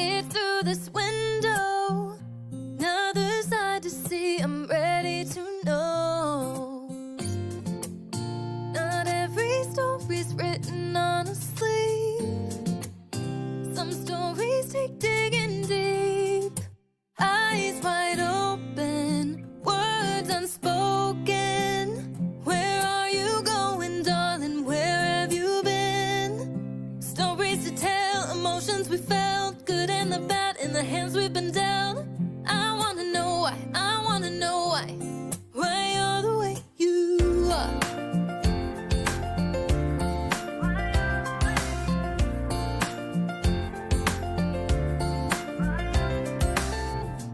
it through this window. Another side to see, I'm ready to know. Not every story's written on a sleeve. Some stories take digging deep. Eyes wide open, words unspoken. Where are you going, darling? Where have you been? Stories to tell, emotions we felt, good and the bad in the hands we've been dealt. I wanna know why, I wanna know why you're the way you are.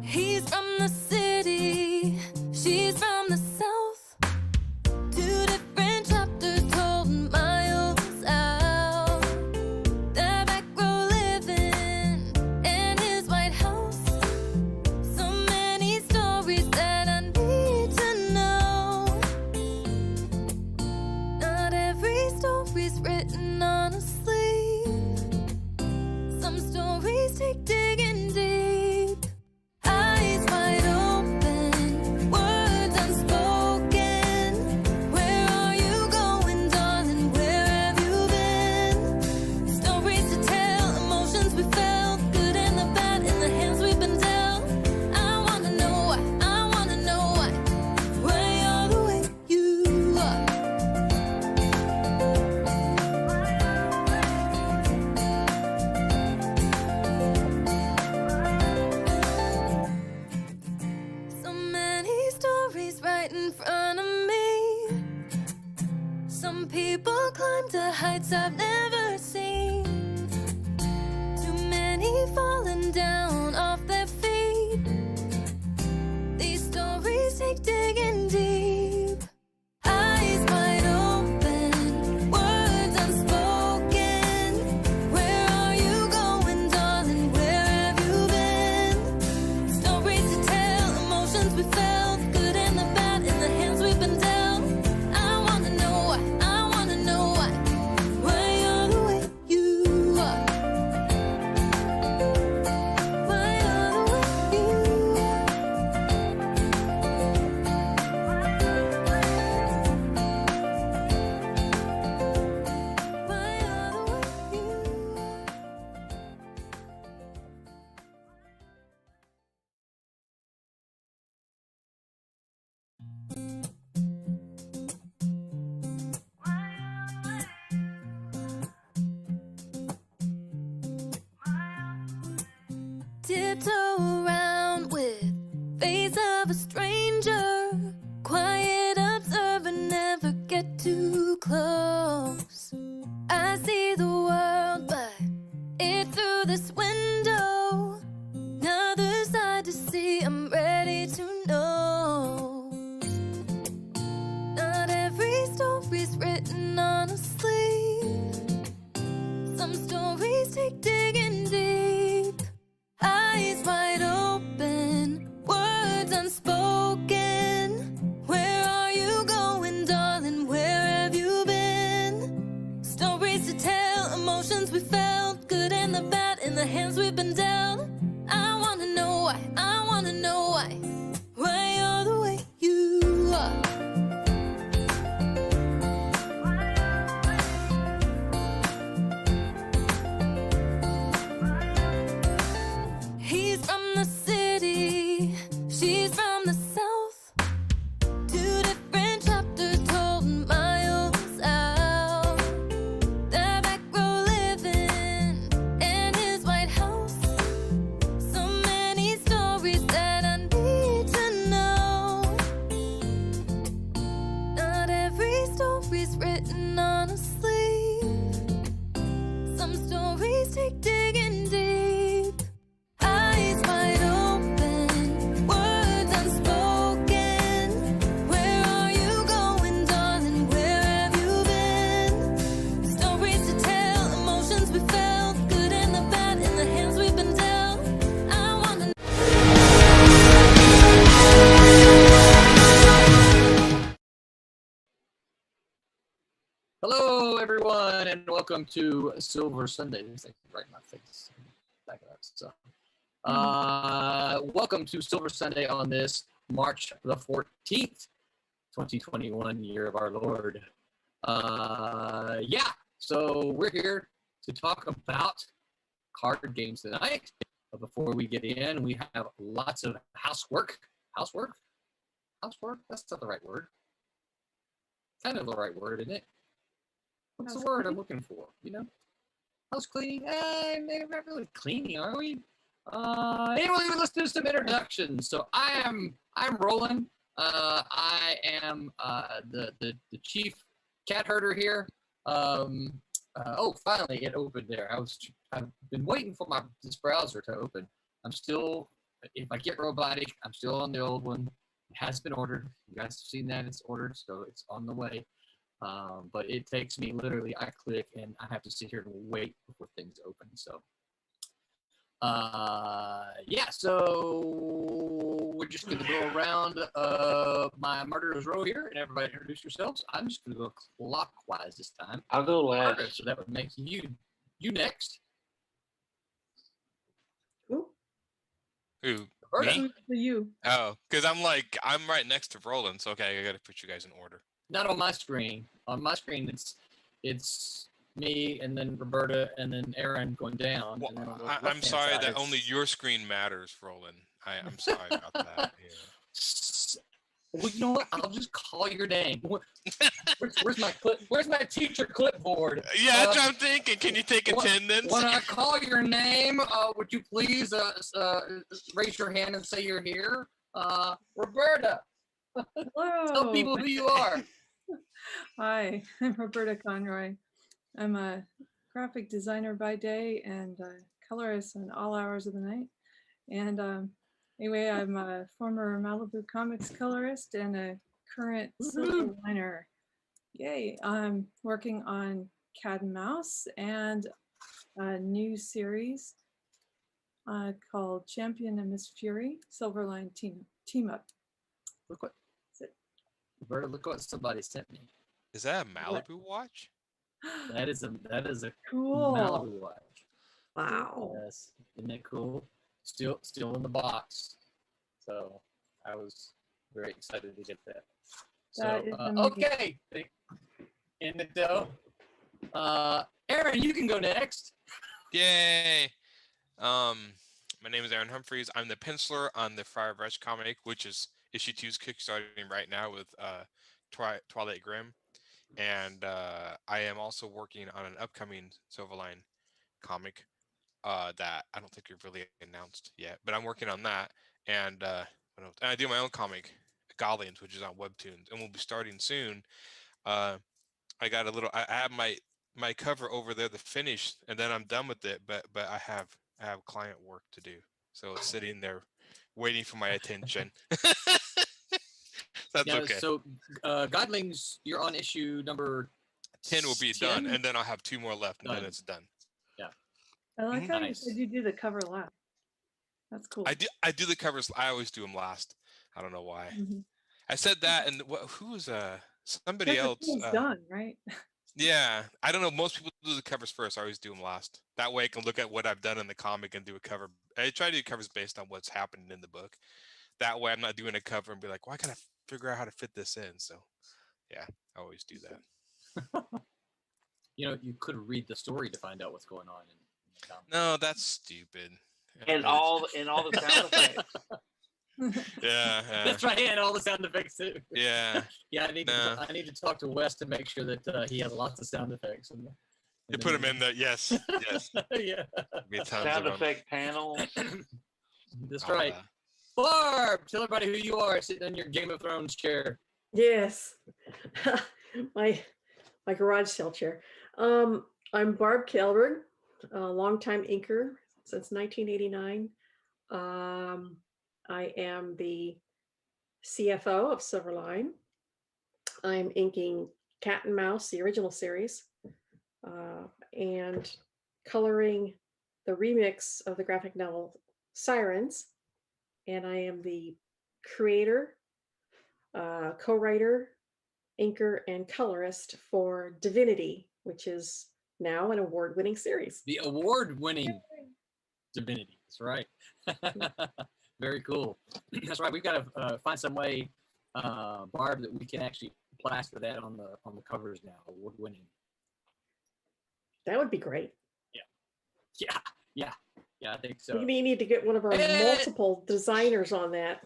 He's from the city, she's from the south. Two different chapters told miles out. Their back row living in his White House. So many stories that I need to know. Not every story's written on a sleeve. Some stories take digging deep. Eyes wide open, words unspoken. Where are you going, darling? Where have you been? Stories to tell, emotions we felt, good and the bad in the hands we've been dealt. I wanna know why, I wanna know why you're the way you are. So many stories right in front of me. Some people climb to heights I've never seen. Too many falling down off their feet. These stories take digging deep. Eyes wide open, words unspoken. Where are you going, darling? Where have you been? Stories to tell, emotions we felt, good and the bad in the hands we've been dealt. I wanna know why, I wanna know why you're the way you are. Why you're the way you are. Why you're the way you are. Tiptoe around with face of a stranger. Quiet observer, never get too close. I see the world, but it through this window. Another side to see, I'm ready to know. Not every story's written on a sleeve. Some stories take digging deep. Eyes wide open, words unspoken. Where are you going, darling? Where have you been? Stories to tell, emotions we felt, good and the bad in the hands we've been dealt. I wanna know why, I wanna know why you're the way you are. He's from the city, she's from the south. Two different chapters told miles out. Their back row living in his White House. So many stories that I need to know. Not every story's written on a sleeve. Some stories take digging deep. Eyes wide open, words unspoken. Where are you going, darling? Where have you been? Stories to tell, emotions we felt, good and the bad in the hands we've been dealt. I wanna Hello, everyone, and welcome to Silver Sundays. Thank you right in my face. Back it So, welcome to Silver Sunday on this March the 14th, 2021, year of our Lord. So we're here to talk about card games tonight. But before we get in, we have lots of housework. Housework? That's not the right word. Kind of the right word, isn't it? What's the word I'm looking for? You know? House cleaning? Maybe not really cleaning, are we? Anyway, let's do some introductions. So I'm Roland. I am the chief cat herder here. Finally it opened there. I've been waiting for this browser to open. I'm still, if I get robotic, I'm still on the old one. It has been ordered. You guys have seen that it's ordered, so it's on the way. But it takes me literally, I click and I have to sit here and wait before things open. So, so we're just going to go around my murderer's row here and everybody introduce yourselves. I'm just going to go clockwise this time. I'll go last. So that would make you next. Who? Me? You. Oh, because I'm right next to Roland, so okay, I gotta put you guys in order. Not on my screen. On my screen, it's me and then Roberta and then Aaron going down. Well, and then I'm sorry that only your screen matters, Roland. I'm sorry about that. Yeah. Well, you know what? I'll just call your name. Where's my teacher clipboard? Yeah, that's what I'm thinking. Can you take attendance? When I call your name, would you please raise your hand and say you're here? Roberta. Hello. Tell people who you are. Hi, I'm Roberta Conroy. I'm a graphic designer by day and a colorist in all hours of the night. And anyway, I'm a former Malibu Comics colorist and a current silver liner. Yay! I'm working on Cat and Mouse and a new series called Champion and Miss Fury, Silverline Team Up. Roberta, look what somebody sent me. Is that a Malibu watch? That is a cool Malibu watch. Wow. Yes, isn't that cool? Still in the box. So I was very excited to get that. So okay, in the dough. Aaron, you can go next. Yay! My name is Aaron Humphries. I'm the penciler on the Friar Rush comic, which is issue 2's kickstarting right now with Twilight Grim, and I am also working on an upcoming Silverline comic that I don't think we've really announced yet, but I'm working on that, and I do my own comic, Goblins, which is on Webtoons, and we'll be starting soon. I got I have my cover over there to finish, and then I'm done with it, but I have client work to do, so it's sitting there waiting for my attention. That's okay. So, Godlings, you're on issue number 10 will be 10? done, and then I'll have 2 more left, and then it's done. Yeah. I like how you said you do the cover last. That's cool. I do the covers. I always do them last. I don't know why. Mm-hmm. I said that, and who was somebody else? Done, right? Yeah, I don't know. Most people do the covers first. I always do them last. That way I can look at what I've done in the comic and do a cover. I try to do covers based on what's happening in the book. That way I'm not doing a cover and be like, why can't I figure out how to fit this in? So, yeah, I always do that. You could read the story to find out what's going on in the comic. No, that's stupid. And all the sound effects. Yeah. That's right, and all the sound effects too. Yeah. Yeah, I need to talk to Wes to make sure that he has lots of sound effects. You put them in the yes. Yeah. Sound effect panels. That's right. Barb, tell everybody who you are sitting in your Game of Thrones chair. Yes, my garage sale chair. I'm Barb Kelberg, a longtime inker since 1989. I am the CFO of Silverline. I'm inking Cat and Mouse, the original series, and coloring the remix of the graphic novel Sirens. And I am the creator, co-writer, inker, and colorist for Divinity, which is now an award-winning series. The award-winning divinity. That's right. Very cool. That's right. We've got to find some way, Barb, that we can actually plaster that on the covers now. Award winning. That would be great. Yeah. I think so. We may need to get one of our multiple designers on that.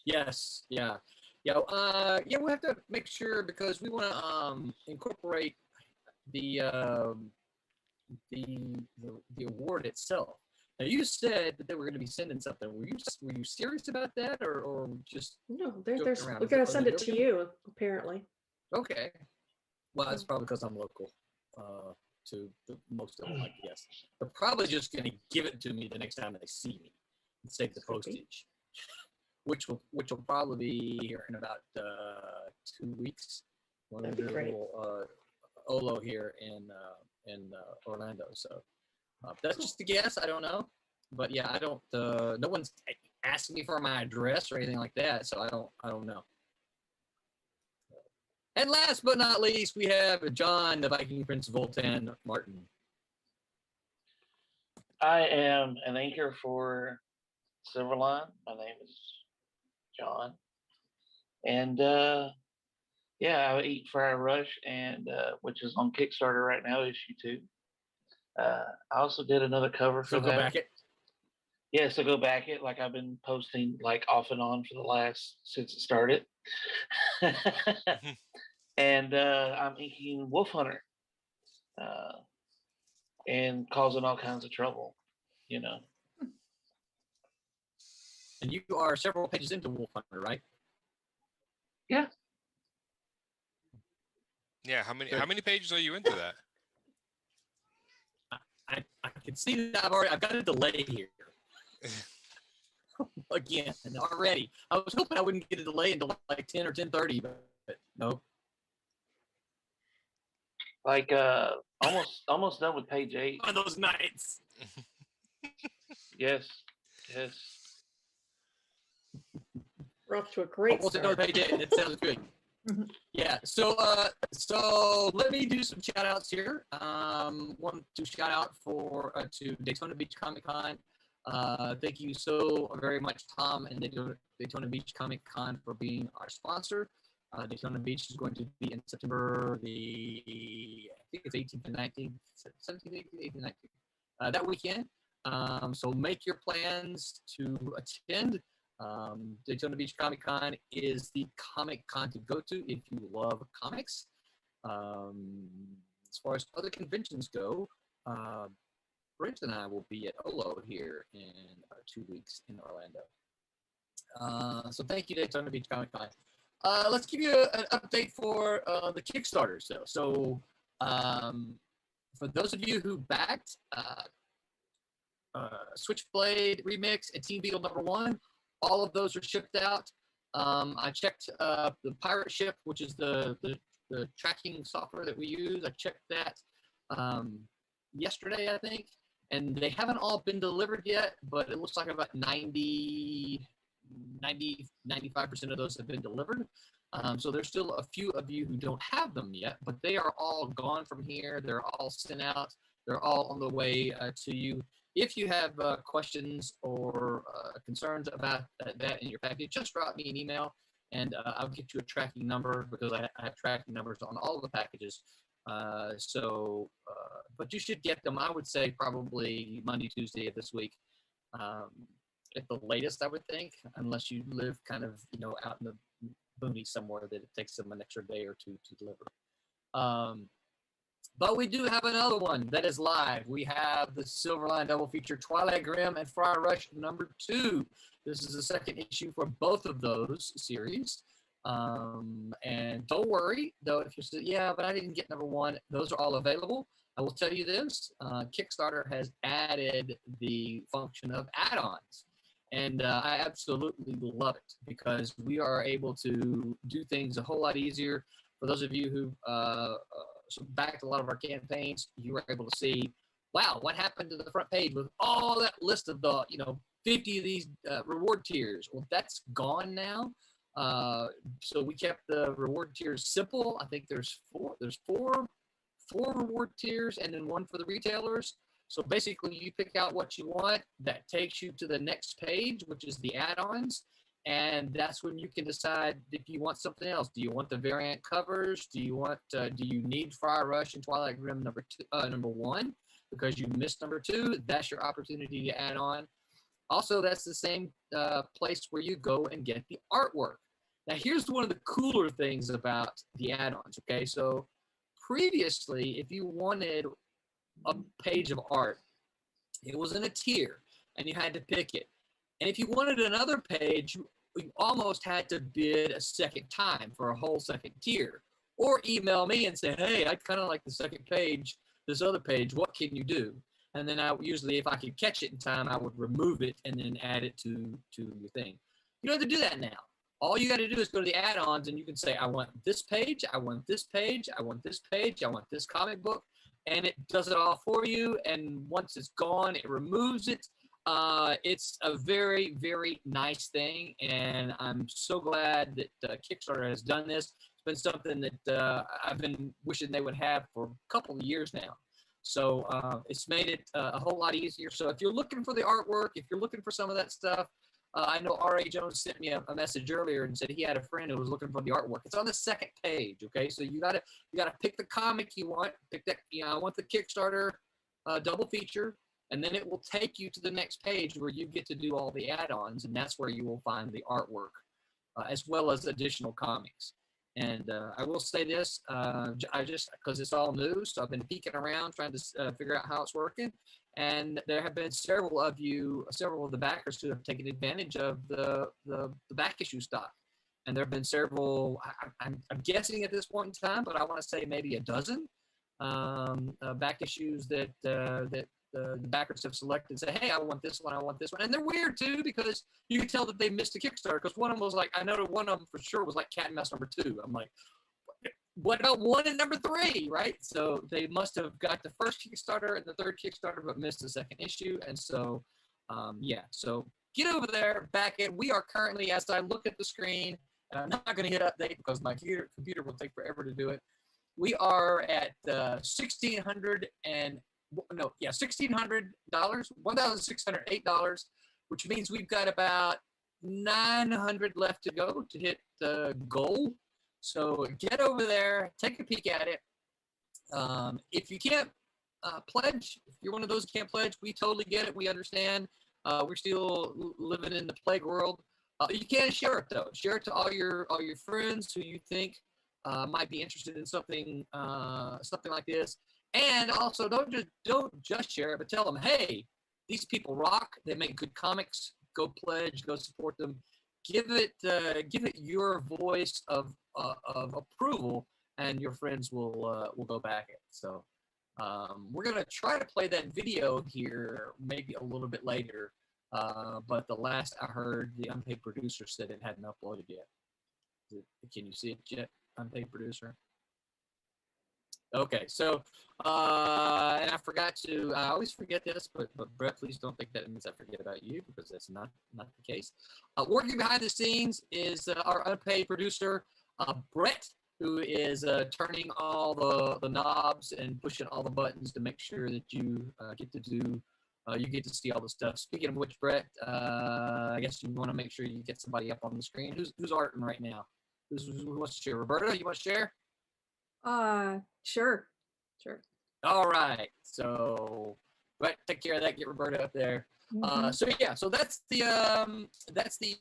Yes. Yeah. We'll have to make sure because we want to incorporate the award itself. Now you said that they were going to be sending something. Were you serious about that, or just No, joking around? we're going to Are send they it to joking? you, apparently. Okay. Well, that's probably because I'm local to most of them, I guess. They're probably just going to give it to me the next time they see me and save the postage, which will probably be here in about 2 weeks. When we That'd be do a great. little Olo here in Orlando. So that's just a guess. I don't know, but yeah, I don't. No one's asking me for my address or anything like that, so I don't know. And last but not least, we have John, the Viking Prince Voltan Martin. I am an anchor for Silverline. My name is John. And I eat Friar Rush, and which is on Kickstarter right now, issue 2. I also did another cover for So that. go back it. Yeah, so go back it. Like I've been posting like off and on for the last since it started. And I'm inking Wolf Hunter, and causing all kinds of trouble, you know. And you are several pages into Wolf Hunter, right? Yeah. Yeah, how many pages are you into that? I can see that I've got a delay here. Again, already. I was hoping I wouldn't get a delay until like 10 or 10:30, but no. Like almost done with page 8. One of those nights. Yes. We're off to a great Almost start. another page 8, and it sounds good. Yeah, so let me do some shout outs here. Want to shout out to Daytona Beach Comic Con. Thank you so very much, Tom and Daytona Beach Comic Con, for being our sponsor. Daytona Beach is going to be in September I think it's 18th and 19th, 17th, 18th, 18th, 19th, that weekend. So make your plans to attend. Daytona Beach Comic Con is the comic con to go to if you love comics. As far as other conventions go, Brent and I will be at Olo here in 2 weeks in Orlando. So thank you, Daytona Beach Comic Con. Let's give you an update for the Kickstarter. So for those of you who backed Switchblade Remix and Team Beetle #1, all of those are shipped out. I checked the Pirate Ship, which is the tracking software that we use. I checked that yesterday, I think, and they haven't all been delivered yet, but it looks like about 95% of those have been delivered. So there's still a few of you who don't have them yet, but they are all gone from here. They're all sent out. They're all on the way to you. If you have questions or concerns about that in your package, just drop me an email, and I'll get you a tracking number, because I have tracking numbers on all of the packages. But you should get them, I would say, probably Monday, Tuesday of this week. At the latest, I would think, unless you live kind of, out in the boonies somewhere that it takes them an extra day or two to deliver. But we do have another one that is live. We have the Silverline double feature, Twilight Grim and Friar Rush #2. This is the second issue for both of those series. And don't worry, though, if you're saying, yeah, but I didn't get #1, those are all available. I will tell you this, Kickstarter has added the function of add-ons. And I absolutely love it, because we are able to do things a whole lot easier. For those of you who backed a lot of our campaigns, you were able to see, wow, what happened to the front page with all that list of the 50 of these reward tiers. Well, that's gone now. So we kept the reward tiers simple. I think there's four reward tiers, and then one for the retailers. So basically, you pick out what you want. That takes you to the next page, which is the add-ons. And that's when you can decide if you want something else. Do you want the variant covers? Do you need Friar Rush and Twilight Grim number 1 because you missed number 2? That's your opportunity to add on. Also, that's the same place where you go and get the artwork. Now, here's one of the cooler things about the add-ons. Okay, so previously, if you wanted a page of art, it was in a tier, and you had to pick it. And if you wanted another page, you almost had to bid a second time for a whole second tier, or email me and say, hey, I kind of like the second page, this other page, what can you do? And then I usually, if I could catch it in time, I would remove it and then add it to your thing. You don't have to do that now. All you got to do is go to the add-ons, and you can say, I want this page, I want this page, I want this page, I want this comic book, and it does it all for you. And once it's gone, it removes it. It's a very, very nice thing, and I'm so glad that Kickstarter has done this. It's been something that I've been wishing they would have for a couple of years now. So it's made it a whole lot easier. So if you're looking for the artwork, if you're looking for some of that stuff, I know R.A. Jones sent me a message earlier and said he had a friend who was looking for the artwork. It's on the second page, okay? So you gotta pick the comic you want. Pick that. I want the Kickstarter double feature. And then it will take you to the next page where you get to do all the add-ons, and that's where you will find the artwork, as well as additional comics. And I will say this, because it's all new, so I've been peeking around trying to figure out how it's working. And there have been several of the backers who have taken advantage of the back issue stock. And there have been several, I'm guessing at this point in time, but I want to say maybe a dozen back issues that the backers have selected and say, hey, I want this one, I want this one. And they're weird too, because you can tell that they missed a Kickstarter, because one of them was like, I know one of them for sure was like Cat and Mouse number 2. I'm like, what about 1 and number 3, right? So they must have got the first Kickstarter and the third Kickstarter, but missed the second issue. And so, yeah, so get over there, back in. We are currently, as I look at the screen, and I'm not going to hit update because my computer will take forever to do it. We are at $1,608, $1,608, which means we've got about 900 left to go to hit the goal. So get over there, take a peek at it. If you can't pledge, if you're one of those who can't pledge, we totally get it. We understand. We're still living in the plague world. You can share it though. Share it to all your friends who you think might be interested in something like this. And also, don't just share it, but tell them, hey, these people rock. They make good comics. Go pledge. Go support them. Give it your voice of approval, and your friends will go back it. So we're gonna try to play that video here maybe a little bit later. But the last I heard, the unpaid producer said it hadn't uploaded yet. Can you see it yet, unpaid producer? Okay, so, and I forgot to, I always forget this, but Brett, please don't think that means I forget about you, because that's not the case. Working behind the scenes is our unpaid producer, Brett, who is turning all the knobs and pushing all the buttons to make sure that you get to see all the stuff. Speaking of which, Brett, I guess you want to make sure you get somebody up on the screen. Who's arting right now? Who wants to share? Roberta, you want to share? Sure. All right. So, right, take care of that. Get Roberta up there. So yeah, so that's the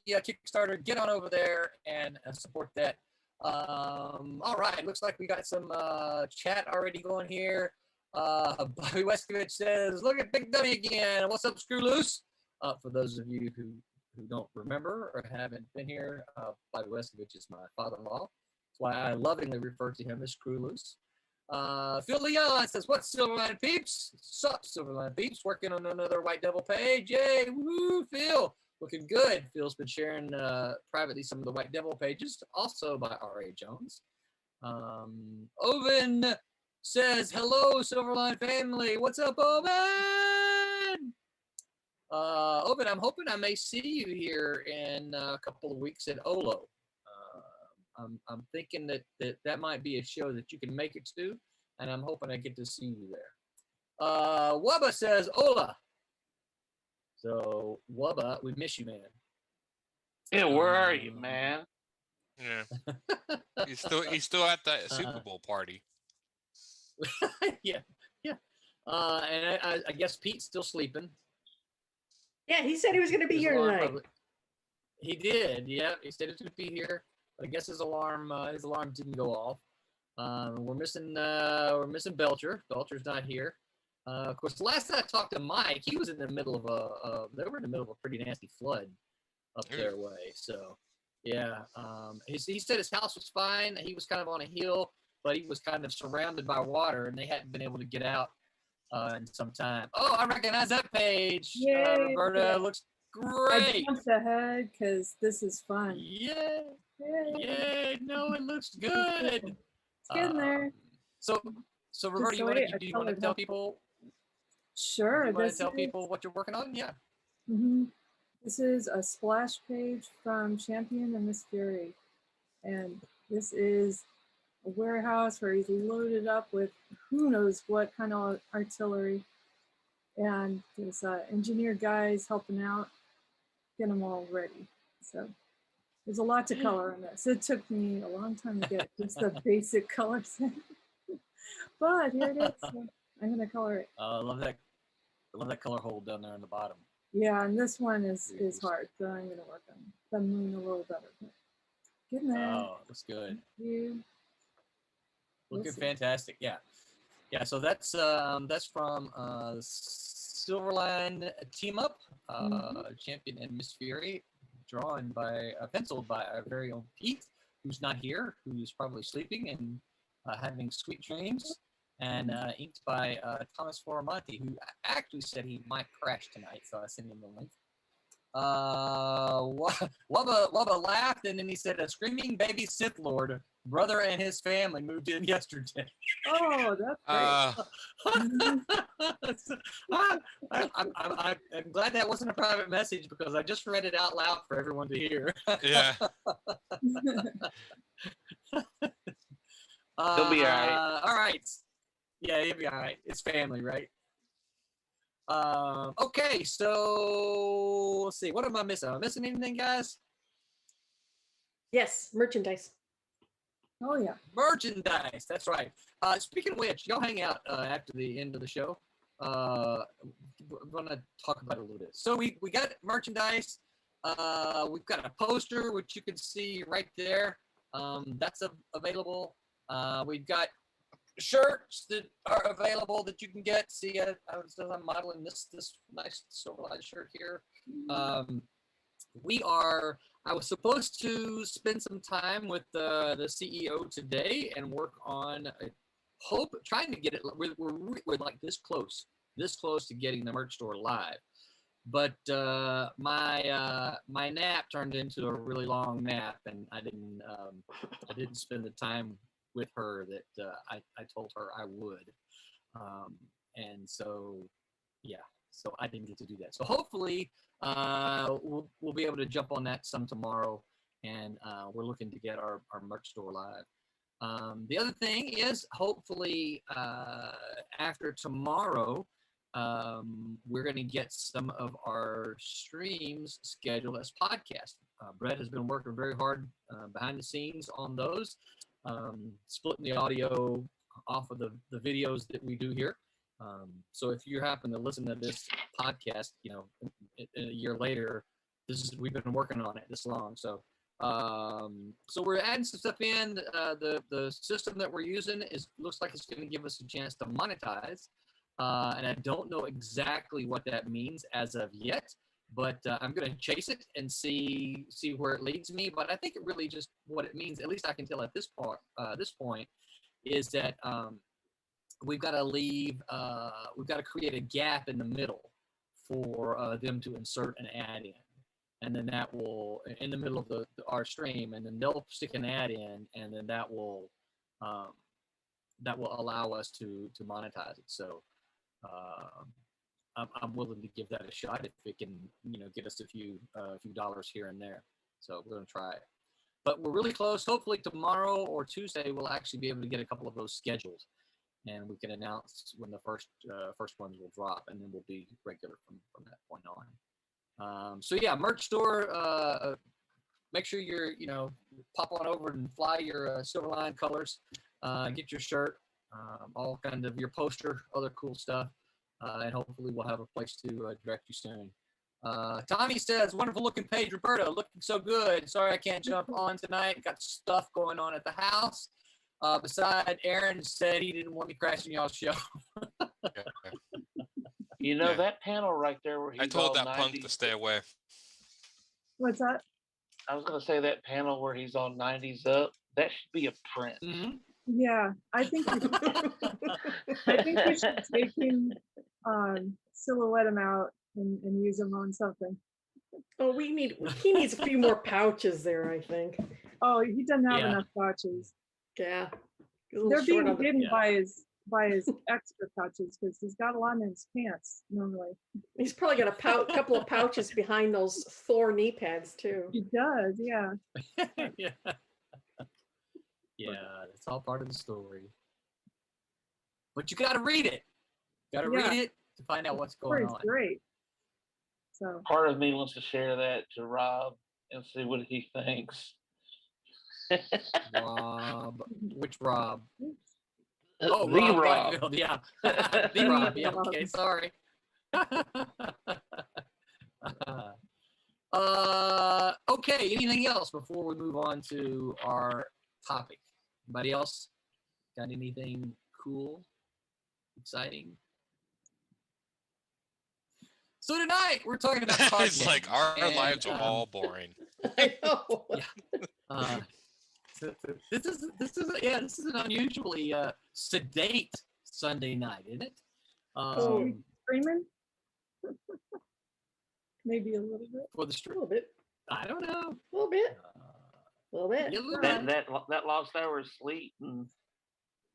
Kickstarter. Get on over there and support that. All right. Looks like we got some chat already going here. Bobby Westovich says, "Look at Big W again. What's up, Screw Loose?" For those of you who don't remember or haven't been here, Bobby Westovich is my father-in-law. That's why I lovingly refer to him as Screw Loose. Phil Leon says, "What's Silverline Peeps? Sup, Silverline Peeps? Working on another White Devil page. Yay! Woo, Phil, looking good." Phil's been sharing privately some of the White Devil pages, also by R.A. Jones. Oven says, "Hello, Silverline family. What's up, Oven?" Oven, I'm hoping I may see you here in a couple of weeks at Olo. I'm thinking that might be a show that you can make it to, and I'm hoping I get to see you there. Wubba says, "Hola." So Wubba, we miss you, man. Yeah, where are you, man? Yeah. He's still at that Super Bowl party. Yeah, yeah. And I guess Pete's still sleeping. Yeah, he said he was going to be His here alarm tonight. probably- He did. Yeah, he said he was going to be here. But I guess his alarm didn't go off. We're missing Belcher. Belcher's not here. Of course, the last time I talked to Mike, he was in the middle of they were in the middle of a pretty nasty flood up their way. So, yeah, he said his house was fine. He was kind of on a hill, but he was kind of surrounded by water, and they hadn't been able to get out in some time. Oh, I recognize that page. Yay. Roberta looks I great. jumped ahead because this is fun. Yeah, Yay. yeah. No, it looks good. It's getting there. So Roberta, Just you the want way to I tell colored people? Sure. You want to This tell is, people what you're working on? Yeah. This is a splash page from Champion and Miss Fury. And this is a warehouse where he's loaded up with who knows what kind of artillery. And there's engineer guys helping out, get them all ready. So there's a lot to color in this. It took me a long time to get just the basic colors in. But here it is. So I'm going to color it. I love that. I love that color hold down there on the bottom. Yeah, and this one is hard, so I'm going to work on the moon a little better. Getting there. Oh, that's good. Thank you. Looking We'll see. fantastic. Yeah. Yeah. So that's from Silverline Team Up, Champion and Miss Fury, drawn by penciled by our very own Pete, who's not here, who's probably sleeping and having sweet dreams, and inked by Thomas Foromonti, who actually said he might crash tonight, so I sent him the link. Wubba laughed, and then he said, "A screaming baby Sith Lord brother and his family moved in yesterday." Oh, that's great. I'm glad that wasn't a private message because I just read it out loud for everyone to hear. Yeah. He'll be all right. All right. Yeah, he'll be all right. It's family, right? Okay, so let's see. What am I missing? Am I missing anything, guys? Yes, merchandise. Oh, yeah. Merchandise. That's right. Speaking of which, y'all hang out after the end of the show. We're gonna talk about it a little bit. So we got merchandise. We've got a poster which you can see right there. That's available. We've got shirts that are available that you can get. See, I'm modeling this nice Silverline shirt here. I was supposed to spend some time with the CEO today and work on trying to get it. We're like this close to getting the merch store live, but my nap turned into a really long nap, and I didn't spend the time with her that I told her I would, and so yeah, so I didn't get to do that. So hopefully we'll be able to jump on that some tomorrow, and we're looking to get our merch store live. The other thing is hopefully after tomorrow we're going to get some of our streams scheduled as podcasts. Brett has been working very hard behind the scenes on those, splitting the audio off of the videos that we do here. So if you happen to listen to this podcast, a year later, we've been working on it this long. So we're adding some stuff in. The system that we're using looks like it's going to give us a chance to monetize, and I don't know exactly what that means as of yet. But I'm going to chase it and see where it leads me. But I think it really just what it means, at least I can tell at this point, is that we've got to create a gap in the middle for them to insert an ad in, and then that will in the middle of our stream, and then they'll stick an ad in, and then that will allow us to monetize it. So I'm willing to give that a shot if it can get us a few dollars here and there. So we're going to try it. But we're really close. Hopefully tomorrow or Tuesday we'll actually be able to get a couple of those scheduled. and we can announce when the first ones will drop, and then we'll be regular from that point on. So yeah, merch store. Make sure you're pop on over and fly your Silverline colors. Get your shirt, all kind of your poster, other cool stuff, and hopefully we'll have a place to direct you soon. Tommy says, wonderful looking page, Roberta, looking so good. Sorry I can't jump on tonight. Got stuff going on at the house. Besides, Aaron said he didn't want me crashing y'all's show. Yeah. That panel right there where he's I told all that 90s, punk to stay away. What's that? I was going to say that panel where he's all 90s up, that should be a print. Mm-hmm. Yeah, I think we should take him, silhouette him out and use him on something. Oh, he needs a few more pouches there, I think. Oh, he doesn't have Yeah. enough pouches. Yeah. They're being hidden yeah. by his extra pouches because he's got a lot in his pants normally. He's probably got a couple of pouches behind those Thor knee pads too. He does, yeah. Yeah. Yeah, it's all part of the story. But you got to read it. Got to read it to find out what's going on. It's great. So Part of me wants to share that to Rob and see what he thinks. Rob, which Rob? The Rob Rob. Whitefield, yeah. The Rob, yeah. Okay, sorry. Okay, anything else before we move on to our topic? Anybody else got anything cool, exciting? So tonight we're talking about card It's games, like our and, lives are all boring. I know. This is an unusually sedate Sunday night, isn't it? screaming? Maybe a little bit. For the A stream, little bit. I don't know. A little bit. A little bit. Yeah, a little That, bit. that lost hour of sleep and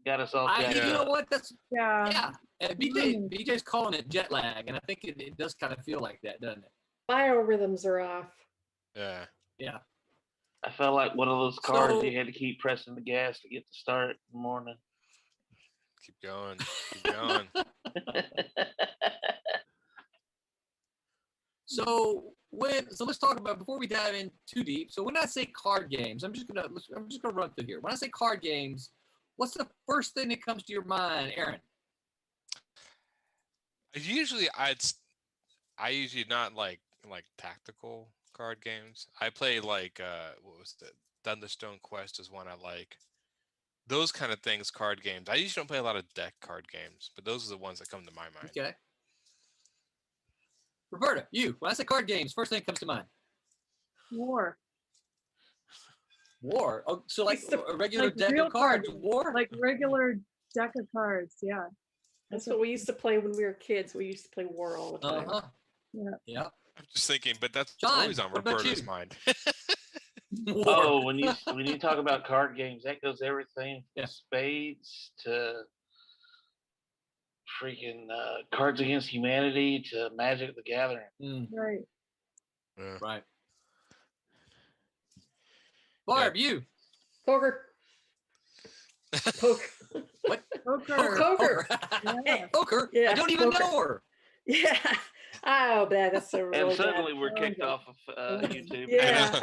got us all You jacked know up. what? That's Yeah. And BJ's calling it jet lag, and I think it does kind of feel like that, doesn't it? Biorhythms are off. Yeah. Yeah. I felt like one of those cars So- you had to keep pressing the gas to get to start in the morning. Keep going. Keep going. So let's talk about, before we dive in too deep. So when I say card games, I'm just gonna run through here. When I say card games, what's the first thing that comes to your mind, Aaron? I usually not like tactical card games. I play like what was it? Thunderstone Quest is one I like. Those kind of things, card games. I usually don't play a lot of deck card games, but those are the ones that come to my mind. Okay. Roberta, you. When I say card games, first thing that comes to mind. War. War. Oh, so like a regular like deck real of cards. cards, War. Like regular deck of cards, yeah. That's what we used to play when we were kids. We used to play War all the time. Uh-huh. Yeah. Yeah. I'm just thinking, but that's John, always on what about Roberta's you? mind. War. Oh, when you talk about card games, that goes everything from Yeah. spades to freaking Cards Against Humanity to Magic the Gathering. Mm, Right. Yeah. right. Barb, you. Poker. Poker. What? Poker. Poker. Yeah. Poker. Yeah, I don't even poker. know her. Yeah. Oh, that's so really And suddenly bad. we're kicked Okay. off of YouTube. Yeah.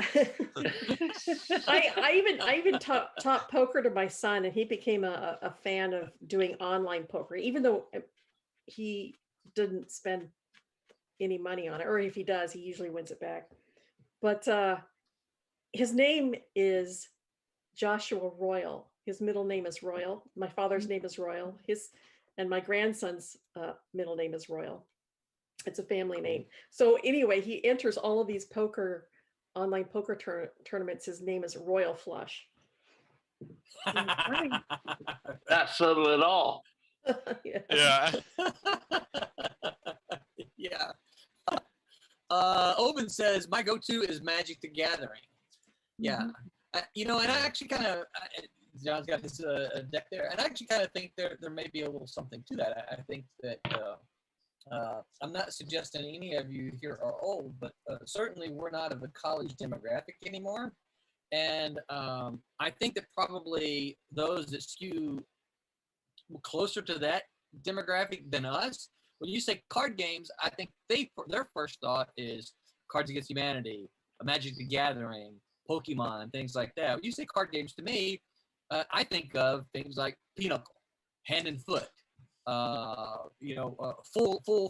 I even taught poker to my son, and he became a fan of doing online poker, even though he didn't spend any money on it, or if he does, he usually wins it back. But his name is Joshua Royal. His middle name is Royal. My father's name is Royal. And my grandson's middle name is Royal. It's a family name. So anyway, he enters all of these online poker tournaments. His name is Royal Flush. Not subtle at all. Yeah. Yeah. Yeah. Oben says, my go-to is Magic the Gathering. Yeah. And I actually kind of, John's got his deck there, and I actually kind of think there may be a little something to that. I think that I'm not suggesting any of you here are old, but certainly we're not of the college demographic anymore. And I think that probably those that skew closer to that demographic than us. When you say card games, I think their first thought is Cards Against Humanity, Magic the Gathering, Pokemon, things like that. When you say card games to me, I think of things like Pinochle, Hand and Foot, full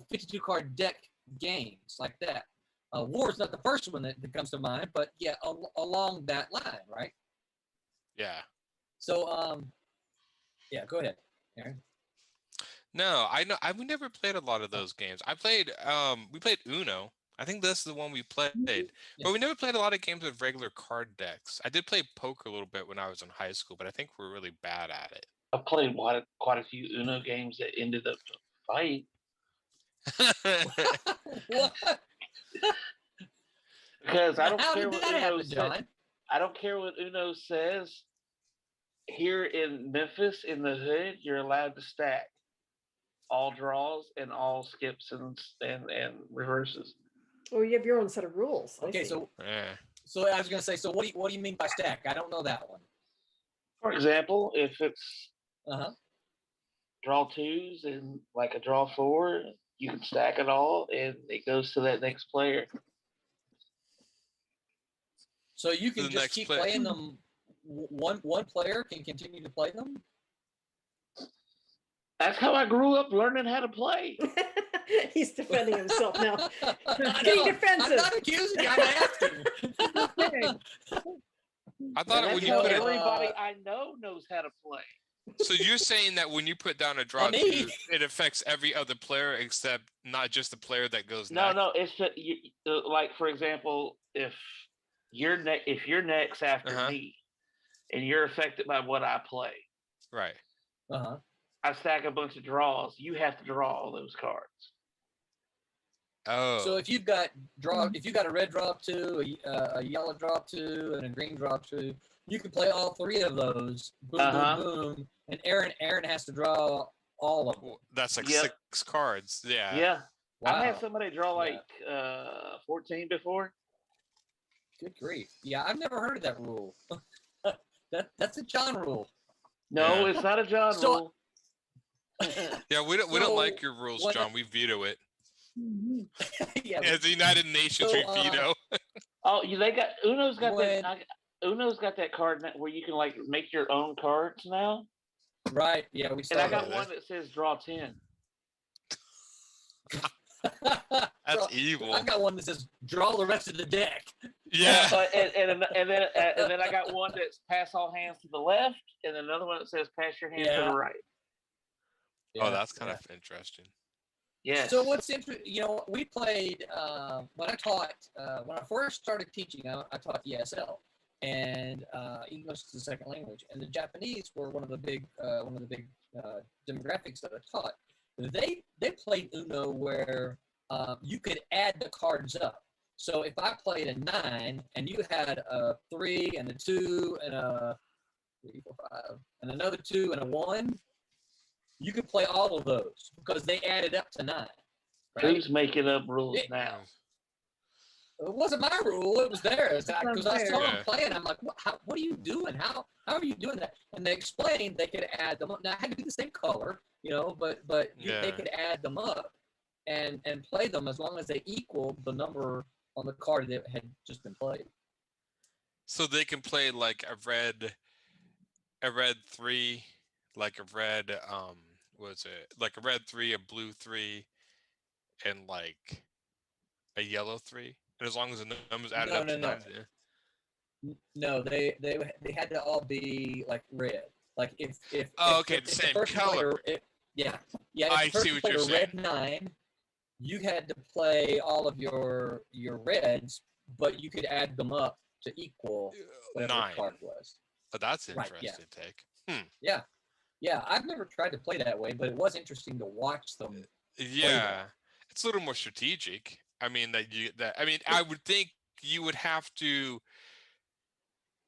52 card deck games like that. War is not the first one that comes to mind, but yeah, along that line, right? Yeah. So, yeah, go ahead, Aaron. No, we never played a lot of those games. We played Uno. I think that's the one we played, but we never played a lot of games with regular card decks. I did play poker a little bit when I was in high school, but I think we're really bad at it. I played quite a few Uno games that ended up fight. What? Because I don't How care did what that Uno happen, says. John? I don't care what Uno says. Here in Memphis, in the hood, you're allowed to stack all draws and all skips and reverses. Oh, you have your own set of rules. I Okay, see. so Yeah. I was gonna say, so what do you mean by stack? I don't know that one. For example, if it's Uh-huh. draw twos and like a draw four, you can stack it all and it goes to that next player. So you can The just next keep player. playing them. One player can continue to play them. That's how I grew up learning how to play. He's defending himself now. I Getting know. defensive. I'm not accusing you. I'm asking. I thought And when that's you how put it, everybody I know knows how to play. so you're saying that when you put down a draw Me. two, it affects every other player except not just the player that goes No, next? no, it's like for example, if you're next after Uh-huh. me, and you're affected by what I play, Right. Uh-huh. I stack a bunch of draws. You have to draw all those cards. Oh. So if you've got a red draw two, a yellow draw two, and a green draw two, you can play all three of those. Boom, Uh-huh. boom, boom. And Aaron has to draw all of them. That's like Yep. 6 cards. Yeah. Yeah, Wow. I've had somebody draw Yeah. like 14 before. Good grief. Yeah, I've never heard of that rule. That's a John rule. No, Yeah. it's not a John So- rule. Yeah, we don't So, like your rules, what- John. We veto it. Yeah. As the United Nations, So, we veto. Oh, they got Uno's got When- that. Uno's got that card where you can like make your own cards now. Right. Yeah, we And saw I got that. one that says draw 10. That's evil. I got one that says draw the rest of the deck. Yeah. And then I got one that's pass all hands to the left, and then another one that says pass your hand to Yeah. the right. Oh, that's kind of interesting. Yes. So what's interesting, we played when I first started teaching, I taught ESL, and English is the second language, and the Japanese were one of the big demographics that I taught. They played Uno where you could add the cards up. So if I played a 9 and you had a 3 and a 2 and a 3, 4, 5 and another 2 and a 1, you could play all of those because they added up to 9. Right? Who's making up rules It- now? It wasn't my rule; it was theirs. Because I saw Yeah. them playing, I'm like, "What are you doing? How are you doing that?" And they explained they could add them up. Now, it had to be the same color, but they Yeah. could add them up and play them as long as they equaled the number on the card that had just been played. So they can play like a red 3, like a red like a red 3, a blue 3, and like a yellow 3. And as long as the numbers added up to No. 9. Yeah. No, they had to all be like red. Like if Oh, if- okay, if the the same person color. played a- yeah. If I the person see what played you're a red 9, you had to play all of your reds, but you could add them up to equal whatever 9. the card was. Oh, that's Right, interesting yeah. take. Yeah, I've never tried to play that way, but it was interesting to watch them. Yeah. It's a little more strategic. I mean I would think you would have to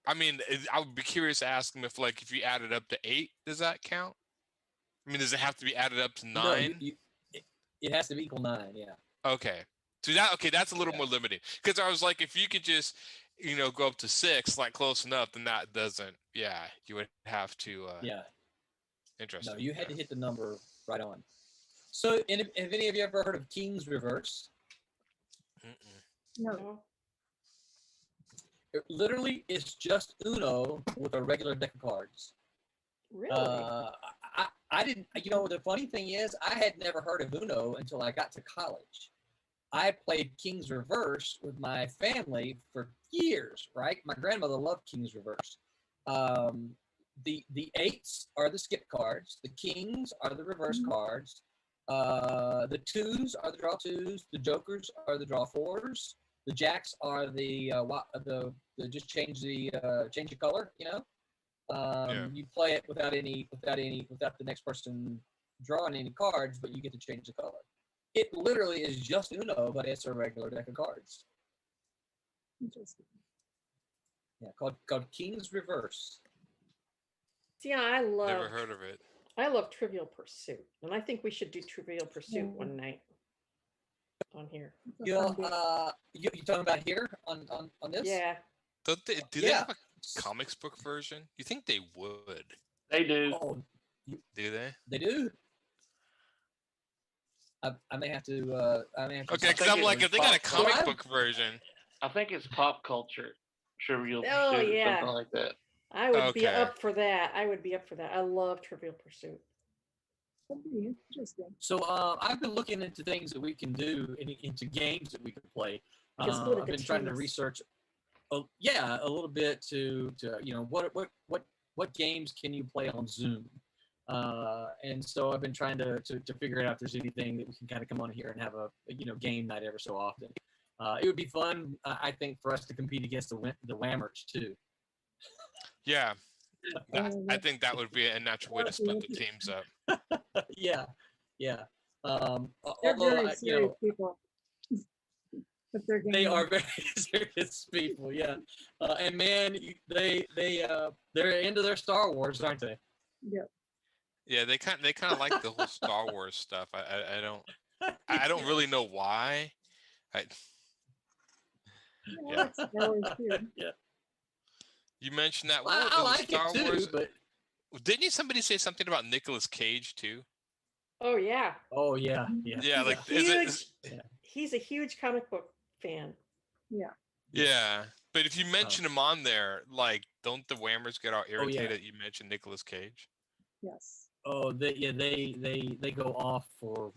I would be curious to ask them if you added up to 8, does that count? I mean, does it have to be added up to 9? No, it has to be equal 9. Yeah. Okay. So that's a little more limiting. Because I was like, if you could just, go up to 6, like close enough, then that doesn't. Yeah, you would have to. Yeah. Interesting. No, you had yeah. to hit the number right on. So, and have any of you ever heard of King's Reverse? Mm-mm. No. No. It literally, it's just Uno with a regular deck of cards. Really? I didn't, you know, the funny thing is, I had never heard of Uno until I got to college. I played King's Reverse with my family for years, right? My grandmother loved King's Reverse. The eights are the skip cards. The kings are the reverse cards. The twos are the draw twos. The jokers are the draw fours. The jacks are the just change the color. You know, you play it without the next person drawing any cards, but you get to change the color. It literally is just Uno, but it's a regular deck of cards. Interesting. Yeah, called King's Reverse. See, I love Never heard of it. I love Trivial Pursuit, and I think we should do Trivial Pursuit one night on here. You know, you talking about here on this? Yeah. Do they have a comics book version? You think they would? They do. Oh, Do they? they do. I may have to. Okay, think because I'm it like, was if they got a pop- comic Well, book version, I think it's pop culture, Trivial Oh, Pursuit, yeah. something like that. I would be Okay. up for that. I would be up for that. I love Trivial Pursuit. That'd be interesting. So I've been looking into things that we can do, into games that we can play. Just go to I've been trying to Kittens. research. Oh, yeah, a little bit to you know what games can you play on Zoom. And so I've been trying to figure out if there's anything that we can kind of come on here and have a game night ever so often. It would be fun, I think, for us to compete against the Whammers too. yeah. I think that would be a natural way to split the teams up. Yeah. They're Although very serious people. But they're they gaming. are very serious people, yeah. And man, they're into their Star Wars, aren't they? Yeah. Yeah, they kind of like the whole Star Wars stuff. I don't really know why. I like Star Wars too. Yeah. You mentioned that. I What was like Star it too, Wars? but Didn't somebody say something about Nicolas Cage too? Oh yeah. oh yeah. Yeah, like Huge, Yeah. He's a huge comic book fan. yeah. But if you mention him on there, like, don't the Whammers get all irritated that you mentioned Nicolas Cage? Yes. Oh, they go off for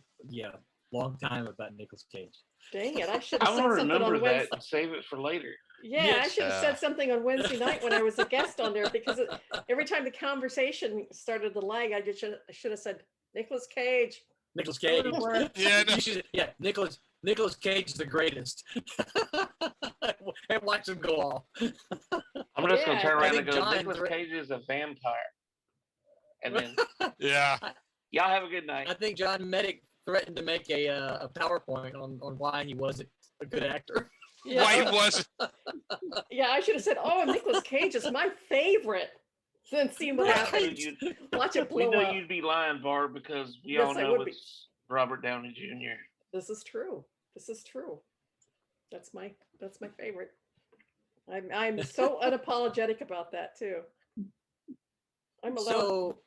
long time about Nicolas Cage. Dang it! I should I have said want to something remember on that Wednesday. and save it for later. Yeah, I Yes. should have said something on Wednesday night when I was a guest on there because every time the conversation started to lag, I should have said Nicolas Cage. Nicolas Cage. Yeah, no. You should, Nicolas Cage is the greatest. And watch him go off. I'm just Yeah, gonna turn I around and think go, John Nicolas thre- Cage is a vampire. And then Yeah. y'all have a good night. I think John Medic threatened to make a PowerPoint on why he wasn't a good actor. Yeah, Why he was? yeah, I should have said, "Oh, Nicolas Cage is my favorite." Then see what Right. happens. Watch it We blow know up. you'd be lying, Barb, because we Yes, all I know would be. it's Robert Downey Jr. This is true. This is true. That's my favorite. I'm so unapologetic about that too. I'm allowed. So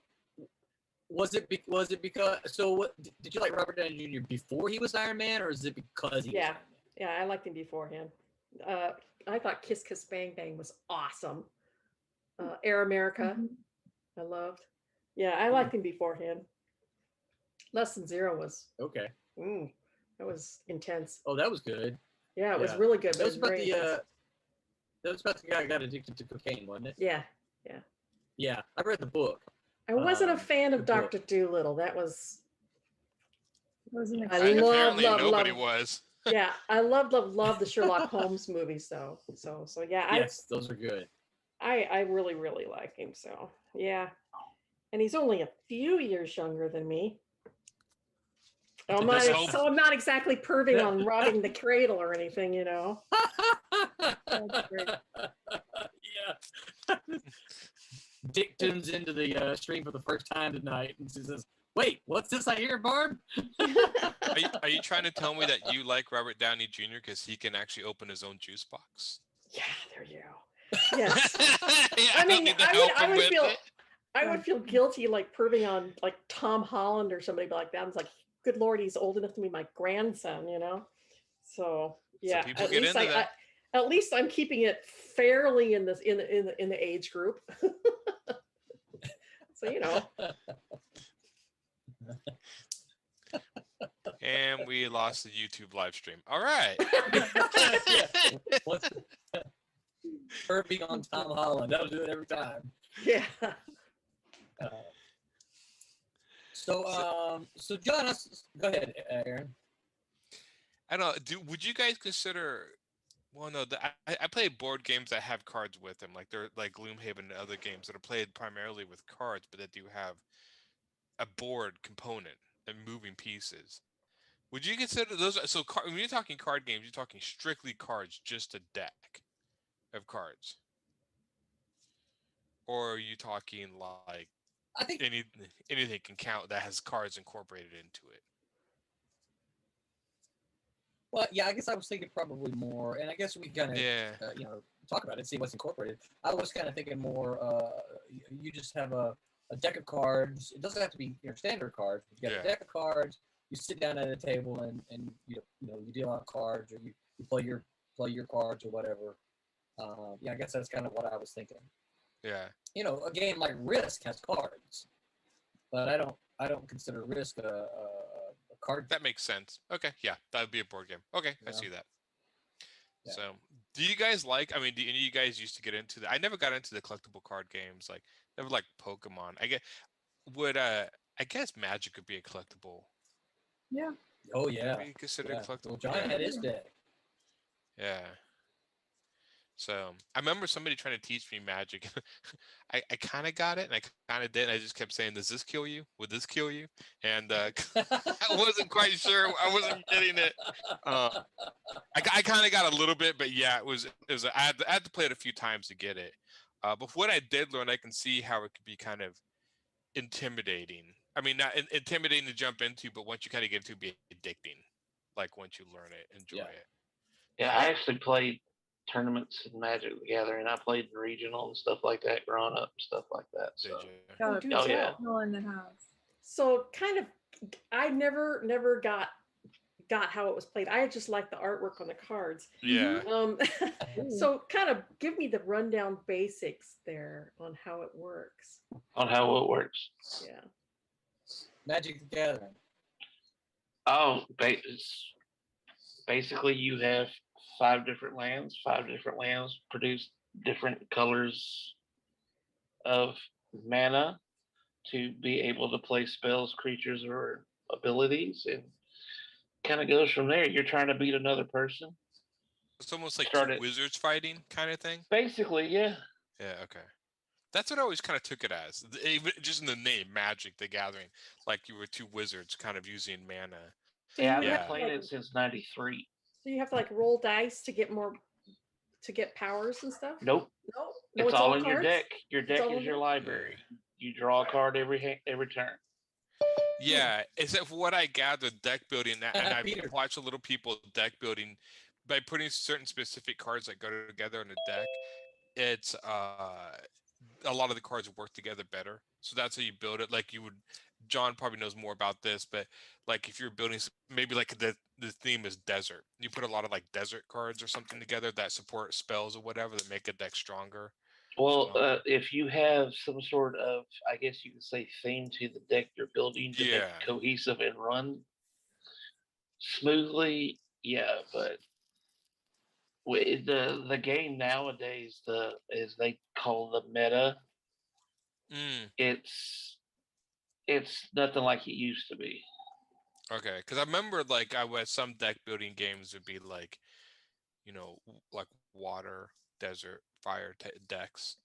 was it because did you like Robert Downey Jr. before he was Iron Man, or is it because he was Yeah. Iron Man? Yeah, I liked him beforehand. I thought Kiss Kiss Bang Bang was awesome. Air America, I loved. Yeah, I liked him beforehand. Less Than Zero was, Okay. that was intense. Oh, that was good. Yeah, it was Yeah. really good. That But it was was about very intense. that was about the guy who got addicted to cocaine, wasn't it? Yeah, Yeah, I read the book. I wasn't a fan of good book. Dr. Doolittle. That was, Wasn't I excited. love, Apparently nobody love. was. Yeah, I love the Sherlock Holmes movies though. So yeah, Yes, those are good. I really like him. So yeah, and he's only a few years younger than me. I'm not, Let's hope. so I'm not exactly perving on robbing the cradle or anything, you know. That's great. Yeah. Dick tunes into the stream for the first time tonight and says, "Wait, what's this I hear, Barb?" Are you trying to tell me that you like Robert Downey Jr. because he can actually open his own juice box? Yeah, there you go. Yes. Yeah, I don't mean, need to help him with it. I would feel guilty like proving on like Tom Holland or somebody like that. I was like, good Lord, he's old enough to be my grandson, you know? So yeah, people get into that. At least I'm keeping it fairly in this in the age group. So you know. And we lost the YouTube live stream. All right. Perfect on Tom Holland. That'll do it every time. Yeah. So John, go ahead, Aaron. I don't know. Would you guys consider? Well, no. I play board games that have cards with them, like they're like Gloomhaven and other games that are played primarily with cards, but that do have a board component and moving pieces. Would you consider those? So when you're talking card games, you're talking strictly cards, just a deck of cards, or are you talking like I think anything can count that has cards incorporated into it? Well, yeah, I guess I was thinking probably more, and I guess we kind of, talk about it, see what's incorporated. I was kind of thinking more, you just have a deck of cards. It doesn't have to be your standard cards. But you got a deck of cards. You sit down at a table and you deal out cards, or you play your cards or whatever. Yeah, I guess that's kind of what I was thinking. Yeah. A game like Risk has cards, but I don't consider Risk a card. That makes sense. Okay, yeah, that would be a board game. Okay, I see that. Yeah. So, do you guys like? I mean, do any of you guys used to get into the? I never got into the collectible card games. Like, never like Pokemon. I guess Magic would be a collectible. Yeah. Oh yeah. Would you consider collectible? Well, John had his deck. Yeah. So I remember somebody trying to teach me Magic. I kind of got it, and I kind of did. And I just kept saying, "Does this kill you? Would this kill you?" And I wasn't quite sure. I wasn't getting it. I kind of got a little bit, but yeah, it was. I had to play it a few times to get it. But what I did learn, I can see how it could be kind of intimidating. I mean, not intimidating to jump into, but once you kind of get into it, be addicting. Like once you learn it, enjoy it. Yeah, I actually played tournaments in Magic the Gathering. I played in regional and stuff like that, growing up and stuff like that. So. Oh yeah. In the house. So kind of, I never got how it was played. I just liked the artwork on the cards. Yeah. So kind of give me the rundown basics there on how it works. On how it works. Yeah. Magic the Gathering. Oh, basically you have 5 different lands. 5 different lands produce different colors of mana to be able to play spells, creatures, or abilities, and kind of goes from there. You're trying to beat another person. It's almost like two wizards fighting kind of thing. Basically, yeah. Yeah. Okay. That's what I always kind of took it as. Even just in the name, Magic the Gathering, like you were two wizards kind of using mana. Yeah, I've been playing it since '93. So you have to like roll dice to get powers and stuff? Nope. No, it's all in your deck. Your deck is your library. You draw a card every turn. Yeah, except for what I gathered, deck building, and I've watched a little people deck building by putting certain specific cards that go together in a deck. It's a lot of the cards work together better. So that's how you build it. Like you would, John probably knows more about this, but like if you're building, maybe like the theme is desert. You put a lot of like desert cards or something together that support spells or whatever that make a deck stronger. Well, if you have some sort of, I guess you could say, theme to the deck you're building to make it cohesive and run smoothly, yeah. But the game nowadays, as they call the meta, it's nothing like it used to be. Okay, because I remember like I was some deck building games would be like, like water, desert, fire decks,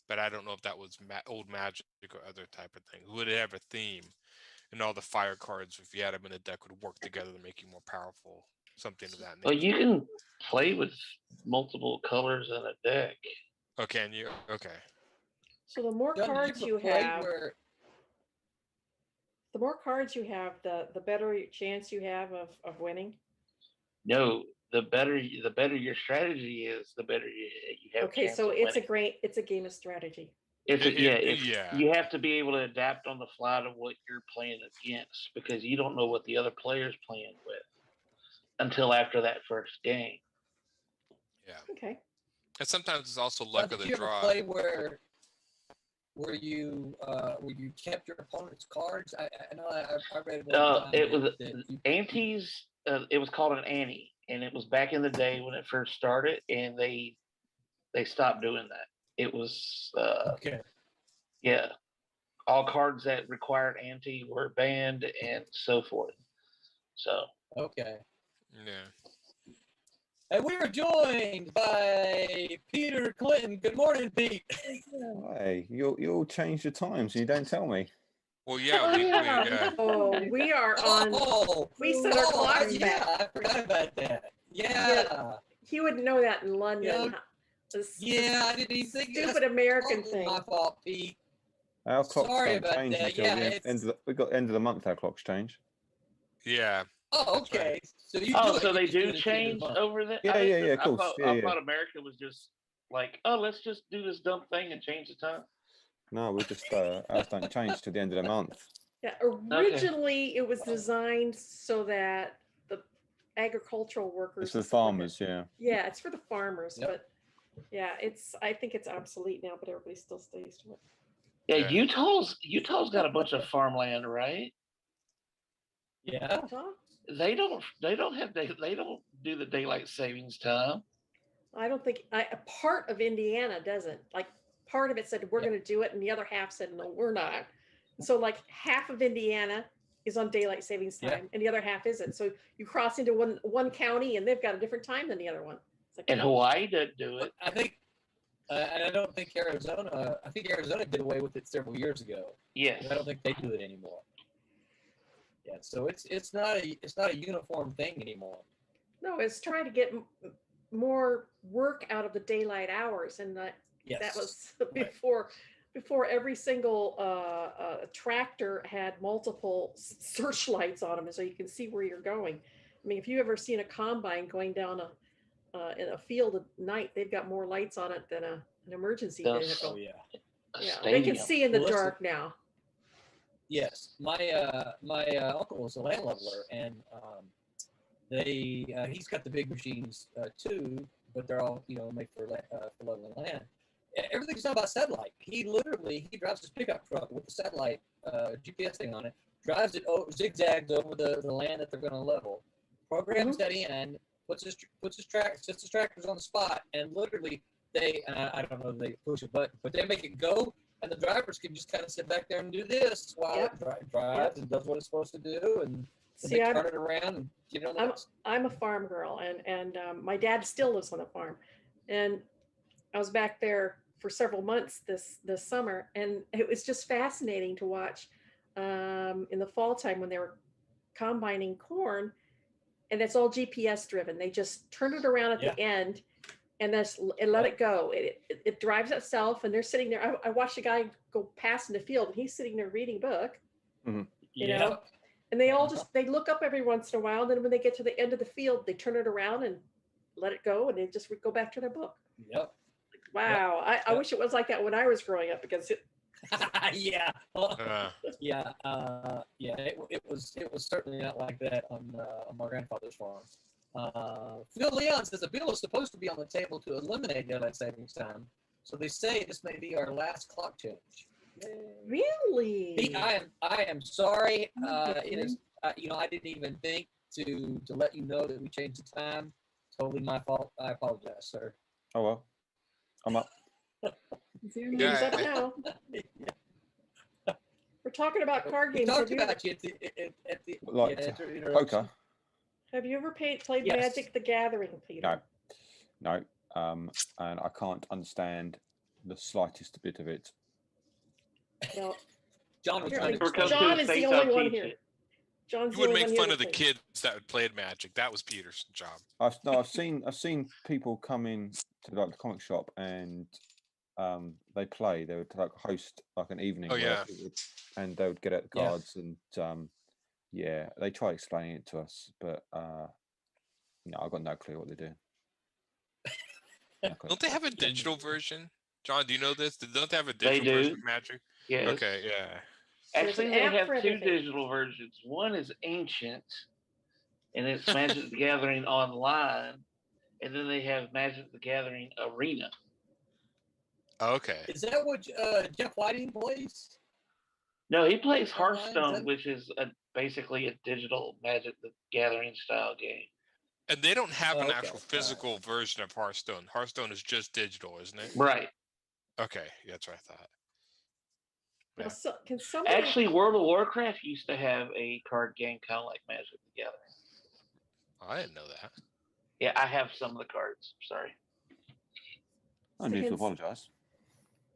but I don't know if that was old Magic or other type of thing. Would it have a theme, and all the fire cards, if you had them in a deck, would work together to make you more powerful, something of that nature. Well, you can play with multiple colors in a deck. Oh, can you? Okay. So the more cards you have, the better chance you have of winning. No, the better your strategy is, the better you have. Okay, so it's a game of strategy. If yeah. you have to be able to adapt on the fly to what you're playing against because you don't know what the other player's playing with until after that first game. Yeah. Okay. And sometimes it's also luck of Did the you ever draw. play where you kept your opponent's cards? I know I read one time It was that you, antes. It was called an ante, and it was back in the day when it first started, and they stopped doing that. It was okay. yeah, all cards that required ante were banned and so forth. So Okay. Yeah. And we are joined by Peter Clinton. Good morning, Pete. Hey, you all change the times and you don't tell me. Well, yeah. We are on. Oh, We set our clocks yeah, back. I forgot about that. Yeah. He wouldn't know that in London. Yeah. This Yeah, I didn't even think stupid American totally thing. my fault, Pete. Our clocks Sorry don't about change that. until Yeah, the it's- end of the, we got end of the month. Our clocks change. Yeah. Oh, That's right. okay. So you Oh, do it. so You they just do do it at the end of change the month. over that? Yeah, of course. I thought America was just like, oh, let's just do this dumb thing and change the time. No, we just ours don't change till the end of the month. Yeah, originally it was designed so that the agricultural workers. It's for the farmers, yeah. Yeah, it's for the farmers, Yep. but yeah, I think it's obsolete now, but everybody still stays to it. Yeah, Yeah. Utah's got a bunch of farmland, right? Yeah. Huh? They don't do the daylight savings time. I don't think a part of Indiana doesn't. Like part of it said we're Yeah. going to do it, and the other half said no, we're not. So like half of Indiana is on daylight savings time, Yeah. and the other half isn't. So you cross into one county, and they've got a different time than the other one. It's like, And Hawaii doesn't do it. I think, and I don't think Arizona. I think Arizona did away with it several years ago. Yes. I don't think they do it anymore. Yeah, so it's not a uniform thing anymore. no, it's trying to get more work out of the daylight hours, and Yes. that was Right. before every single tractor had multiple searchlights on them, so you can see where you're going. I mean, if you ever seen a combine going down in a field at night, they've got more lights on it than an emergency Those- vehicle. Oh yeah. A Yeah, they can stadium. see in the Well, listen. dark now. Yes, my uncle was a land leveler, and he's got the big machines too, but they're all made for leveling land. Everything's done by satellite. He drives his pickup truck with the satellite GPS thing on it, drives it zigzags over the land that they're going to level, programs that in, sets his tractors on the spot, and literally I don't know if they push a button, but they make it go. And the drivers can just kind of sit back there and do this while it drives and does what it's supposed to do, and See, they turn it around and I'm a farm girl, and my dad still lives on a farm, and I was back there for several months this summer, and it was just fascinating to watch in the fall time when they were combining corn, and it's all GPS driven. They just turn it around at the end and let it go. It drives itself, and they're sitting there. I watched a guy go past in the field, and he's sitting there reading a book. You know, and they all they look up every once in a while. And then when they get to the end of the field, they turn it around and let it go, and they just go back to their book. Yep. Wow, I wish it was like that when I was growing up, because yeah. It was certainly not like that on my grandfather's farm. Phil Leon says a bill is supposed to be on the table to eliminate daylight savings time. So they say this may be our last clock change. Really? Pete, I am sorry. It is. I didn't even think to let you know that we changed the time. Totally my fault. I apologize, sir. Oh well, I'm up. He's up now. We're talking about card We games. talked about you at the Like introduction. poker? Have you ever played Yes. Magic the Gathering, Peter? No. And I can't understand the slightest bit of it. No. John was Apparently trying to explain. John is the States, only I'll one teach here. it. John's You would the only make one fun here of the that kids that played Magic. That was Peter's job. I've seen people come in to like the comic shop and they play. They would like host like an evening. Oh, where yeah. and they would get out the Yeah. cards and they try explaining it to us, but I've got no clue what they do. No clue. Don't they have a digital version? John, do you know this? Don't they have a They digital version do. of Magic? Yes. Okay, yeah. There's Actually, an they app have for two everything. digital versions. One is Ancient, and it's Magic the Gathering Online, and then they have Magic the Gathering Arena. Okay. Is that what Jeff Whiting plays? No, he plays Online, is Hearthstone, that- which is basically a digital Magic the Gathering style game. And they don't have an Okay, actual physical version of Hearthstone. Hearthstone is just digital, isn't it? Right. Okay, that's what I thought. Now, Yeah. so, can somebody Actually, World of Warcraft used to have a card game kind of like Magic the Gathering. I didn't know that. Yeah, I have some of the cards. Sorry. No need to apologise.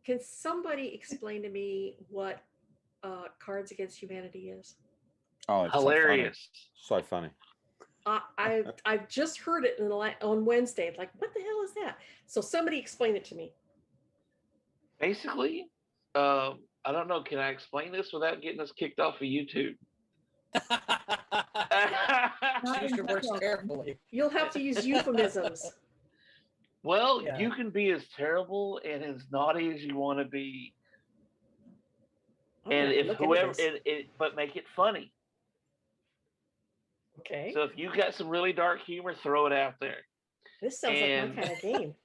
can somebody explain to me what Cards Against Humanity is? Oh, it's Hilarious. So funny. I've just heard it on Wednesday. It's like, what the hell is that? So somebody explain it to me. Basically, I don't know. Can I explain this without getting us kicked off of YouTube? Choose your words carefully. You'll have to use euphemisms. Well, Yeah. you can be as terrible and as naughty as you want to be, I'm and gonna if look into whoever, this. but make it funny. Okay, So if you got some really dark humor, throw it out there. this sounds like and- my kind of game.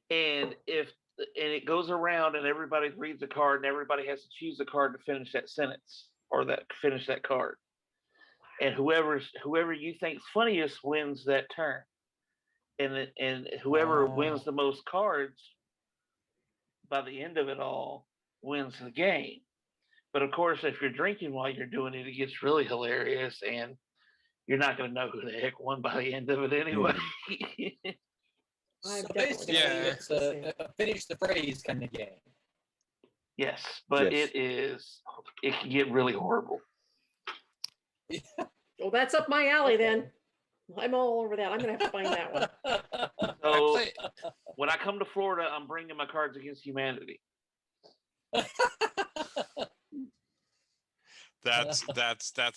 And it goes around and everybody reads a card and everybody has to choose a card to finish that sentence or finish that card. And whoever you think's funniest wins that turn. And whoever wins the most cards by the end of it all wins the game. But of course, if you're drinking while you're doing it, it gets really hilarious, and you're not going to know who the heck won by the end of it anyway. I'm So definitely basically, gonna Yeah. it's a finish the phrase kind of game. Yes, but Yes. it can get really horrible. Well, that's up my alley then. I'm all over that. I'm gonna have to find that one. So play- when I come to Florida, I'm bringing my Cards Against Humanity. That's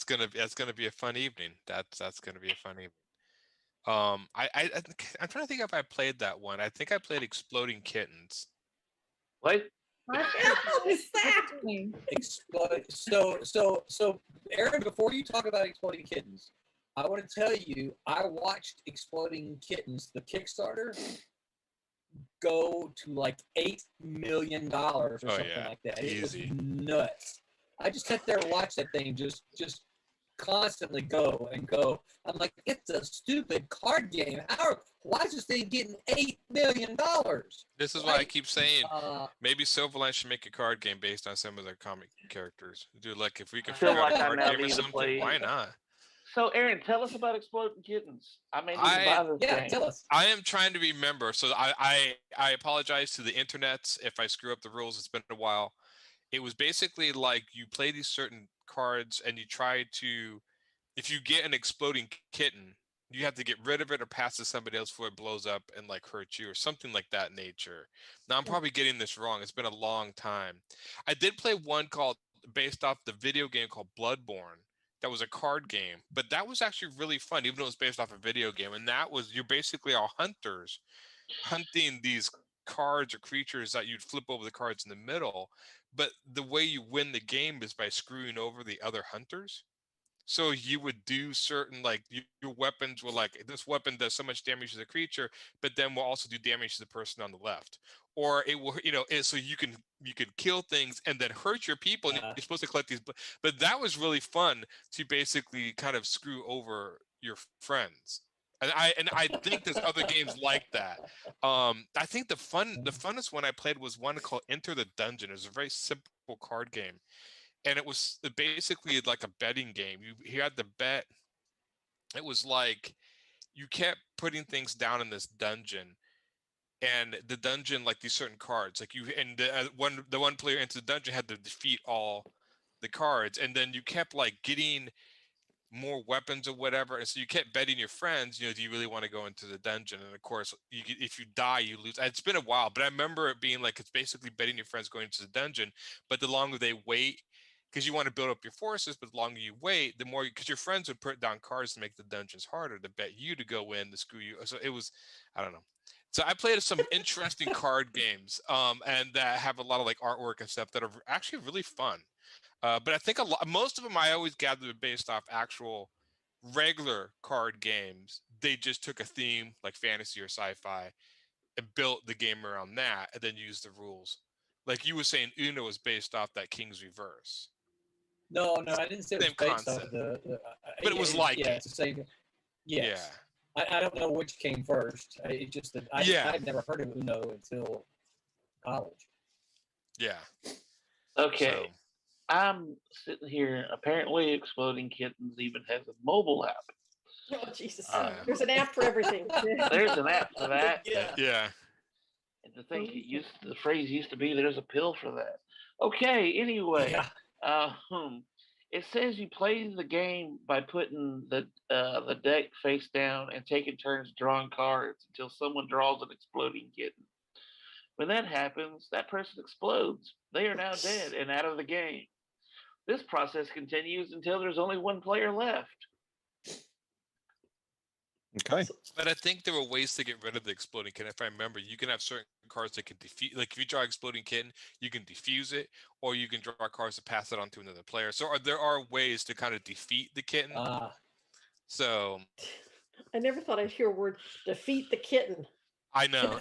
gonna be a fun evening. That's gonna be a fun evening. I'm trying to think if I played that one. I think I played Exploding Kittens. What? What is that? Explode. So, Aaron, before you talk about Exploding Kittens, I want to tell you, I watched Exploding Kittens, the Kickstarter, go to like $8 million or something yeah. like that. Easy. It was nuts. I just sat there and watched that thing just constantly go and go. I'm like, it's a stupid card game. Why is this thing getting $8 million? This is why I Right. keep saying Uh, maybe Silverline should make a card game based on some of their comic characters. Dude, like if we could I feel figure out like a I card now game or need to something, play- why not? So, Aaron, tell us about Exploding Kittens. I may need to buy this yeah, game. tell us. I am trying to remember. So I apologize to the internets if I screw up the rules. It's been a while. It was basically like you play these certain cards and you try to, if you get an exploding kitten, you have to get rid of it or pass it to somebody else before it blows up and like hurt you or something like that nature. Now I'm probably getting this wrong. It's been a long time. I did play one called based off the video game called Bloodborne. That was a card game, but that was actually really fun, even though it was based off a video game. And that was, you're basically all hunters hunting these cards or creatures that you'd flip over the cards in the middle. But the way you win the game is by screwing over the other hunters. So you would do certain, like your weapons were like, this weapon does so much damage to the creature, but then will also do damage to the person on the left. Or it will, so you can kill things and then hurt your people, and you're supposed to collect these. But that was really fun to basically kind of screw over your friends. And I think there's other games like that. I think the funnest one I played was one called Enter the Dungeon. It was a very simple card game. And it was basically like a betting game. You had to bet. It was like you kept putting things down in this dungeon, and the dungeon, like these certain cards, like the one player into the dungeon had to defeat all the cards, and then you kept like getting more weapons or whatever, and so you kept betting your friends, do you really want to go into the dungeon? And of course, if you die, you lose. It's been a while, but I remember it being like it's basically betting your friends going into the dungeon, but the longer they wait, because you want to build up your forces, but the longer you wait, the more, because your friends would put down cards to make the dungeons harder to bet you to go in to screw you. So it was, I don't know. So I played some interesting card games, and that have a lot of like artwork and stuff that are actually really fun. But I think most of them I always gathered were based off actual regular card games. They just took a theme like fantasy or sci-fi and built the game around that, and then used the rules. Like you were saying, Uno was based off that King's Reverse. No, I didn't say it was Same based off concept. but it was like yeah, it. it's the same. Yes. Yeah. I don't know which came first. It's just that I'd never heard of Uno until college. Yeah. Okay. So, I'm sitting here. Apparently, Exploding Kittens even has a mobile app. Oh, Jesus. Yeah. There's an app for everything. There's an app for that. yeah. And the phrase used to be, "There's a pill for that." Okay. Anyway, Yeah. it says you play the game by putting the deck face down and taking turns drawing cards until someone draws an exploding kitten. When that happens, that person explodes. They are now dead and out of the game. This process continues until there's only one player left. Okay. But I think there were ways to get rid of the exploding kitten. If I remember, you can have certain cards that can defeat. Like if you draw exploding kitten, you can defuse it, or you can draw cards to pass it on to another player. So there are ways to kind of defeat the kitten. So I never thought I'd hear a word defeat the kitten. I know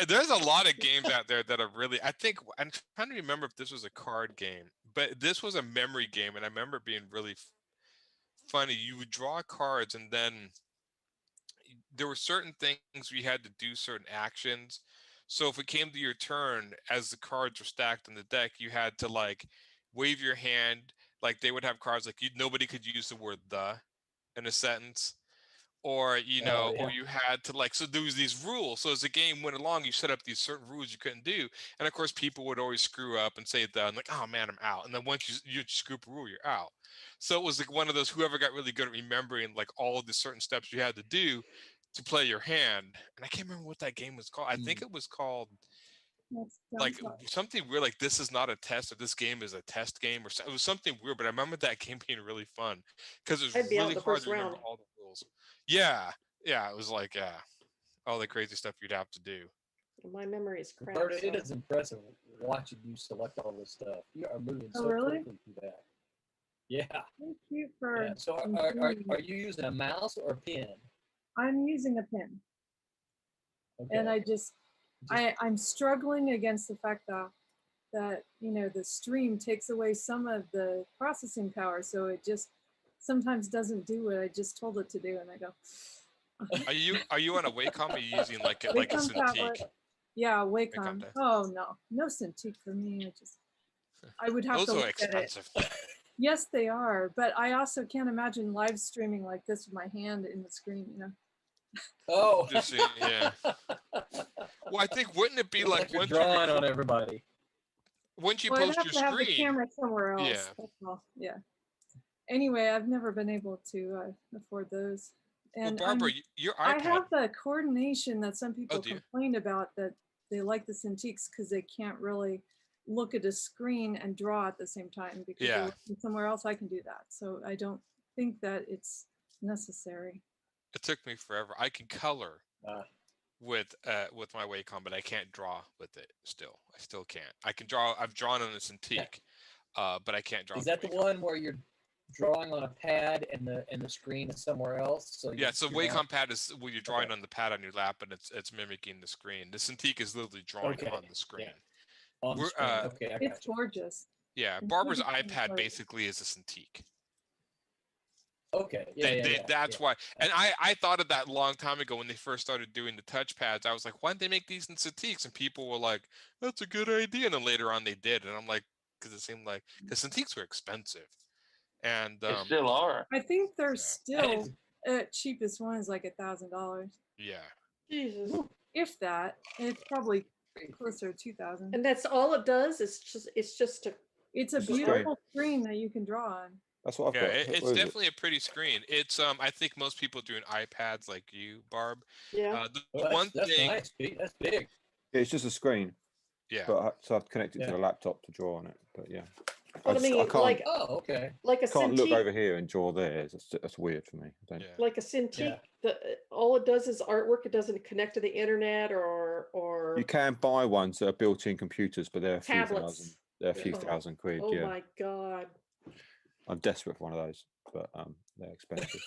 there's a lot of games out there that are really. I think I'm trying to remember if this was a card game, but this was a memory game, and I remember it being really funny. You would draw cards, and then there were certain things we had to do, certain actions. So if it came to your turn, as the cards were stacked in the deck, you had to like wave your hand. Like they would have cards like nobody could use the word "the" in a sentence. Or or you had to like, so there was these rules. So as the game went along, you set up these certain rules you couldn't do, and of course people would always screw up and say that, and like, oh man, I'm out. And then once you scoop a rule, you're out. So it was like one of those, whoever got really good at remembering like all of the certain steps you had to do to play your hand. And I can't remember what that game was called. I think it was called like something weird, like this is not a test, or this game is a test game, or it was something weird. But I remember that game being really fun because it was really hard to remember all the rules. Yeah, it was like all the crazy stuff you'd have to do. My memory is crap. Roberta, it is impressive watching you select all this stuff. You are moving so really? quickly through that. Yeah. Thank you for. So are you using a mouse or a pen? I'm using a pen, Okay. and I'm struggling against the fact that the stream takes away some of the processing power, so it just sometimes doesn't do what I just told it to do, and I go. Are you on a Wacom? Or are you using like a Cintiq? Yeah, Wacom. Oh no Cintiq for me. I would have Those to are look expensive. at it. Yes, they are, but I also can't imagine live streaming like this with my hand in the screen. Oh. Yeah. Well, I think wouldn't it be like once you're drawing on everybody? Once you I'd post have your to have the screen, camera somewhere else. Yeah. That's all. Yeah. Anyway, I've never been able to afford those. And well, Barbara, your iPad. I have the coordination that some people do you? complain about, that they like the Cintiqs because they can't really look at a screen and draw at the same time because they're looking somewhere else. I can do that. So I don't think that it's necessary. It took me forever. I can color with my Wacom, but I can't draw with it still. I still can't. I can draw. I've drawn on a Cintiq, but I can't draw. Is that the one where you're drawing on a pad and the screen is somewhere else? So so Wacom pad is where you're drawing on the pad on your lap, and it's mimicking the screen. The Cintiq is literally drawing on the screen. On the screen. Okay, I it's gorgeous. Yeah, Barbara's iPad basically is a Cintiq. Okay. That's why. And I thought of that a long time ago when they first started doing the touchpads. I was like, why didn't they make these in Cintiqs? And people were like, that's a good idea. And then later on they did. And I'm like, because it seemed like, because Cintiqs were expensive. And they still are. I think they're still cheapest one is like $1,000. Yeah. Jesus. If that, it's probably closer to 2,000. And that's all it does. It's a beautiful screen that you can draw on. That's what I've got. It's definitely a pretty screen. It's I think most people doing iPads like you, Barb. Yeah. That's nice. That's big. Yeah, it's just a screen. Yeah. But so I've connected to the laptop to draw on it. But yeah. But I just- mean, can't, Oh, okay. like a can't look Cintiq, over here and draw there. That's weird for me. I don't, Yeah. like a Cintiq, all it does is artwork. It doesn't connect to the internet or You can buy ones that are built-in computers, but they're a few thousand. tablets. They're a few Oh, thousand quid. Oh Yeah, my God. I'm desperate for one of those, but they're expensive.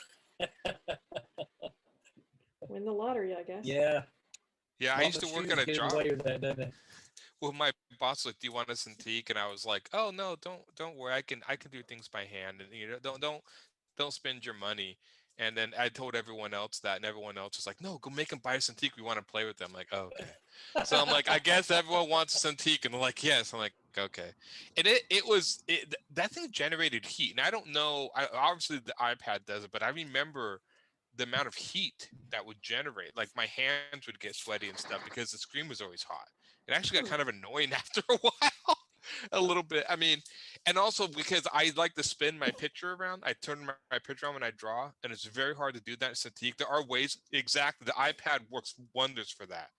Win the lottery, I guess. Yeah. Yeah, I used to work at a job. Away with that, doesn't it? Well, my boss was like, "Do you want a Cintiq?" And I was like, "Oh no, don't worry. I can do things by hand, and don't spend your money." And then I told everyone else that, and everyone else was like, "No, go make them buy a Cintiq. We want to play with them." I'm like, oh, okay. So I'm like, I guess everyone wants a Cintiq, and they're like, yes. I'm like, okay. And that thing generated heat, and I don't know. Obviously the iPad does it, but I remember the amount of heat that would generate. Like my hands would get sweaty and stuff because the screen was always hot. It actually got kind of annoying after a while, a little bit. I mean, and also because I like to spin my picture around. I turn my picture on when I draw, and it's very hard to do that in Cintiq. There are ways, exactly. The iPad works wonders for that.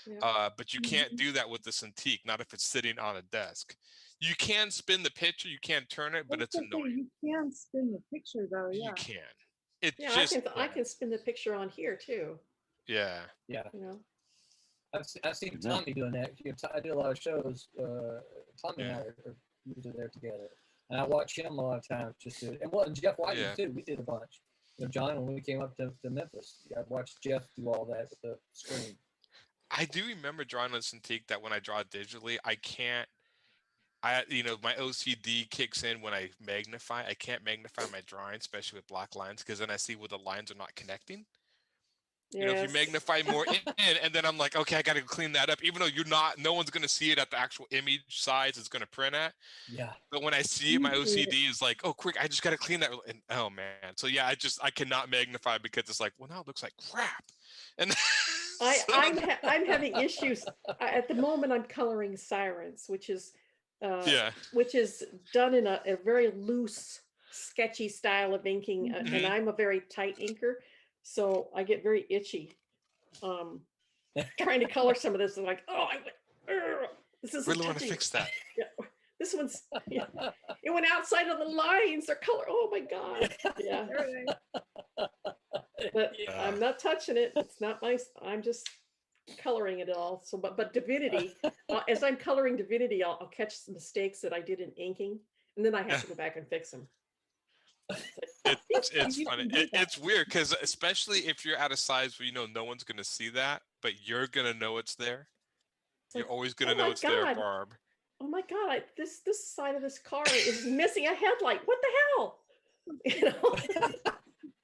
Yeah. But you can't do that with the Cintiq, not if it's sitting on a desk. You can spin the picture, you can turn it, but it's That's okay, annoying. You can spin the picture though, yeah. You can. It Yeah, just I can spin the picture on here too. Yeah. Yeah. You know. I've seen Tommy doing that. I do a lot of shows. Tommy and I are usually there together, and I watch him a lot of times. And Jeff White too. We did a bunch. John, when we came up to Memphis, I watched Jeff do all that with the screen. I do remember drawing on Cintiq that when I draw digitally, my OCD kicks in when I magnify. I can't magnify my drawing, especially with black lines, because then I see where the lines are not connecting. If you magnify more in, and then I'm like, okay, I got to clean that up, even though no one's going to see it at the actual image size it's going to print at. Yeah. But when I see it, my OCD is like, oh, quick, I just got to clean that. And, oh man. So yeah, I cannot magnify because it's like, well, now it looks like crap. And I'm having issues at the moment. I'm coloring Sirens, which is done in a very loose, sketchy style of inking, and I'm a very tight inker. So I get very itchy trying to color some of this. I'm like, oh, this is really want to fix that. Yeah, this one's it went outside of the lines. They're color. Oh my god. Yeah. But I'm not touching it. It's not my. I'm just coloring it all. So, but Divinity, as I'm coloring Divinity, I'll catch some mistakes that I did in inking, and then I have to go back and fix them. It's funny. It's weird because especially if you're at a size where no one's gonna see that, but you're gonna know it's there. You're always gonna know it's there, Barb. Oh my god! This side of this car is missing a headlight. What the hell?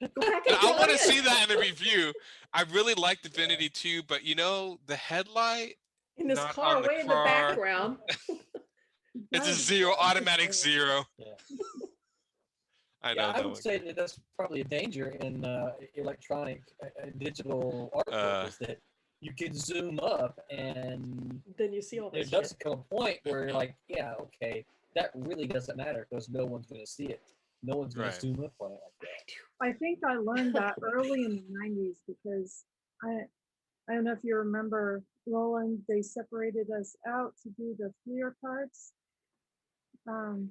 Go back and I want to see that in a review. I really like Divinity 2, but the headlight in this car way in the background. It's a zero, automatic zero. Yeah. I know. I would say that that's probably a danger in electronic digital artwork is that you can zoom up and then you see all this. There does come a point where you're like, yeah, okay, that really doesn't matter because no one's going to see it. No one's going to zoom up on it like that. I think I learned that early in the 90s because I don't know if you remember, Roland, they separated us out to do the Fleer cards. And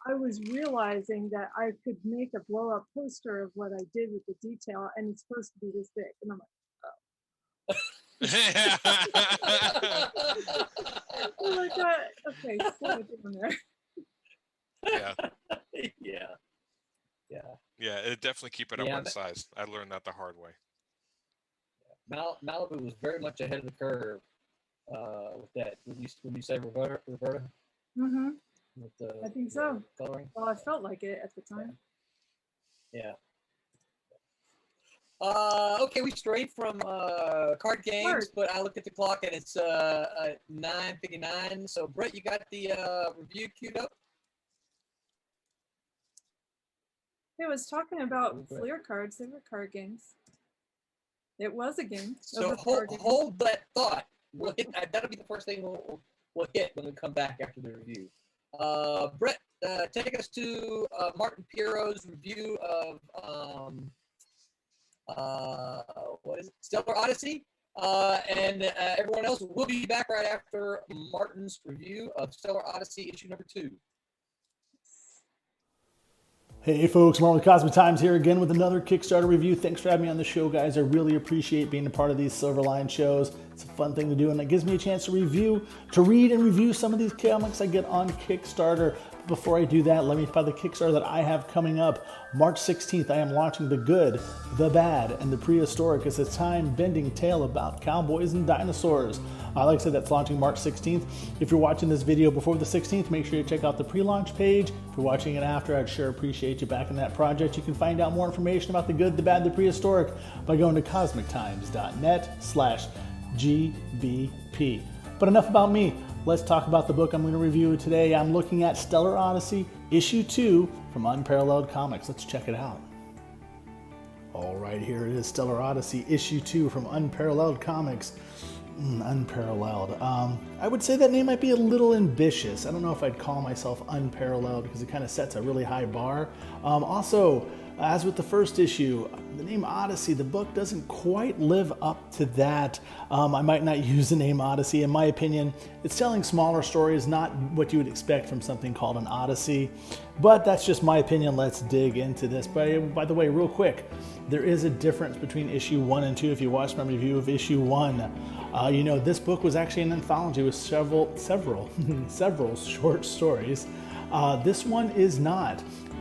I was realizing that I could make a blow-up poster of what I did with the detail, and it's supposed to be this big. And I'm like, oh. Oh my god! Okay, what am I doing there? Yeah, it definitely keep it at one size. I learned that the hard way. Malibu was very much ahead of the curve with that. When you say Roberta? Mm-hmm. With I think so. Coloring. Well, I felt like it at the time. Yeah. Okay, we strayed from card games, but I looked at the clock and it's 9:59. So, Brett, you got the review queued up? It was talking about Fleer cards. They were card games. It was a game. So hold that thought. That'll be the first thing we'll hit when we come back after the review. Brett, take us to Martin Piero's review of what is it? Stellar Odyssey. And everyone else will be back right after Martin's review of Stellar Odyssey issue number 2. Hey folks, Martin with Cosmic Times here again with another Kickstarter review. Thanks for having me on the show, guys. I really appreciate being a part of these Silverline shows. It's a fun thing to do, and it gives me a chance to read and review some of these comics I get on Kickstarter. Before I do that, let me find the Kickstarter that I have coming up. March 16th, I am launching The Good, the Bad, and the Prehistoric. It's a time-bending tale about cowboys and dinosaurs. Like I said, that's launching March 16th. If you're watching this video before the 16th, make sure you check out the pre-launch page. If you're watching it after, I'd sure appreciate you backing that project. You can find out more information about The Good, the Bad, the Prehistoric by going to cosmictimes.net/GBP. But enough about me. Let's talk about the book I'm going to review today. I'm looking at Stellar Odyssey, issue 2 from Unparalleled Comics. Let's check it out. All right, here it is, Stellar Odyssey, issue 2 from Unparalleled Comics. Unparalleled. I would say that name might be a little ambitious. I don't know if I'd call myself unparalleled because it kind of sets a really high bar. Also, as with the first issue, the name Odyssey, the book doesn't quite live up to that. I might not use the name Odyssey. In my opinion, it's telling smaller stories, not what you would expect from something called an Odyssey. But that's just my opinion. Let's dig into this. By the way, real quick, there is a difference between issue 1 and 2. If you watched my review of issue 1, you know this book was actually an anthology with several short stories. This one is not.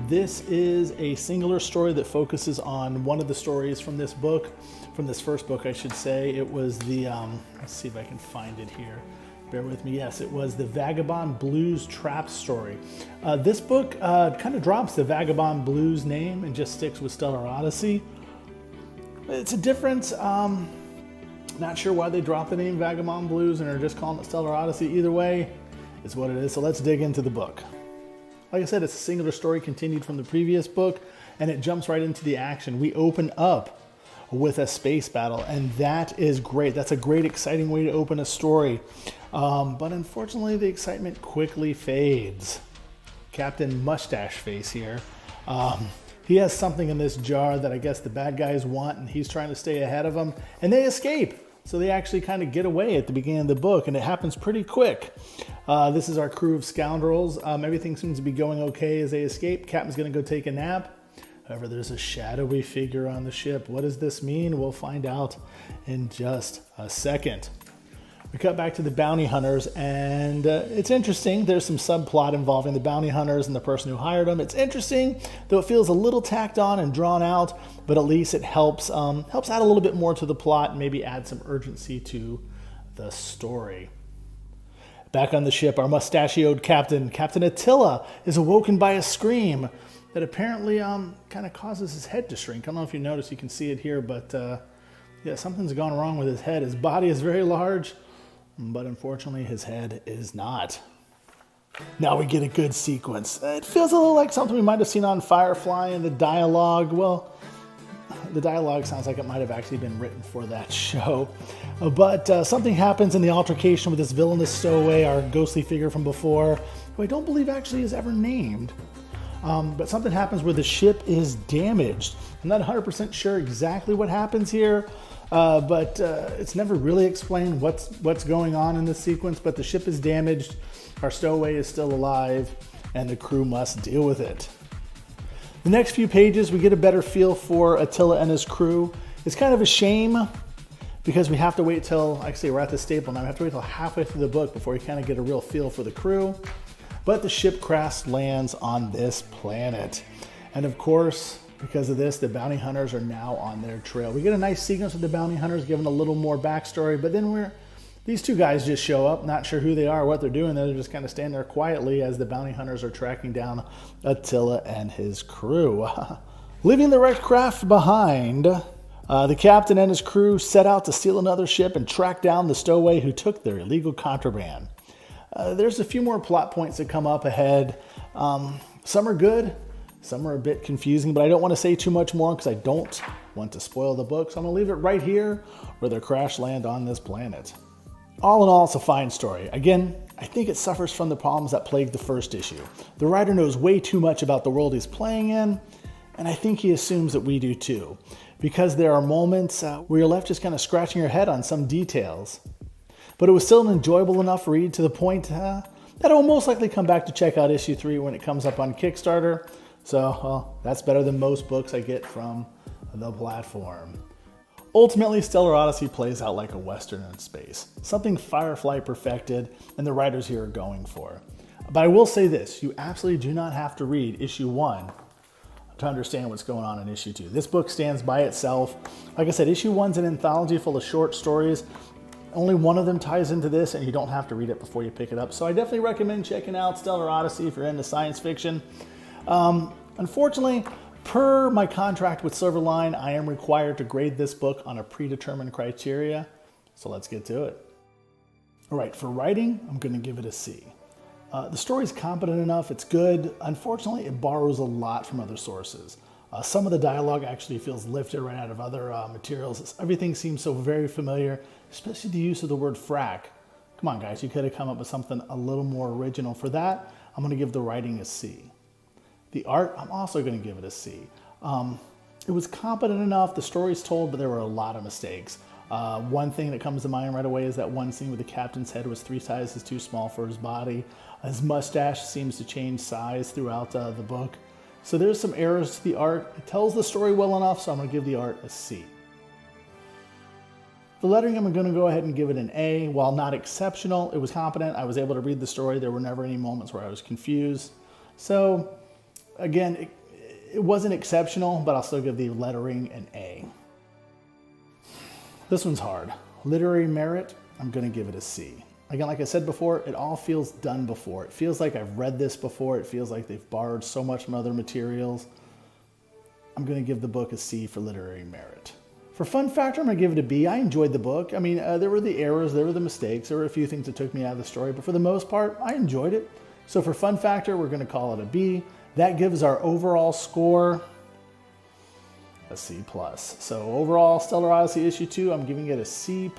This is a singular story that focuses on one of the stories from this book, from this first book, I should say. It was the, let's see if I can find it here. Bear with me. Yes, it was the Vagabond Blues Trap story. This book kind of drops the Vagabond Blues name and just sticks with Stellar Odyssey. It's a difference. Not sure why they dropped the name Vagabond Blues and are just calling it Stellar Odyssey. Either way, it's what it is. So let's dig into the book. Like I said, it's a singular story continued from the previous book, and it jumps right into the action. We open up with a space battle, and that is great. That's a great, exciting way to open a story. But unfortunately, the excitement quickly fades. Captain Mustache Face here. He has something in this jar that I guess the bad guys want, and he's trying to stay ahead of them, and they escape. So they actually kind of get away at the beginning of the book, and it happens pretty quick. This is our crew of scoundrels. Everything seems to be going okay as they escape. Captain's going to go take a nap. However, there's a shadowy figure on the ship. What does this mean? We'll find out in just a second. We cut back to the bounty hunters, and it's interesting. There's some subplot involving the bounty hunters and the person who hired them. It's interesting, though it feels a little tacked on and drawn out, but at least it helps add a little bit more to the plot and maybe add some urgency to the story. Back on the ship, our mustachioed captain, Captain Attila, is awoken by a scream that apparently kind of causes his head to shrink. I don't know if you notice, you can see it here, but yeah, something's gone wrong with his head. His body is very large, but unfortunately his head is not. Now we get a good sequence. It feels a little like something we might have seen on Firefly, and the dialogue, well, the dialogue sounds like it might have actually been written for that show. But something happens in the altercation with this villainous stowaway, our ghostly figure from before, who I don't believe actually is ever named. But something happens where the ship is damaged. I'm not 100% sure exactly what happens here, but it's never really explained what's going on in this sequence, but the ship is damaged, our stowaway is still alive, and the crew must deal with it. The next few pages, we get a better feel for Attila and his crew. It's kind of a shame because we have to wait till, like I say, we're at the staple now, we have to wait till halfway through the book before we kind of get a real feel for the crew. But the ship crash lands on this planet. And of course, because of this, the bounty hunters are now on their trail. We get a nice sequence with the bounty hunters, given a little more backstory, but then these two guys just show up, not sure who they are, what they're doing. They're just kind of standing there quietly as the bounty hunters are tracking down Attila and his crew. Leaving the wrecked craft behind, the captain and his crew set out to steal another ship and track down the stowaway who took their illegal contraband. There's a few more plot points that come up ahead. Some are good, some are a bit confusing, but I don't want to say too much more because I don't want to spoil the book, so I'm going to leave it right here where they crash land on this planet. All in all, it's a fine story. Again, I think it suffers from the problems that plagued the first issue. The writer knows way too much about the world he's playing in, and I think he assumes that we do too. because there are moments where you're left just kind of scratching your head on some details. But it was still an enjoyable enough read to the point that I will most likely come back to check out issue 3 when it comes up on Kickstarter. So, well, that's better than most books I get from the platform. Ultimately, Stellar Odyssey plays out like a Western in space, something Firefly perfected and the writers here are going for. But I will say this, you absolutely do not have to read issue 1 to understand what's going on in issue 2. This book stands by itself. Like I said, issue 1's an anthology full of short stories. Only one of them ties into this, and you don't have to read it before you pick it up. So I definitely recommend checking out Stellar Odyssey if you're into science fiction. Unfortunately, per my contract with Silverline, I am required to grade this book on a predetermined criteria. So let's get to it. All right, for writing, I'm going to give it a C. The story's competent enough, it's good. Unfortunately, it borrows a lot from other sources. Some of the dialogue actually feels lifted right out of other materials. Everything seems so very familiar, especially the use of the word frack. Come on, guys, you could have come up with something a little more original. For that, I'm going to give the writing a C. The art, I'm also going to give it a C. It was competent enough, the story's told, but there were a lot of mistakes. One thing that comes to mind right away is that one scene where the captain's head was 3 sizes too small for his body. His mustache seems to change size throughout the book. So there's some errors to the art. It tells the story well enough, so I'm going to give the art a C. The lettering, I'm going to go ahead and give it an A. While not exceptional, it was competent. I was able to read the story. There were never any moments where I was confused. So, again, it wasn't exceptional, but I'll still give the lettering an A. This one's hard. Literary merit, I'm going to give it a C. Again, like I said before, it all feels done before. It feels like I've read this before. It feels like they've borrowed so much from other materials. I'm going to give the book a C for literary merit. For fun factor, I'm going to give it a B. I enjoyed the book. I mean, there were the errors, there were the mistakes, there were a few things that took me out of the story, but for the most part, I enjoyed it. So for fun factor, we're going to call it a B. That gives our overall score a C+. So overall, Stellar Odyssey issue 2, I'm giving it a C+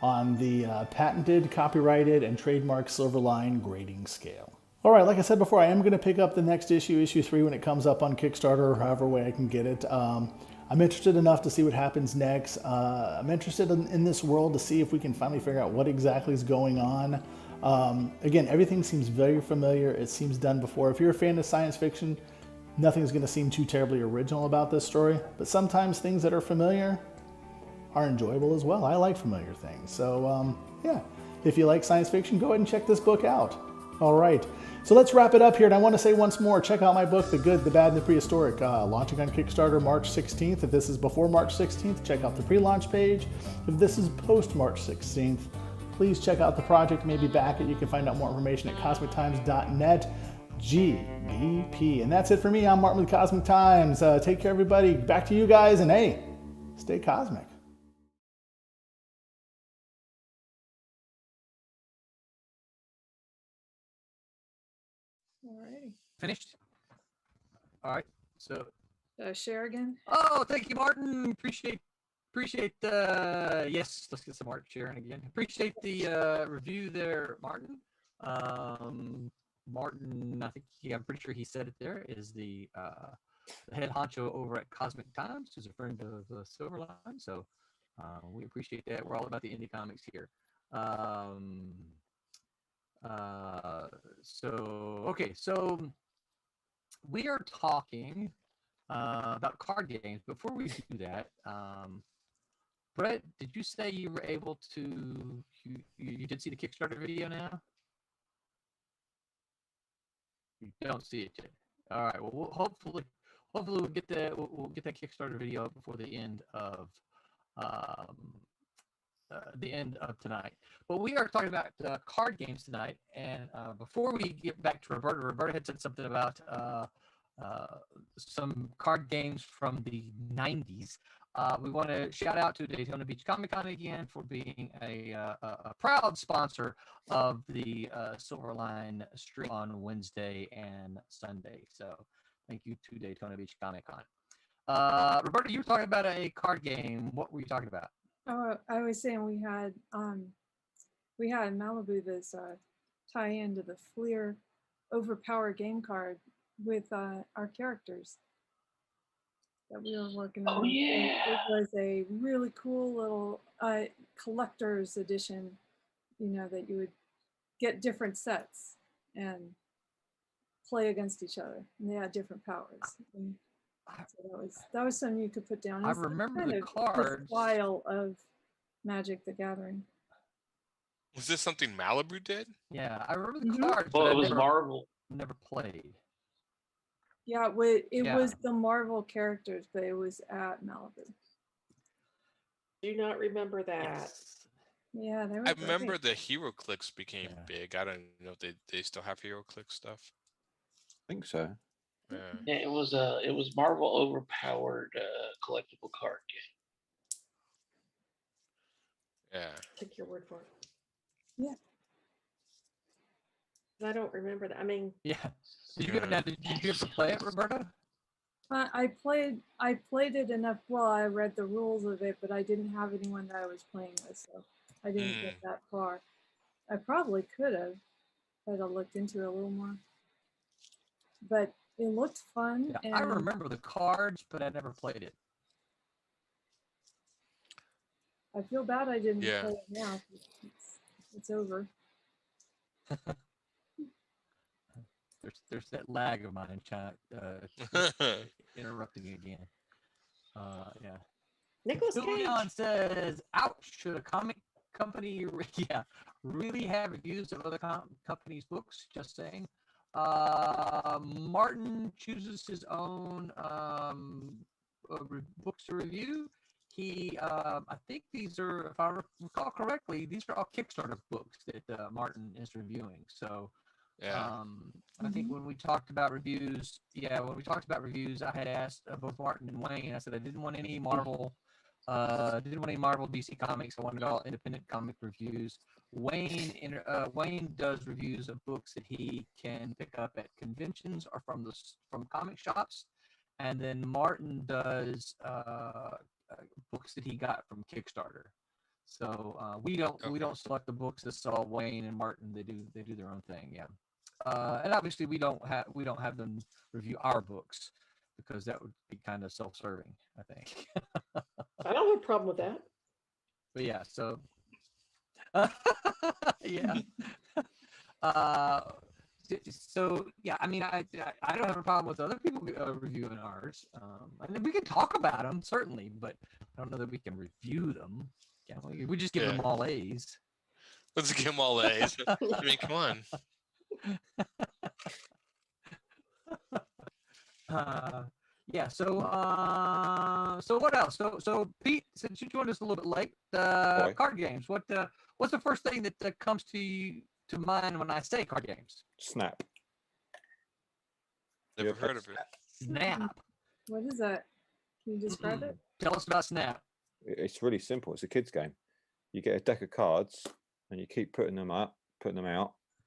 on the patented, copyrighted, and trademarked Silverline grading scale. All right, like I said before, I am going to pick up the next issue, issue 3, when it comes up on Kickstarter or however way I can get it. I'm interested enough to see what happens next. I'm interested in this world to see if we can finally figure out what exactly is going on. Again, everything seems very familiar. It seems done before. If you're a fan of science fiction, nothing's going to seem too terribly original about this story. But sometimes things that are familiar are enjoyable as well. I like familiar things. So yeah, if you like science fiction, go ahead and check this book out. All right, so let's wrap it up here. And I want to say once more, check out my book, The Good, the Bad, and the Prehistoric, launching on Kickstarter March 16th. If this is before March 16th, check out the pre-launch page. If this is post March 16th, please check out the project, maybe back it. You can find out more information at cosmictimes.net. GBP. And that's it for me. I'm Martin with Cosmic Times. Take care, everybody. Back to you guys, and hey, stay cosmic. Alrighty. Finished? All right. So, Share again. oh, thank you, Martin. Appreciate yes, let's get some art sharing again. Appreciate the review there, Martin. Martin, I'm pretty sure he said it there, is the head honcho over at Cosmic Times, who's a friend of Silverline. So we appreciate that. We're all about the indie comics here. So we are talking about card games. Before we do that, Brett, did you say you were able to? You did see the Kickstarter video now? You don't see it yet. All right. Well, hopefully we'll get that. We'll get that Kickstarter video up before the end of tonight. But we are talking about card games tonight. And before we get back to Roberta had said something about some card games from the 90s. We want to shout out to Daytona Beach Comic Con again for being a proud sponsor of the Silverline stream on Wednesday and Sunday. So thank you to Daytona Beach Comic Con. Roberta, you were talking about a card game. What were you talking about? Oh, I was saying we had Malibu this tie into the Fleer Overpower game card with our characters. that we were working on. Oh And yeah. it was a really cool little collector's edition, that you would get different sets and play against each other, and they had different powers. And so that was something you could put down. I It's remember kind the of cards. style of Magic the Gathering. Was this something Malibu did? Yeah, I remember the Mhm. cards. Well, but it I was never, Marvel. never played. Yeah, it Yeah. was the Marvel characters, but it was at Malibu. Do not remember that. Yes. Yeah, they were I great. remember the Hero Clicks became Yeah. big. I don't know if they still have Hero Click stuff. I think so. Yeah. Yeah, it was Marvel overpowered collectible card game. Yeah. Take your word for it. Yeah. I don't remember that. I mean, Yeah. Did you ever play it, Roberta? I played it enough. Well, I read the rules of it, but I didn't have anyone that I was playing with, so I didn't get that far. I probably could have, if I looked into it a little more. But it looked fun. Yeah, and I remember the cards, but I never played it. I feel bad I didn't Yeah. play it now. It's over. There's that lag of mine, chat, interrupting again. Yeah. Nicholas Cage. Julian says, "Ouch! Should a comic company, really have reviews of other companies' books?" Just saying. Martin chooses his own books to review. He, I think these are, if I recall correctly, these are all Kickstarter books that Martin is reviewing. So, Yeah. I think when we talked about reviews, I had asked both Martin and Wayne. I said I didn't want any Marvel. Didn't want any Marvel DC comics. I wanted all independent comic reviews. Wayne does reviews of books that he can pick up at conventions or from comic shops, and then Martin does books that he got from Kickstarter. So we don't select the books. That's all Wayne and Martin. They do their own thing. Yeah, and obviously we don't have them review our books because that would be kind of self-serving, I think. I don't have a problem with that. But yeah, so yeah. So yeah, I mean, I don't have a problem with other people reviewing ours. I mean, we can talk about them certainly, but I don't know that we can review them. Can we? We just give them all A's. Let's give them all A's. I mean, come on. Yeah. So what else? So Pete, since you joined us a little bit late, card games. What's the first thing that comes to mind when I say card games? Snap. Never heard of it. Snap. What is that? Can you describe it? Tell us about Snap. It's really simple. It's a kids game. You get a deck of cards and you keep putting them out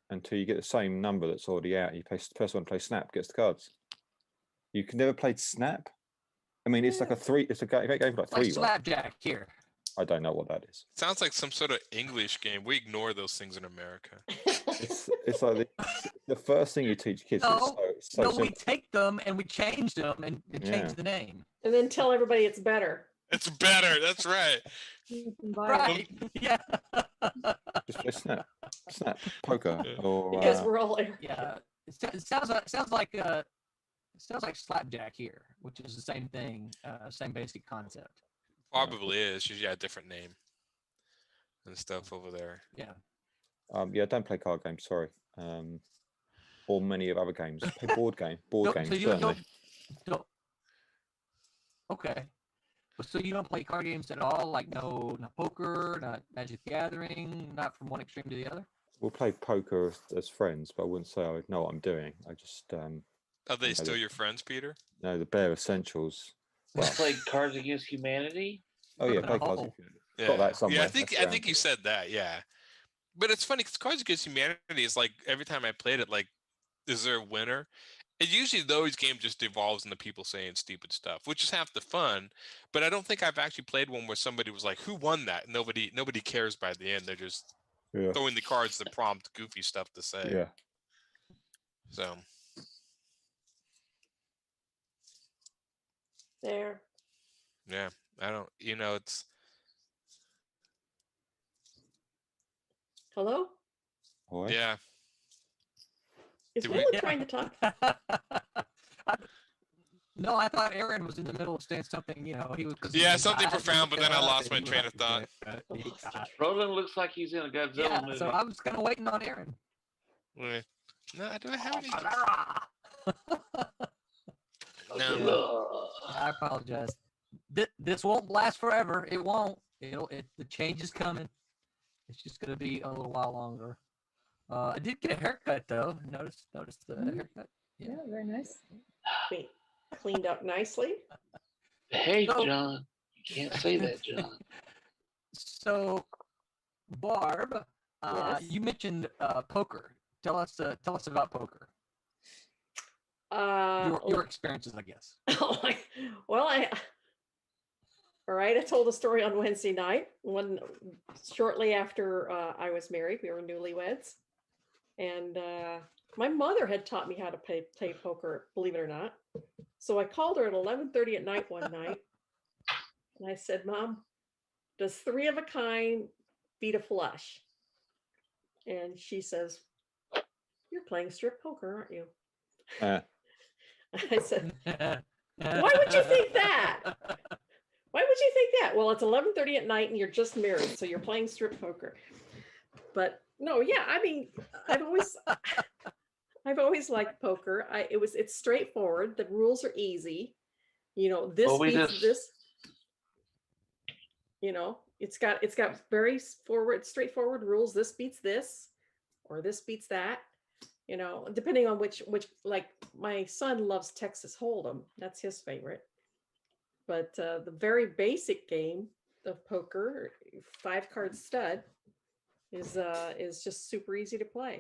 until you get the same number that's already out. You play the person who plays Snap gets the cards. You can never play Snap. I mean, it's like it's a game for like three. Slapjack here. I don't know what that is. Sounds like some sort of English game. We ignore those things in America. It's like the first thing you teach kids. No, it's so we simple. take them and we change them and change the name. And then tell everybody it's better. It's better. That's right. You can buy it. Right. Yeah. Just play Snap, poker, or Because we're all Yeah. It sounds like Slapjack here, which is the same thing, same basic concept. Probably is. She's got a different name and stuff over there. Yeah. yeah. Don't play card games. Sorry. Or many of other games. Play board games. So you Certainly. don't. Okay. So you don't play card games at all? Like not poker, not Magic the Gathering, not from one extreme to the other? We'll play poker as friends, but I wouldn't say I know what I'm doing. I just Are they still your friends, Peter? know the bare essentials. We played Cards Against Humanity. Oh yeah, play cards. Yeah. Got that somewhere. Yeah, I think That's around. you said that. Yeah, but it's funny because Cards Against Humanity is like every time I played it, like, is there a winner? And usually those games just devolves into people saying stupid stuff, which is half the fun. But I don't think I've actually played one where somebody was like, "Who won that?" Nobody cares by the end. They're just throwing the cards that prompt goofy stuff to say. Yeah. So. There. Yeah, I don't. It's Hello? Boy. yeah. Is Did Willa we- trying to talk? No, I thought Aaron was in the middle of saying something. He was. 'Cause he Yeah, was something dying to profound, look but then it I up, lost and my he train was- of thought. Roland looks like he's in a Godzilla Yeah, movie. so I was kind of waiting on Aaron. Wait. No, I don't have any. No. Godzilla. I apologize. This won't last forever. It won't. The change is coming. It's just going to be a little while longer. I did get a haircut though. Notice the haircut. Yeah, very nice. Wait, cleaned up nicely. Hey, So- John. You can't say that, John. So, Barb, Yes. you mentioned poker. Tell us about poker. Your experiences, I guess. Well, all right. I told a story on Wednesday night when shortly after I was married, we were newlyweds, and my mother had taught me how to play poker, believe it or not. So I called her at 11:30 at night one night, and I said, "Mom, does 3 of a kind beat a flush?" And she says, "You're playing strip poker, aren't you?" I said, "Why would you think that? Why would you think that?" "Well, it's 11:30 at night and you're just married, so you're playing strip poker." But no, yeah, I mean, I've always liked poker. It's straightforward. The rules are easy. This Well, we beats just- this. It's got very straightforward rules. This beats this, or this beats that. Depending on which, like my son loves Texas Hold'em. That's his favorite. But the very basic game of poker, 5-card stud, is just super easy to play.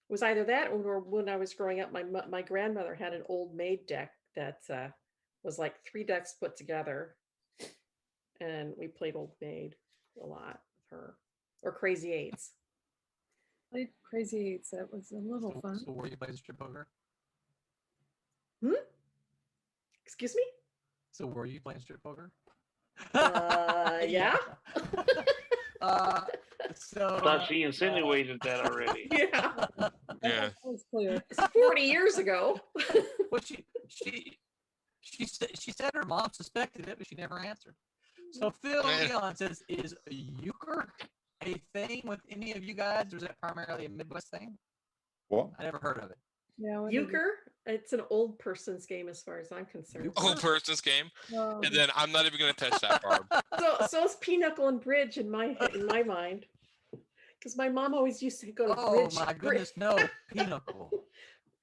It was either that, or when I was growing up, my grandmother had an old maid deck that was like 3 decks put together, and we played old maid a lot with her, or crazy eights. Played Crazy Eights. That was a little fun. So where you play strip poker? Excuse me? So were you playing strip poker? Yeah. So I thought she insinuated that already. Yeah. Yeah. That was clear. It's 40 years ago. well, she said her mom suspected it, but she never answered. So Phil Leon says, "Is euchre a thing with any of you guys, or is that primarily a Midwest thing?" What? I never heard of it. Yeah. what is it? Euchre, it's an old person's game as far as I'm concerned. Old person's game. Oh, And then I'm not even going to touch that, Barb. So it's pinochle and bridge in my mind. Because my mom always used to go to bridge. Oh my goodness, no, pinochle.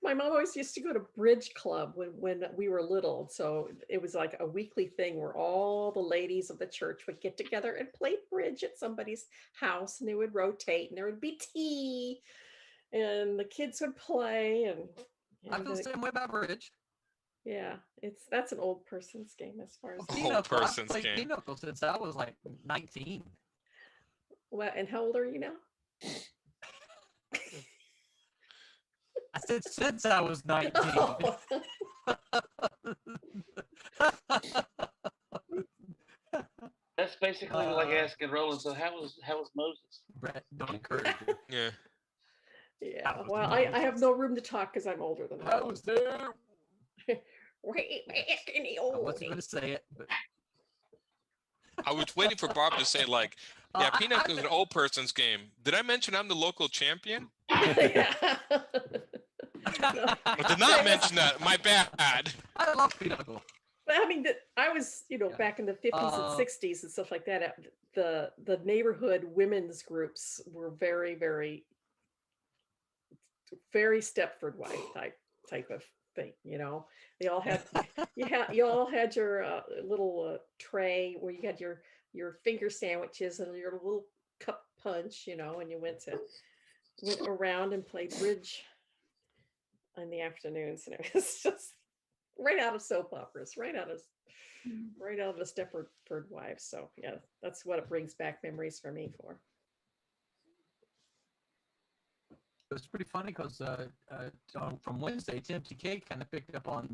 My mom always used to go to bridge club when we were little. So it was like a weekly thing where all the ladies of the church would get together and play bridge at somebody's house, and they would rotate, and there would be tea, and the kids would play. And I feel the same way about bridge. yeah, that's an old person's game as far as Old Pinochle, person's I've played game. pinochle since I was like 19. well. And how old are you now? I said since I was 19. That's basically like asking Roland. So how was Moses? Brett, don't encourage it. Yeah. Yeah, was well, nice. I have no room to talk because I'm older than I that. was there. Way back in the I old wasn't going to say it, but I was waiting for Barb to say, like, yeah, Pinochle is an old person's game. Did I mention I'm the local champion? Yeah. I did not mention that. My bad. I love pinochle. But I mean, I was, Yeah. back in the 50s and 60s and stuff like that. The neighborhood women's groups were very, very, very Stepford wife type of thing. They all had you all had your little tray where you had your finger sandwiches and your little cup punch, and you went around and played bridge in the afternoons, and it was just right out of soap operas, right out of the Stepford Wives. So yeah, that's what it brings back memories for me for. It was pretty funny because from Wednesday, Tim TK kind of picked up on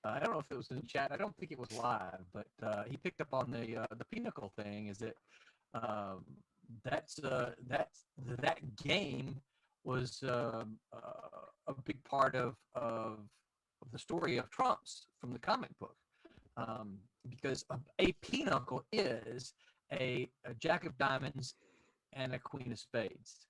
I don't know if it was in the chat. I don't think it was live, but he picked up on the Pinnacle thing. Is that that game was a big part of the story of Trumps from the comic book, because a Pinnacle is a Jack of Diamonds and a Queen of Spades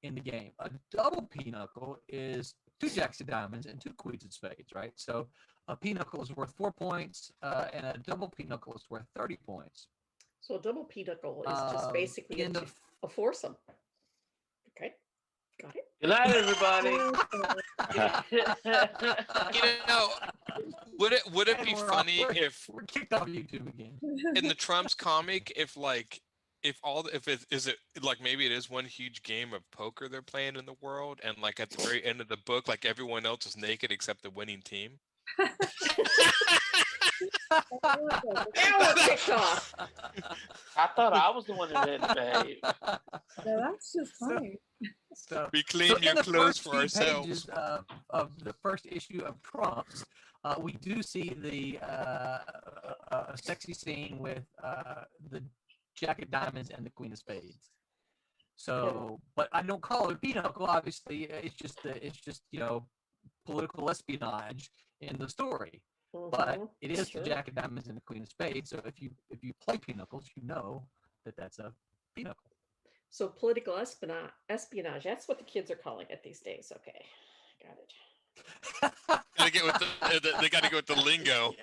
in the game. A double Pinnacle is two Jacks of Diamonds and two Queens of Spades, right? So a Pinnacle is worth 4 points, and a double Pinnacle is worth 30 points. So a double pinnacle is just basically in the a foursome. Okay, got it. Good night, everybody. Would it And be we're funny off- if we're kicked off YouTube again? in the Trump's comic, if maybe it is one huge game of poker they're playing in the world, and like at the very end of the book, like everyone else is naked except the winning team. Now we're kicked off. I thought I was the one that had to behave. Yeah, that's just funny. So, We claim in your the clothes first for few ourselves. pages of the first issue of Trumps, we do see the sexy scene with the Jack of Diamonds and the Queen of Spades. So, but I don't call it a Pinnacle. Obviously, it's just political espionage in the story. But it is Sure. the Jack of Diamonds and the Queen of Spades. So if you play Pinnacles, you know that that's a Pinnacle. So political espionage, that's what the kids are calling it these days. Okay, got it. Gotta get with they got to go with the lingo.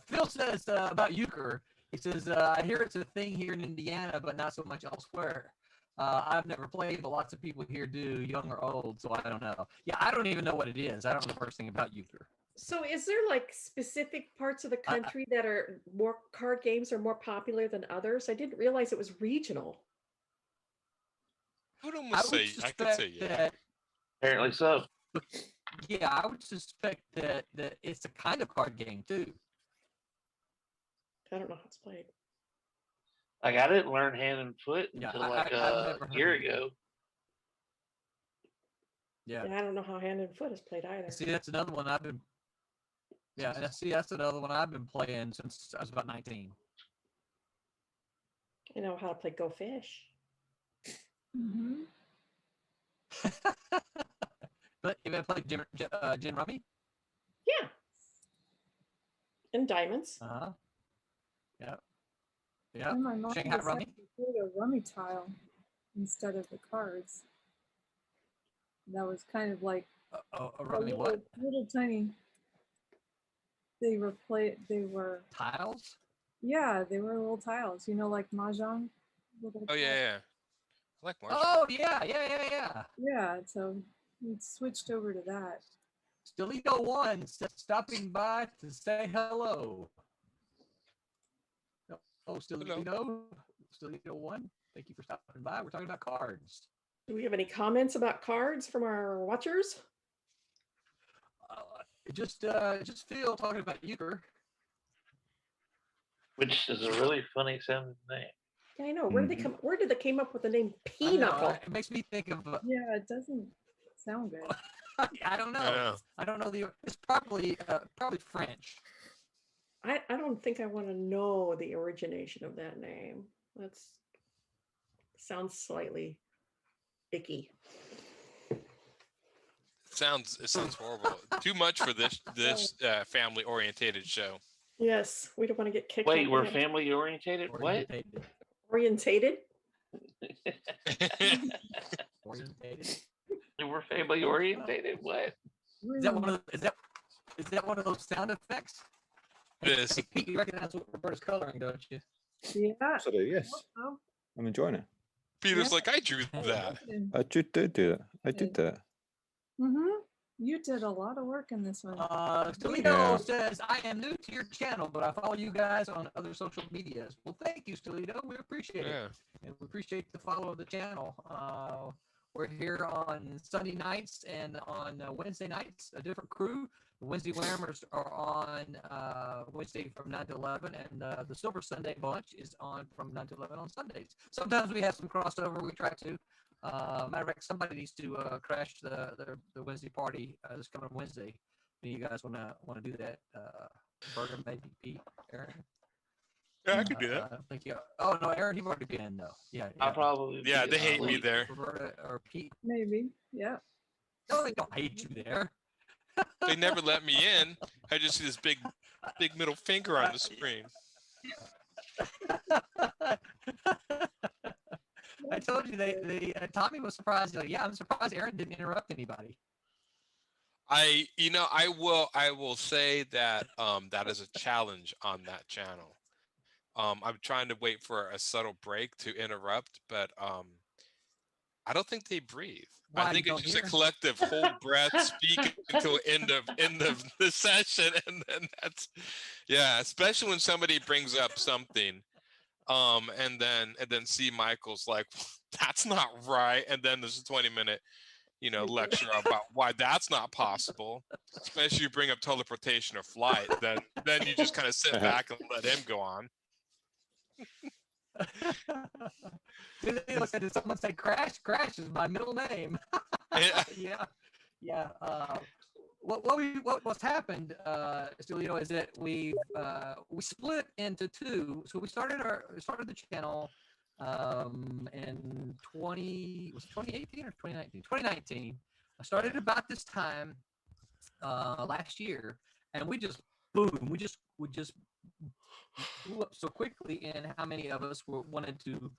Phil says about euchre. He says, I hear it's a thing here in Indiana, but not so much elsewhere. I've never played, but lots of people here do, young or old, so I don't know. Yeah, I don't even know what it is. I don't know the first thing about euchre. So is there like specific parts of the country that are more card games are more popular than others? I didn't realize it was regional. I would almost say I could say yeah. that, Apparently so. yeah, I would suspect that it's a kind of card game too. I don't know how it's played. Like I didn't learn hand and foot Yeah, until I've never heard a year of it. ago. Yeah. And I don't know how hand and foot is played either. See, that's another one I've been. Yeah, that's another one I've been playing since I was about 19. I know how to play Go Fish. Mm-hmm. But you ever played Gin Rummy? Yeah. And diamonds. Uh-huh. Yeah. Yeah. And my mom Shanghai decided Rummy? to put a rummy tile instead of the cards. That was kind of like A a rummy what? little tiny. They were Tiles? yeah, they were little tiles, like mahjong. Little Oh tiles. yeah. I like Marshall. Oh yeah. Yeah, so we switched over to that. Stilito One stopping by to say hello. Oh, Stilito One. Thank you for stopping by. We're talking about cards. Do we have any comments about cards from our watchers? Just Phil talking about euchre. Which is a really funny sounding name. Yeah, I know. Where did they come? Where did they came up with the name I know, Pinnacle? it makes me think of. Yeah, it doesn't sound good. I don't know. I know. I don't know it's probably French. I don't think I want to know the origination of that name. That's sounds slightly icky. It sounds horrible. Too much for this family orientated show. Yes, we don't want to get kicked. Wait, out we're of family orientated? What? Orientated. orientated. Orientated. We're family orientated? What? Is that one of those sound effects? It is. Hey, Pete, you recognize what Roberta's coloring, don't you? Yeah. Absolutely, yes. Oh, I'm enjoying it. Peter's Yeah. like, I drew that. I did do it. I did that. Mm-hmm. You did a lot of work in this one. Stilito Yeah. says, I am new to your channel, but I follow you guys on other social medias. Well, thank you, Stilito. We appreciate Yeah. it. And we appreciate the follow of the channel. We're here on Sunday nights and on Wednesday nights, a different crew. The Wednesday Whammers are on Wednesday from 9 to 11, and the Silver Sunday Bunch is on from 9 to 11 on Sundays. Sometimes we have some crossover. We try to. Matter of fact, somebody needs to crash the Wednesday party this coming Wednesday. Do you guys wanna do that? Roberta, maybe Pete, Aaron. Yeah, I could do that. I don't think you. Oh no, Aaron, you've already been though. Yeah. I'll probably Yeah, be they hate me asleep. there. Roberta or Pete. Maybe. Yeah. No, they don't hate you there. They never let me in. I just see this big middle finger on the screen. I told you they Tommy was surprised. Like, yeah, I'm surprised Aaron didn't interrupt anybody. I will say that that is a challenge on that channel. I'm trying to wait for a subtle break to interrupt, but I don't think they breathe. Why, I think you it's don't just a hear? collective hold breath, speak until end of the session, and then that's especially when somebody brings up something, and then C. Michael's like, that's not right, and then there's a 20-minute lecture about why that's not possible. Especially you bring up teleportation or flight, then you just kind of sit back and let him go on. Did someone say Crash? Crash is my middle name. Yeah. What's happened, Stilio, is that we split into two. So we started the channel in 2018 or 2019? 2019. I started about this time last year, and we just boom. We just blew up so quickly in how many of us wanted to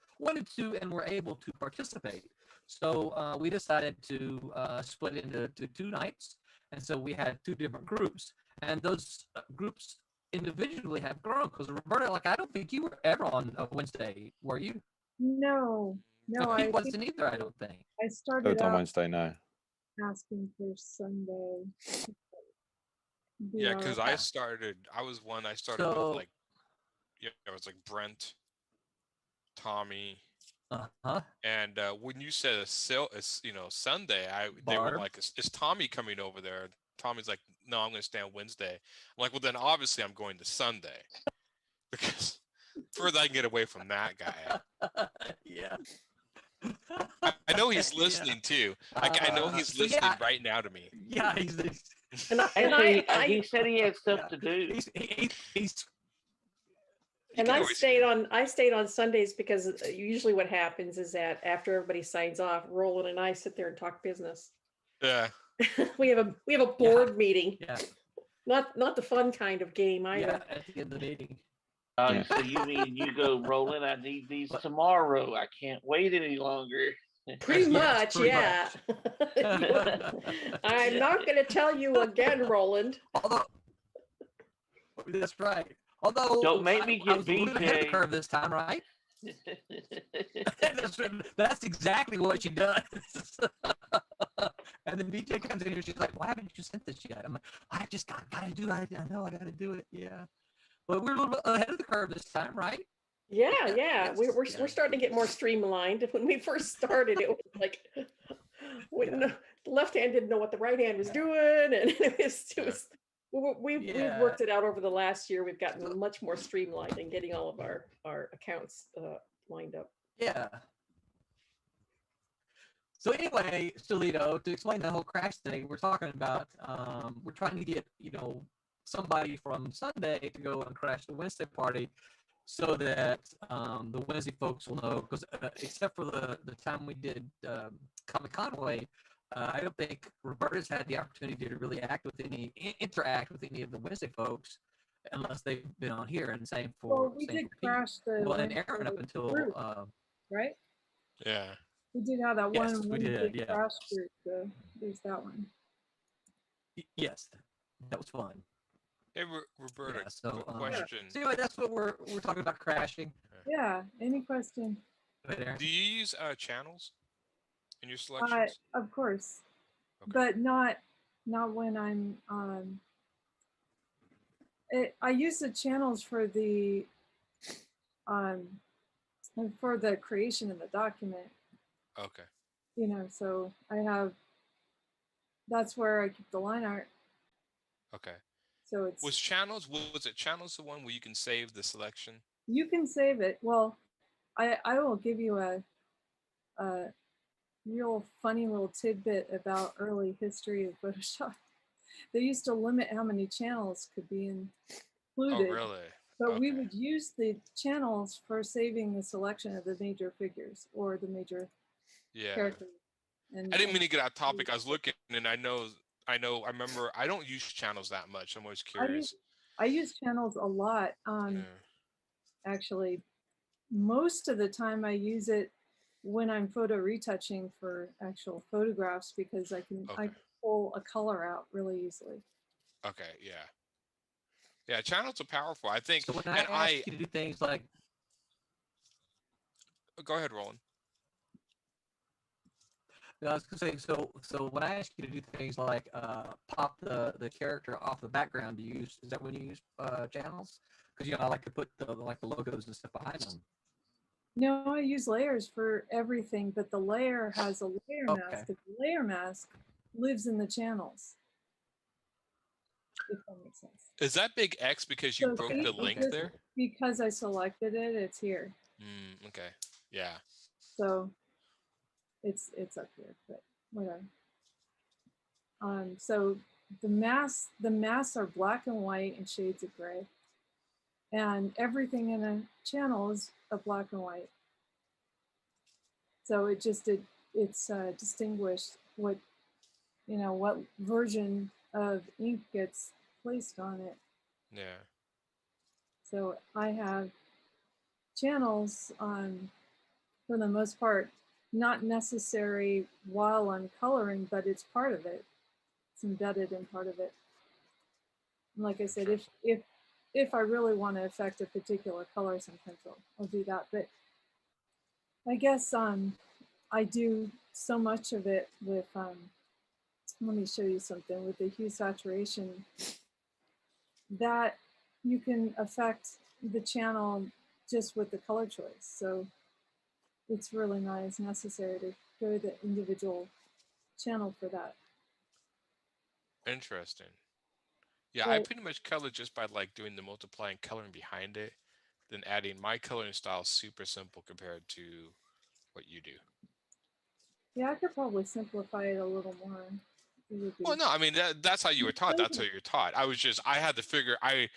and were able to participate. So we decided to split into two nights, and so we had two different groups, and those groups individually have grown. Because Roberta, like, I don't think you were ever on a Wednesday, were you? No. No, I he wasn't either. I don't think. I Oh, started on out Wednesday, no. asking for Sunday. Yeah, because Yeah. I started with So- like, it was like Brent, Tommy, and when you said Sunday, they were Barb. like, is Tommy coming over there? Tommy's like, no, I'm going to stay on Wednesday. I'm like, well, then obviously I'm going to Sunday because further I can get away from that guy. Yeah. I know he's listening too. I know he's so listening yeah, right now to me. Yeah, he's And Actually, I he said he had stuff to do. he's and can I always- stayed on Sundays because usually what happens is that after everybody signs off, Roland and I sit there and talk business. Yeah. we have a board meeting, yeah, not the fun kind of game yeah, either. at the end of the meeting. Yeah. So you mean you go, Roland, I need these tomorrow. I can't wait any longer. Pretty Yes, much, pretty yeah. I'm not going to tell you again, Roland. Although that's right. Although Don't make me I get was a little ahead of the BJ. curve this time, right? That's exactly what she does. And then BJ comes in here, she's like, "Why haven't you sent this yet?" I'm like, "I just got to do it. I know I got to do it." Yeah, but we're a little bit ahead of the curve this time, right? Yeah. Yes, We're starting to get more streamlined. When we first started, it was like the left hand didn't know what the right hand was doing, and we've worked it out over the last year. We've gotten much more streamlined in getting all of our accounts lined up. Yeah. So anyway, Stolito, to explain the whole Crash thing, we're talking about, we're trying to get, somebody from Sunday to go and crash the Wednesday party so that the Wednesday folks will know, because except for the time we did Comic Conway, I don't think Roberta's had the opportunity to really interact with any of the Wednesday folks unless they've been on here, and same for Well, we same did for Pete. crash the Well, and Wednesday Aaron up until group, right? Yeah. We did have that Yes, one we did, Wednesday yeah. crash group. There's that one. Yes, that was fun. Hey, Roberta, Yeah, so, quick question. So anyway, that's what we're talking about, crashing. Yeah. Any question? Go ahead, Aaron. Do you use channels in your selections? Of course, Okay. but not when I'm I use the channels for the creation of the document. Okay. So that's where I keep the line art. Okay. So it's Was it channels the one where you can save the selection? you can save it. Well, I will give you real funny little tidbit about early history of Photoshop. They used to limit how many channels could be Oh, included, really? but we Okay. would use the channels for saving the selection of the major figures or the major Yeah. characters. I didn't mean to get off topic. I was looking, and I remember. I don't use channels that much. I'm always curious. I use channels a lot. Yeah. Actually, most of the time I use it when I'm photo retouching for actual photographs because I can Okay. pull a color out really easily. Okay. Yeah. Yeah. Channels are powerful. I think. So when I And ask you to do things like, go ahead, Roland. I was gonna say, so when I ask you to do things like pop the character off the background, is that when you use channels? Because I like to put the logos and stuff behind them. No, I use layers for everything, but the layer has a layer Okay. mask. The layer mask lives in the channels. If that makes sense. Is that big X because you So broke see, the link this- there? Because I selected it, it's here. Okay. Yeah. So it's up here, but whatever. So the masks are black and white and shades of gray, and everything in a channel is a black and white. So it's distinguished what version of ink gets placed on it. Yeah. So I have channels for the most part, not necessary while I'm coloring, but it's part of it. It's embedded in part of it. And like I said, if I really want to affect a particular color, sometimes I'll do that. But I guess I do so much of it with let me show you something with the hue saturation that you can affect the channel just with the color choice. So it's really not as necessary to go to the individual channel for that. Interesting. Yeah, I But pretty much color just by like doing the multiplying coloring behind it, then adding my coloring style is super simple compared to what you do. yeah, I could probably simplify it a little more. Well, no, I mean that's how you were taught. That's how you're taught. I had to figure. I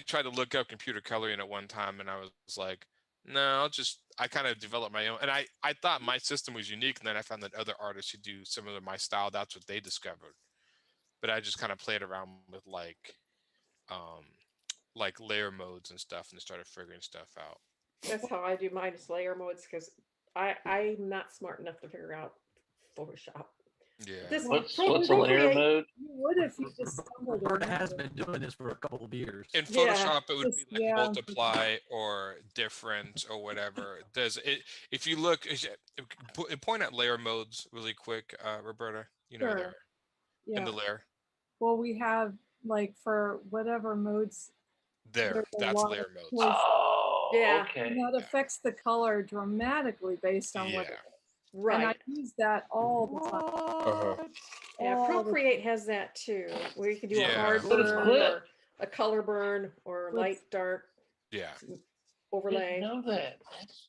tried to look up computer coloring at one time, and I was like, no, I kind of developed my own. And I thought my system was unique, and then I found that other artists who do similar to my style, that's what they discovered. But I just kind of played around with like layer modes and stuff, and started figuring stuff out. That's how I do mine is layer modes because I'm not smart enough to figure out Photoshop. Yeah. This What's a layer Procreate, mode? You would if you just stumbled Roberta around has it. been doing this for a couple of years. In Yeah, Photoshop, it would be like yeah. multiply or different or whatever. Does it? If you look, point at layer modes really quick, Roberta. You know Sure. there Yeah. in the layer. Well, we have like for whatever modes, There, there's a that's lot layer of modes. choice, Oh, Yeah. okay. and that affects the color dramatically based on what Yeah. it is. right. And I use that all the time. Uh-huh. Yeah, all the Procreate has that too, where you can do a Yeah. hard But it's burn clip. or a color burn or But- light dark Yeah. I didn't overlay. know that. That's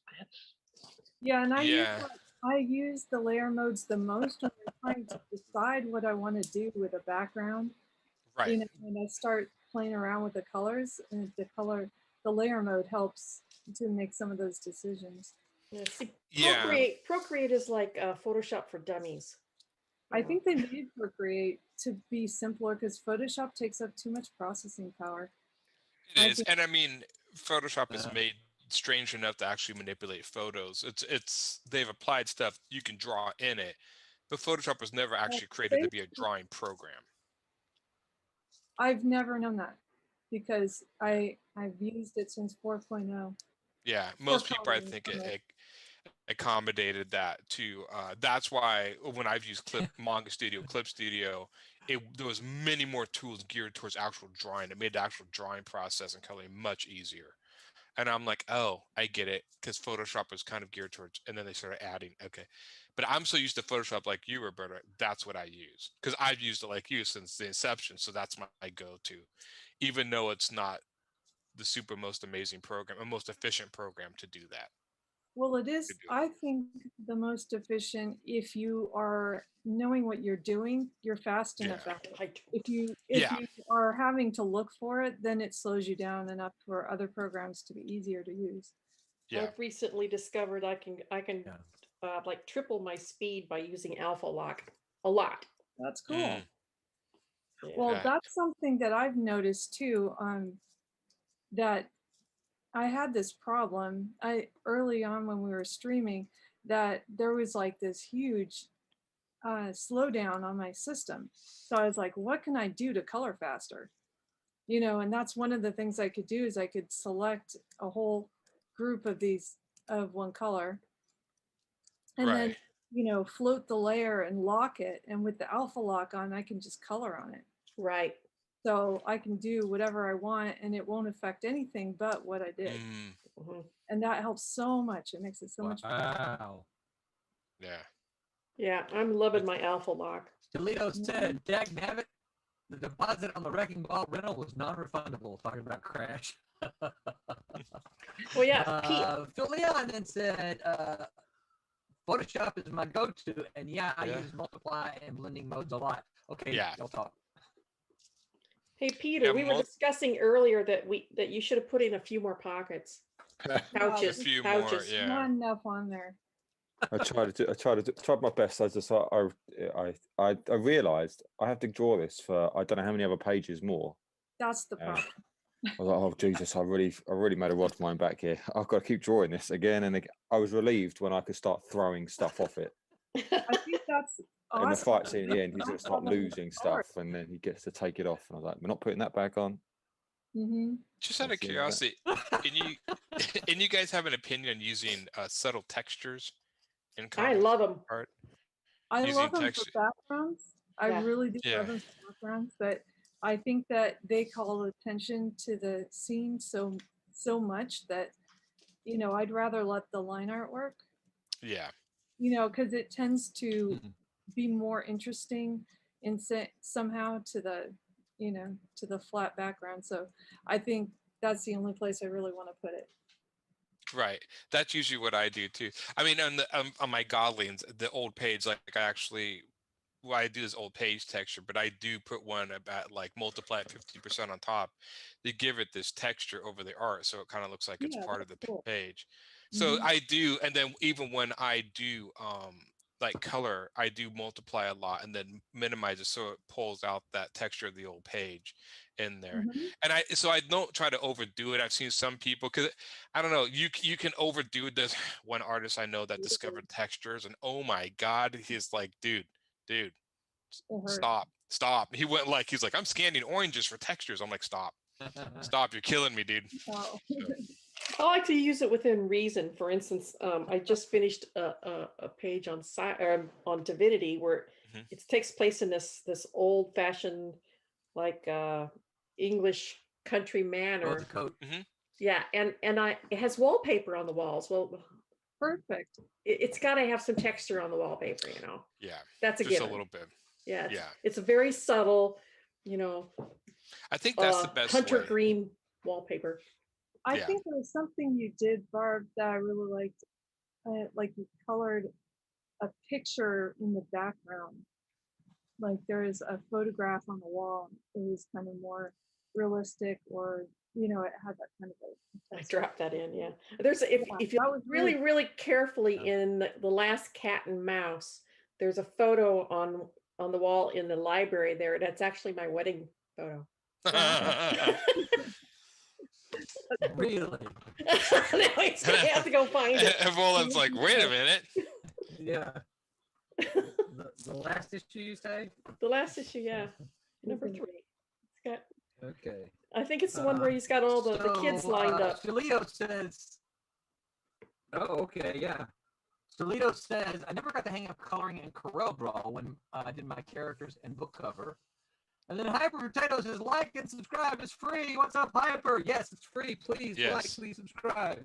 Yeah, and Yeah. I use the layer modes the most when I'm trying to decide what I want to do with a background. Right. When I start playing around with the colors, and the layer mode helps to make some of those decisions. Yeah, see, Yeah. Procreate is like Photoshop for dummies. I think they made Procreate to be simpler because Photoshop takes up too much processing power. It I is, think- and I mean, Photoshop is Yeah. made strange enough to actually manipulate photos. They've applied stuff you can draw in it, but Photoshop was never actually created to be a drawing program. I've never known that because I've used it since 4.0. Yeah, most people I common, think yeah. it accommodated that too. That's why when I've used Manga Studio, Clip Studio, there was many more tools geared towards actual drawing. It made the actual drawing process and coloring much easier. And I'm like, oh, I get it, because Photoshop was kind of geared towards, and then they started adding, okay. But I'm so used to Photoshop like you, Roberta, that's what I use. Because I've used it like you since the inception, so that's my go-to. Even though it's not the super most amazing program, or most efficient program to do that. Well, it is, could do it. I think, the most efficient if you are knowing what you're doing, you're fast enough Yeah. at it. Like, If you Yeah. are having to look for it, then it slows you down enough for other programs to be easier to use. Yeah. I've recently discovered I can Yeah. like triple my speed by using Alpha Lock a lot. That's cool. Mm, Yeah. Well, Yeah. that's something that I've noticed too. That I had this problem. Early on when we were streaming, that there was like this huge slowdown on my system. So I was like, what can I do to color faster? You know, and that's one of the things I could do is I could select a whole group of these of one color, and then Right. you know float the layer and lock it. And with the alpha lock on, I can just color on it. Right. So I can do whatever I want and it won't affect anything but what I did. Mm, Mhm. And that helps so much. It makes it so much better. Wow. yeah. Yeah, I'm loving my Alpha Lock. Toledo said, Dag nabbit, the deposit on the Wrecking Ball rental was non-refundable. Talking about Crash. Well, yeah, Pete. Phil Leon then said, Photoshop is my go-to, and yeah, I Yeah. use multiply and blending modes a lot. Okay, Yeah. y'all talk. Hey Peter, Yeah, we were discussing earlier that you should have put in a few more pockets. A Pouches. few more. pouches. Yeah. Not enough on there. I tried my best. I realized I have to draw this for I don't know how many other pages more. That's the Yeah. problem. I was like, oh Jesus, I really made a rod of mine back here. I've got to keep drawing this again and again. I was relieved when I could start throwing stuff off it. I think that's awesome. In the fight scene at the end, he's going to start Problem with losing art. stuff, and then he gets to take it off. And I was like, we're not putting that back on. Mm-hmm. Just out of Let's see about curiosity, and you guys have an opinion on using subtle textures in I comics love them. art? I Using love them texture- for backgrounds. I Yeah. really do Yeah. love them for backgrounds, but I think that they call attention to the scene so much that, you know, I'd rather let the line art work, Yeah. you know, because it tends to Mhm. be more interesting and somehow to the, you know, to the flat background. So I think that's the only place I really want to put it. Right. That's usually what I do too. I mean, on my Godlings, the old page, like I do this old page texture, but I do put one about like multiply it 50% on top to give it this texture over the art, so it kind of looks like it's Yeah, part of the cool. page. So Mhm. I do, and then even when I do like color, I do multiply a lot and then minimize it so it pulls out that texture of the old page in there. Mhm. And I don't try to overdo it. I've seen some people, because I don't know, you can overdo it. There's one artist I know that discovered textures, and oh my God, he's like, dude, It hurts. stop. He's like, I'm scanning oranges for textures. I'm like, stop, you're killing me, dude. Wow. I like to use it within reason. For instance, I just finished a page on on Divinity where Mhm. it takes place in this old fashioned like English country Oh, manor. the coat. Yeah, and it has wallpaper on the walls. Well, Perfect. it's got to have some texture on the wallpaper, you know. Yeah, That's a just given. a little bit. Yeah, Yeah. it's a very subtle, you know, I think that's the best hunter way. green wallpaper. I Yeah. think there was something you did, Barb, that I really liked. Like you colored a picture in the background. Like there is a photograph on the wall. It was kind of more realistic, or you know, it had that kind of a. I dropped that in, yeah. There's if you that was look really carefully Yeah. in the last Cat and Mouse, there's a photo on the wall in the library there. That's actually my wedding photo. Really? Now he's gonna have to go find it. And Roland's like, wait a minute. Yeah. The last issue, you say? The last issue, yeah. Number 3. It's got, Okay. I think it's the one where he's got all the kids lined up. Shalito says, oh, okay, yeah. Shalito says, I never got to hang up coloring in Corel Draw when I did my characters and book cover. And then Hyper Potato says, like and subscribe. It's free. What's up, Hyper? Yes, it's free. Please like, please subscribe.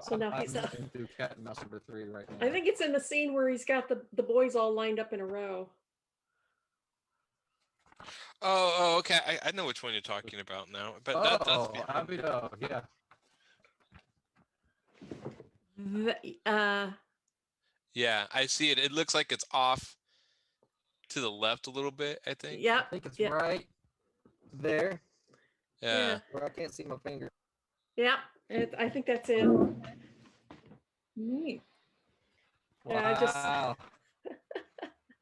So now I'm he's moving through Cat and Mouse number 3 right now. I think it's in the scene where he's got the boys all lined up in a row. Oh, okay. I know which one you're talking about now. But that's yeah. Yeah, I see it. It looks like it's off to the left a little bit, I think. Yeah. I think it's yeah. right there Yeah. where I can't see my finger. Yeah. I think that's it. Neat. Yeah, I just- Wow.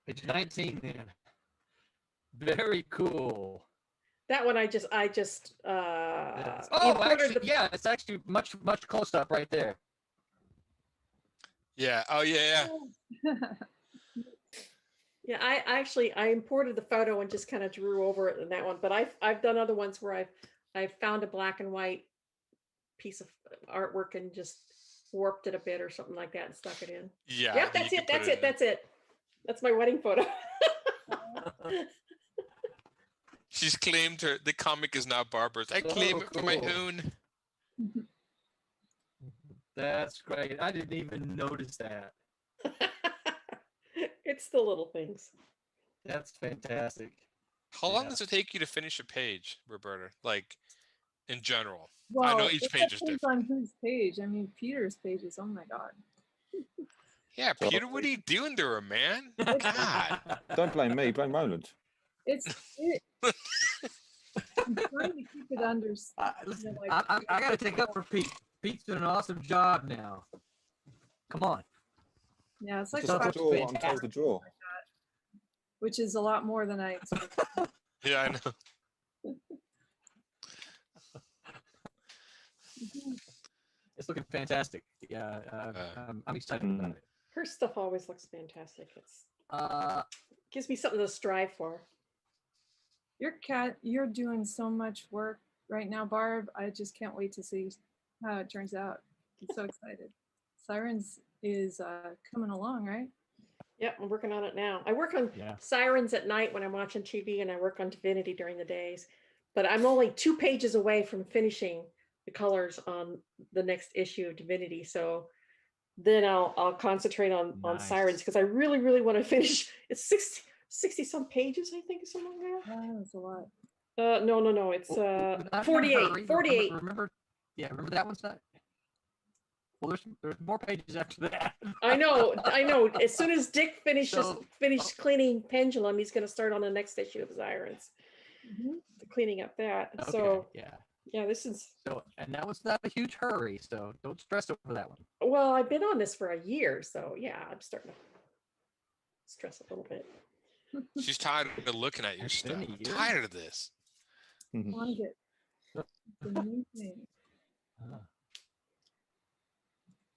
Page 19 then. Very cool. That one I just Yes. imported Oh, actually, the- yeah, it's actually much close up right there. Yeah. Oh, yeah. Yeah, I imported the photo and just kind of drew over it in that one. But I've done other ones where I've found a black and white piece of artwork and just warped it a bit or something like that and stuck it in. Yeah. Yep, that's it. That's it. That's it. That's my wedding photo. She's claimed the comic is now Barbara's. I claim it for my cool. own. That's great. I didn't even notice that. It's the little things. That's fantastic. How long Yeah. does it take you to finish a page, Roberta? Like, in general? Well, I know each it page is depends different. on whose page. I mean, Peter's pages. Oh my God. Yeah, Peter, what are you doing to her, man? God. Don't blame me, blame Roland. I'm trying to keep it under. Listen, like- I got to take up for Pete. Pete's doing an awesome job now. Come on. Yeah, it's like Just have to 5 draw what I'm fantastic. told to draw. which is a lot more than I expected. Yeah, I know. It's looking fantastic. Yeah, I'm excited about it. Her stuff always looks fantastic. It's Uh, gives me something to strive for. You're doing so much work right now, Barb. I just can't wait to see how it turns out. I'm so excited. Sirens is coming along, right? Yep, I'm working on it now. I work on Yeah. Sirens at night when I'm watching TV, and I work on Divinity during the days. But I'm only 2 pages away from finishing the colors on the next issue of Divinity. So then I'll concentrate on Nice. Sirens because I really, really want to finish. It's 60 some pages, I think, something like that. Oh, that's a lot. No, it's Well, not in a 48. hurry. 48. Remember, that one's not. Well, there's more pages after that. I know. As soon as Dick finishes So- cleaning Pendulum, he's going to start on the next issue of Sirens, Mhm. cleaning up that. Okay, So yeah. this is And that was not a huge hurry, so don't stress over that one. well. I've been on this for a year, so yeah, I'm starting to stress a little bit. She's tired of looking at your It's been stuff. a I'm year. tired of this. I want to get the new thing.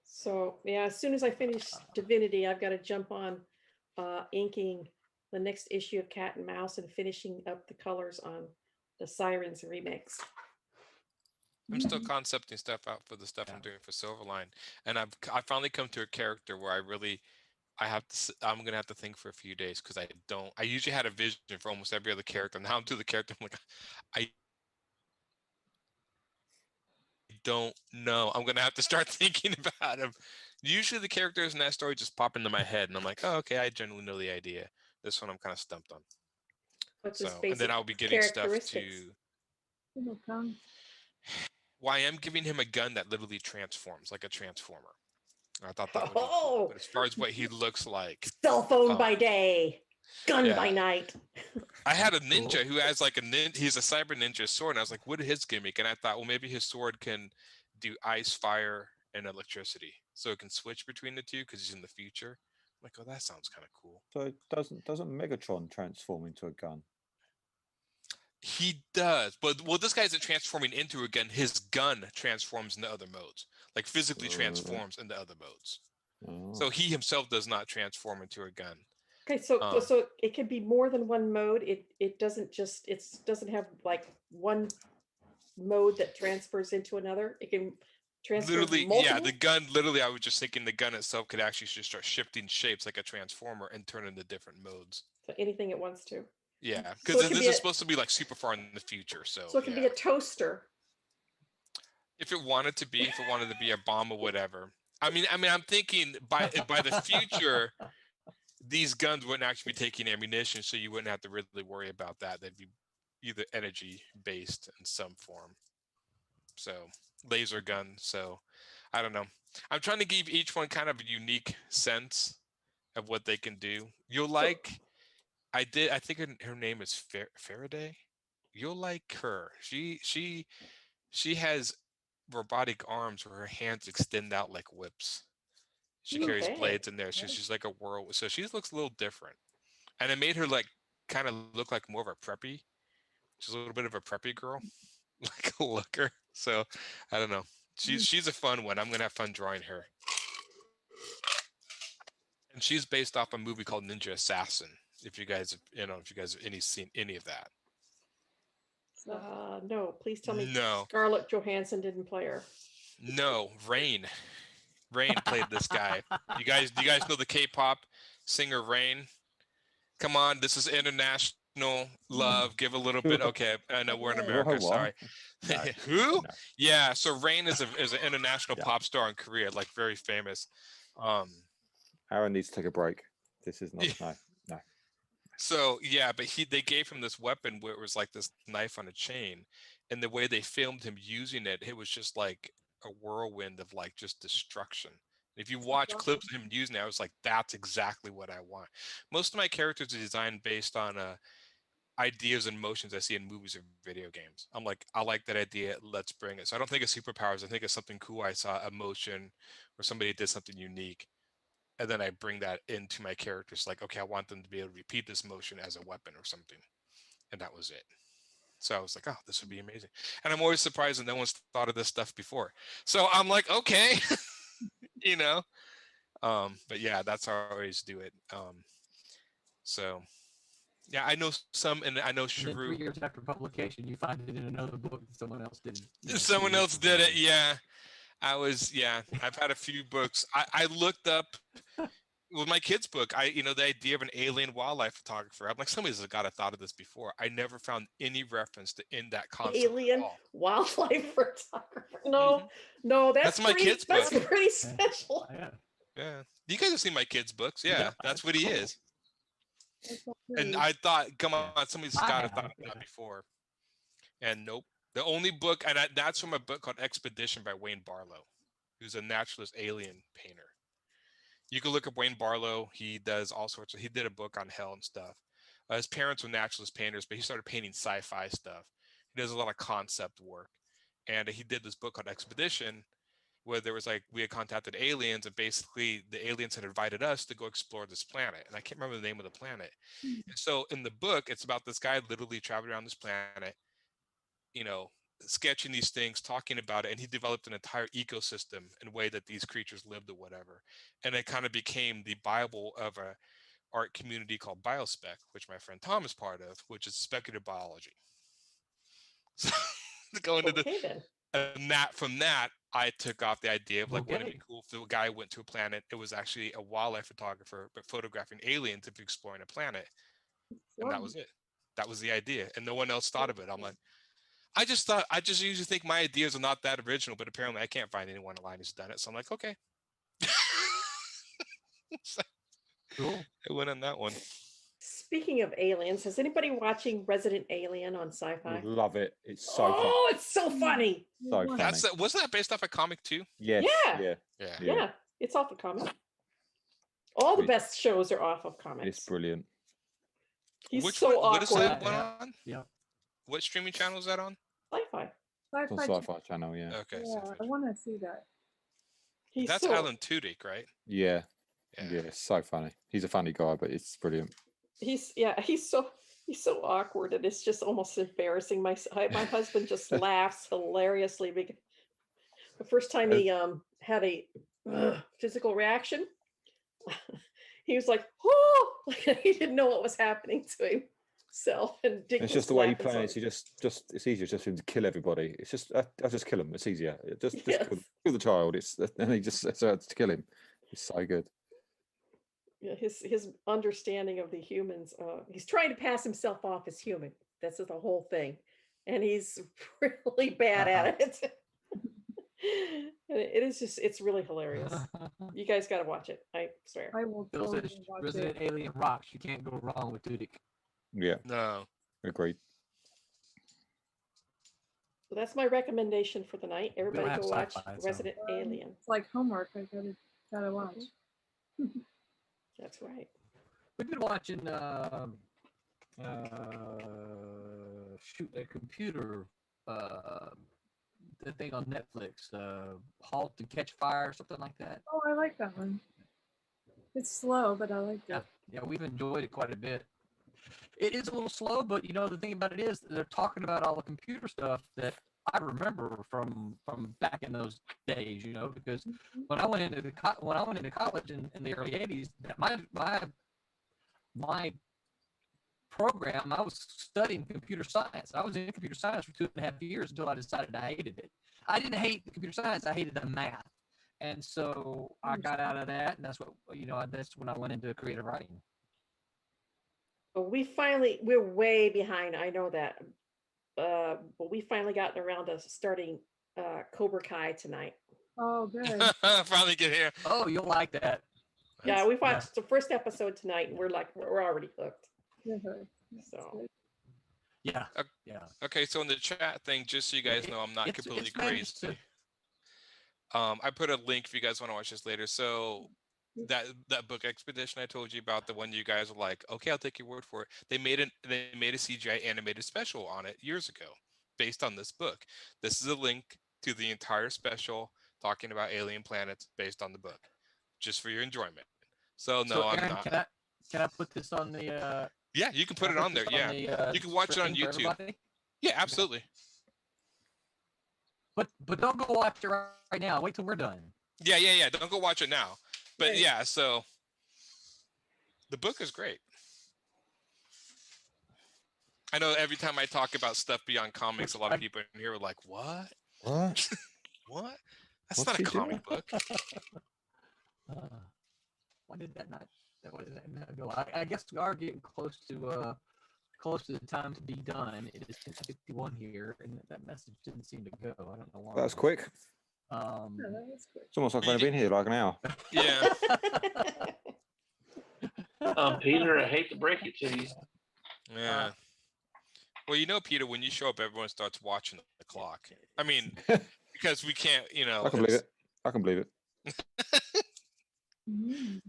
So yeah, as soon as I finish Divinity, I've got to jump on inking the next issue of Cat and Mouse and finishing up the colors on the Sirens remix. I'm still concepting stuff out for the stuff I'm doing for Silverline, and I finally come to a character where I'm gonna have to think for a few days because I usually had a vision for almost every other character. Now I'm to the character I'm like I don't know. I'm gonna have to start thinking about him. Usually the characters in that story just pop into my head, and I'm like, oh, okay, I generally know the idea. This one I'm kind of stumped on. What's his So, and then basic I'll be getting stuff characteristics? to. It'll come. Well, I am giving him a gun that literally transforms like a transformer. I thought that would be cool. Oh, But as far as what he looks like, cell phone Oh. by day, gun by Yeah. night. I had a ninja who has like he's a cyber ninja sword, and I was like, what is his gimmick? And I thought, well, maybe his sword can do ice, fire, and electricity, so it can switch between the two because he's in the future. I'm like, oh, that sounds kind of cool. So doesn't Megatron transform into a gun? He does, but this guy isn't transforming into a gun. His gun transforms into other modes, like physically transforms into other modes. Oh. So he himself does not transform into a gun. Okay, so Um, so it can be more than one mode. It doesn't have like one mode that transfers into another. It can transfer Literally, multiple. yeah, the gun. Literally, I was just thinking the gun itself could actually just start shifting shapes like a transformer and turn into different modes. So anything it wants to. Yeah, So because it could this be is a- supposed to be like super far in the future. So, So it can be yeah. a toaster. If it wanted to be, if it wanted to be a bomb or whatever. I mean, I'm thinking by the future, these guns wouldn't actually be taking ammunition, so you wouldn't have to really worry about that. They'd be either energy based in some form. So laser gun. So I don't know. I'm trying to give each one kind of a unique sense of what they can do. You'll like. I think her name is Faraday. You'll like her. She has robotic arms where her hands extend out like whips. She carries Okay. blades in there. She's like a whirl. So she looks a little different. And it made her like kind of look like more of a preppy. She's a little bit of a preppy girl, like a looker. So I don't know. She's a fun one. I'm gonna have fun drawing her. And she's based off a movie called Ninja Assassin. If you guys have seen any of that. No, please tell me No. Scarlett Johansson didn't play her. No, Rain. Rain played this guy. Do you guys know the K-pop singer Rain? Come on, this is international love. Give a little bit. Okay, I know we're in America. What? Sorry. No. Who? No. Yeah. So Rain is an international Yeah. pop star in Korea, like very famous. Aaron needs to take a break. This is not no. So yeah, but they gave him this weapon where it was like this knife on a chain, and the way they filmed him using it, it was just like a whirlwind of like just destruction. If you watch clips of him using it, I was like, that's exactly what I want. Most of my characters are designed based on ideas and motions I see in movies or video games. I'm like, I like that idea. Let's bring it. So I don't think of superpowers. I think of something cool. I saw a motion or somebody did something unique. And then I bring that into my characters. Like, okay, I want them to be able to repeat this motion as a weapon or something. And that was it. So I was like, oh, this would be amazing. And I'm always surprised that no one's thought of this stuff before. So I'm like, okay, you know. But yeah, that's how I always do it. So yeah, I know some, and I know And then 3 Sharu. years after publication, you find it in another book that someone else did. Someone else did it. Yeah. I've had a few books. I looked up with my kids' book, the idea of an alien wildlife photographer. I'm like, somebody's got to thought of this before. I never found any reference to in that concept. Alien at all. wildlife photographer. No, that's my pretty, kid's book. That's pretty special. Yeah. Yeah. You guys have seen my kids' books. Yeah, Yeah. that's what he is. That's so And pretty. I thought, come on, somebody's I got to have, thought of yeah. that before. And nope. The only book, and that's from a book called Expedition by Wayne Barlow, who's a naturalist alien painter. You can look up Wayne Barlow. He does all sorts of, he did a book on hell and stuff. His parents were naturalist painters, but he started painting sci-fi stuff. He does a lot of concept work. And he did this book called Expedition, where there was like, we had contacted aliens, and basically the aliens had invited us to go explore this planet. And I can't remember the name of the planet. And so in the book, it's about this guy literally traveling around this planet, sketching these things, talking about it, and he developed an entire ecosystem in a way that these creatures lived or whatever. And it kind of became the Bible of a art community called Biospec, which my friend Tom is part of, which is speculative biology. So to go into Okay, then. from that, I took off the idea of like, wouldn't it Okay. be cool if the guy went to a planet? It was actually a wildlife photographer, but photographing aliens if exploring a planet. And that was it. That was the idea. And no one else thought of it. I'm like, I just usually think my ideas are not that original, but apparently I can't find anyone online who's done it. So I'm like, okay. So Cool. I went on that one. Speaking of aliens, has anybody watching Resident Alien on Sci-Fi? Love it. It's so fun. Oh, it's so funny. So funny. Wasn't that based off a comic too? Yes, Yeah. yeah. Yeah, it's off of comic. All the Sweet. best shows are off of comics. It's brilliant. He's Which so one? What is awkward. that one on? Yeah. What streaming channel is that on? Sci-Fi. It's on Sci-fi Sci-Fi Channel, yeah. Okay. Yeah, I want to see that. He's That's so, Alan Tudyk, right? Yeah. Yeah, it's so funny. He's a funny guy, but it's brilliant. he's so awkward, and it's just almost embarrassing. My husband just laughs hilariously because the first time he had a physical reaction, he was like, "Oh!" Like, he didn't know what was happening to himself, and Dick It's was just the way he laughing so plays. He just it's easier just for him to kill everybody. It's just I just kill him. It's easier. Just Yes. kill the child. And he just starts to kill him. It's so good. Yeah, his understanding of the humans. He's trying to pass himself off as human. That's the whole thing, and he's really bad at it. And it's really hilarious. You guys got to watch it. I swear. I will Bill totally says watch Resident it. Alien rocks. You can't go wrong with Tudyk. Yeah, No. agreed. that's my recommendation for the night. Everybody have go watch sci-fi, so- Resident Alien. It's like homework. I gotta watch. That's right. We've been watching shoot a computer the thing on Netflix, Halt and Catch Fire, something like that. Oh, I like that one. It's slow, but I like Yeah, it. yeah, we've enjoyed it quite a bit. It is a little slow, but you know the thing about it is they're talking about all the computer stuff that I remember from back in those days. You know, because when I went into college in the early '80s, my program, I was studying computer science. I was in computer science for 2.5 years until I decided I hated it. I didn't hate the computer science; I hated the math. And so I got out of that, and that's what that's when I went into creative writing. But we're way behind. I know that. But we finally gotten around to starting Cobra Kai tonight. Oh, good. Finally get here. Oh, you'll like that. Yeah, we watched the first episode tonight, and we're already hooked. Good. So Yeah, Okay. yeah. Okay, so in the chat thing, just so you guys know, I'm not completely it's managed crazy. I put a link if you guys want to watch this later. So that book expedition I told you about, the one you guys were like, okay, I'll take your word for it. They made a CGI animated special on it years ago, based on this book. This is a link to the entire special talking about alien planets based on the book, just for your enjoyment. So no, So, I'm Aaron, not. Can I put this on the? Yeah, you can put it on there. Yeah, you can watch it on stream for YouTube. everybody? Yeah, absolutely. But don't go watch it right now. Wait till we're done. Yeah. Don't go watch it now. But Right. yeah, so the book is great. I know every time I talk about stuff beyond comics, a lot of people in here are like, "What? What? What? That's What's not a he doing?" comic book." Why did that not? Why did that not go? I guess we are getting close to the time to be done. It is 10:51 here, and that message didn't seem to go. I don't know why. That was quick. Yeah, that was quick. It's almost like I've only been here like an hour. Yeah. Peter, I hate to break it to you. Yeah. Well, you know, Peter, when you show up, everyone starts watching the clock. I mean, because we can't, I can believe it. I can believe it. Mm.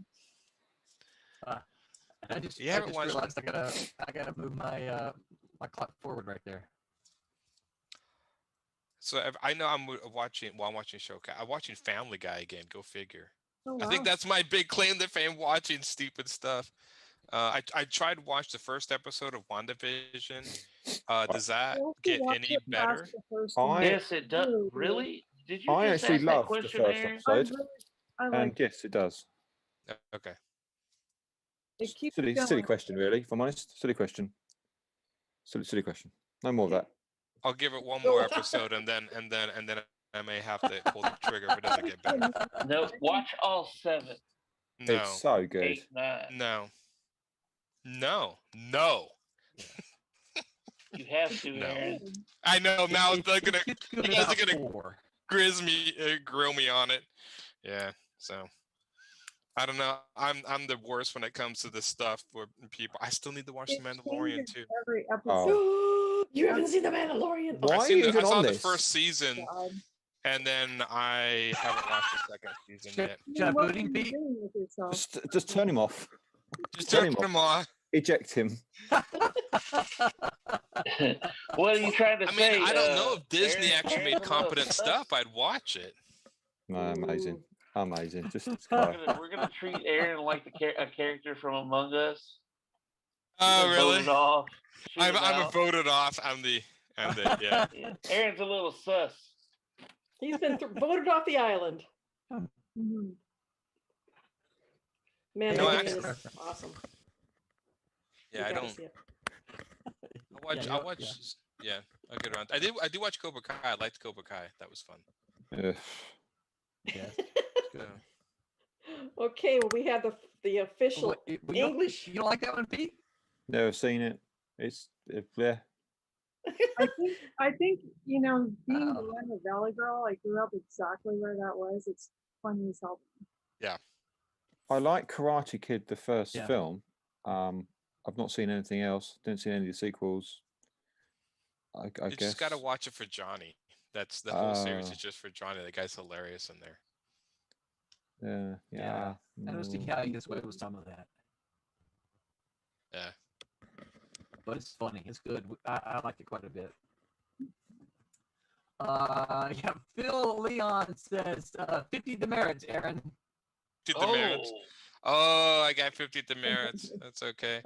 I just You haven't watched- realized I gotta move my my clock forward right there. So I know I'm watching Showcase. I'm watching Family Guy again. Go figure. Oh, I think wow. that's my big claim to fame, watching stupid stuff. I tried to watch the first episode of WandaVision. Does that Well, get watch any it past better? the first I- one. Yes, it does. Really, Really? Did you I just actually ask that loved the question, first Aaron? episode, I and like yes, it does. Okay. it. Keeps Silly going. question, really. If I'm honest, silly question. Silly question. No more of that. I'll give it one more episode, and then I may have to pull the trigger if it doesn't get better. No, watch all 7, No, It's so good. 8, 9. no. You have to, No. Aaron. I know now. It's not gonna. It's good you guys are about gonna 4. grill me on it. Yeah. So I don't know. I'm the worst when it comes to this stuff for people. I still need to watch It The Mandalorian changes too. every episode. Oh. You haven't seen The Mandalorian? Why I is it saw on the this? first season, God. and then I haven't watched the second season yet. Should I What put are him, you Pete? doing with yourself? Just turn him off. Just Turn turn him them off. Eject him. What are you trying to I say? mean, I don't know if Disney Aaron- actually made Aaron's a little competent sus? stuff. I'd watch it. No, amazing. Amazing. Just We're gonna treat Aaron like a character from Among Us. Oh, really? Voted off. shoot him I'm out. voted off. I'm the yeah. Yeah. Aaron's a little sus. He's been voted off the island. Mhm. Man, No, Mandalorian actually- is awesome. Yeah, You I gotta don't. see it. I watch. Yeah, I'll get around. I do watch Cobra Kai. I liked Cobra Kai. That was fun. Yeah. Yeah. Okay, well, we have the official You don't- English. You don't like that one, Pete? never seen it. It's yeah. I think being Oh. the one with Valley Girl, I grew up exactly where that was. It's funny as hell. I like Karate Kid, the first Yeah. film. I've not seen anything else. Didn't see any of the sequels. I You just got to guess. watch it for Johnny. That's the whole series Ah. is just for Johnny. The guy's hilarious in there. Yeah. I don't see how he gets away with some of that, Yeah. but it's funny. It's good. I like it quite a bit. Yeah, Phil Leon says 50 demerits, Aaron. 50 demerits. Oh, I got 50 demerits. That's okay.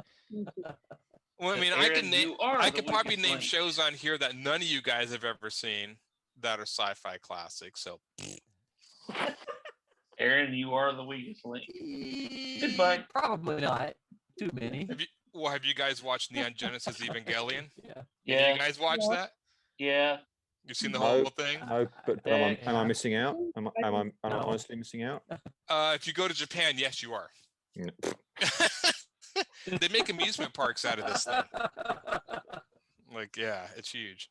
Well, I mean, I Aaron, can name. you are I the could probably weakest name link. shows on here that none of you guys have ever seen that are sci-fi classics. So Aaron, you are the weakest link. Goodbye. Probably not. Too many. have you guys watched Neon Genesis Evangelion? Yeah. Have Yeah. you guys watched that? Yeah. You've seen the No. whole thing? No, but am I Yeah. missing out? Am I No. honestly missing out? If you go to Japan, yes, you are. No. They make amusement parks out of this thing. Like, yeah, it's huge.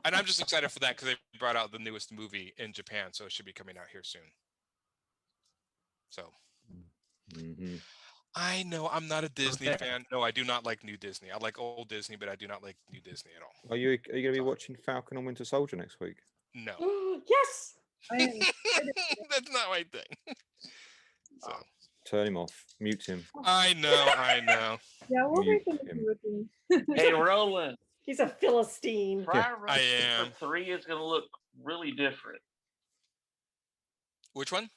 And I'm just excited for that because they brought out the newest movie in Japan, so it should be coming out here soon. So Mhm. I know I'm not a Disney Okay. fan. No, I do not like new Disney. I like old Disney, but I do not like new Disney at all. Are you going to be watching Falcon and Winter Soldier next week? No, Yes. I am excited. that's not my thing. So Turn him off. Mute him. I know. Yeah, we'll Mute be him. with you. Hey, Roland. He's a Philistine. Friar Rush I am. number 3 is going to look really different. Which one?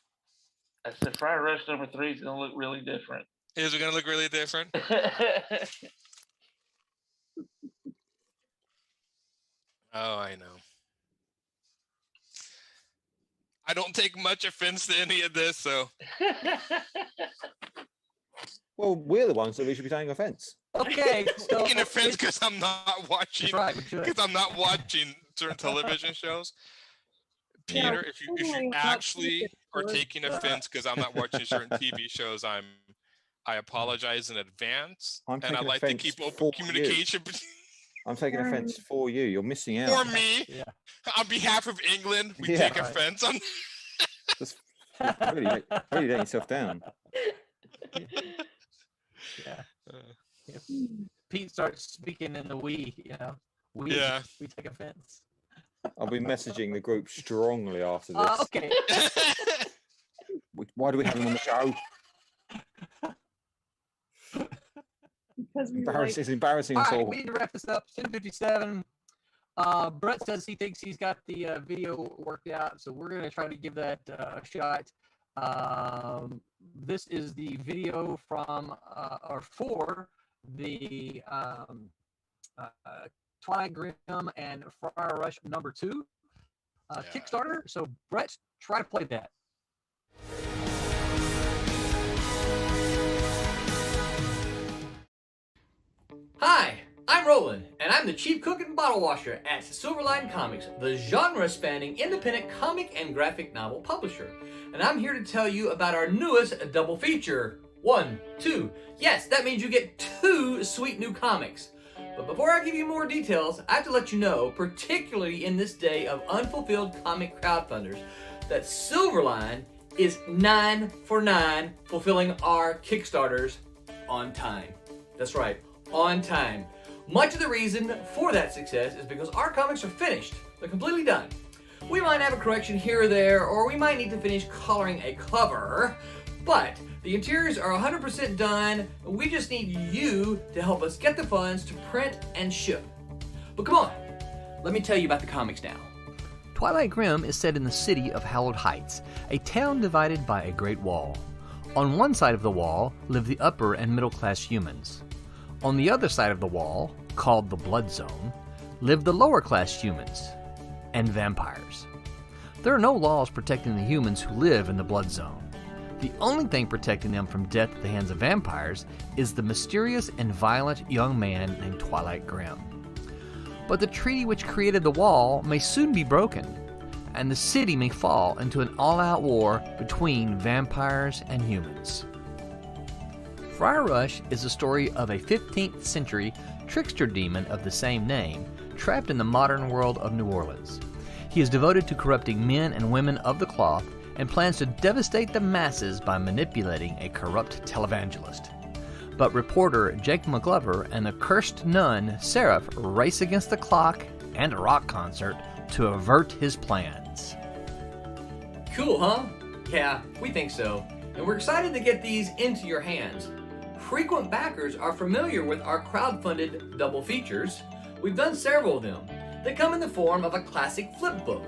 I said Friar Rush number 3 is going to look really different. Is it going to look really different? Oh, I know. I don't take much offense to any of this, so Well, we're the ones that we should be taking offence. Okay. So taking offense because I'm not watching. That's right. We should. Because I'm not watching certain television shows. Yeah, Peter, if you totally not actually taking are offense. taking offense because I'm not watching certain TV shows, I apologize in advance, I'm and I taking like to offense keep for open you. communication I'm taking offence for you. You're missing out. for me. Yeah. On behalf of England, we Yeah. take Right. offense on. Just really letting yourself down. Yeah. If Pete starts speaking in the we, we Yeah. we take offense. I'll be messaging the group strongly after this. Okay. Why do we have him on the show? Because we Embarrassing. like, It's embarrassing All us right, all. we need to wrap this up. 10:57. Brett says he thinks he's got the video worked out, so we're gonna try to give that a shot. This is the video from or for the Twilight Grim and Friar Rush #2 Yeah. Kickstarter. So Brett, try to play that. Hi, I'm Roland, and I'm the chief cook and bottle washer at Silverline Comics, the genre-spanning independent comic and graphic novel publisher. And I'm here to tell you about our newest double feature. 1, 2. Yes, that means you get 2 sweet new comics. But before I give you more details, I have to let you know, particularly in this day of unfulfilled comic crowdfunders, that Silverline is 9 for 9 fulfilling our Kickstarters on time. That's right, on time. Much of the reason for that success is because our comics are finished. They're completely done. We might have a correction here or there, or we might need to finish coloring a cover, but the interiors are 100% done. We just need you to help us get the funds to print and ship. But come on, let me tell you about the comics now. Twilight Grim is set in the city of Hallowed Heights, a town divided by a great wall. On one side of the wall live the upper and middle class humans. On the other side of the wall, called the Blood Zone, live the lower class humans and vampires. There are no laws protecting the humans who live in the Blood Zone. The only thing protecting them from death at the hands of vampires is the mysterious and violent young man named Twilight Grim. But the treaty which created the wall may soon be broken, and the city may fall into an all-out war between vampires and humans. Friar Rush is the story of a 15th century trickster demon of the same name, trapped in the modern world of New Orleans. He is devoted to corrupting men and women of the cloth and plans to devastate the masses by manipulating a corrupt televangelist. But reporter Jake McGlover and the cursed nun Seraph race against the clock and a rock concert to avert his plans. Cool, huh? Yeah, we think so. And we're excited to get these into your hands. Frequent backers are familiar with our crowdfunded double features. We've done several of them. They come in the form of a classic flip book.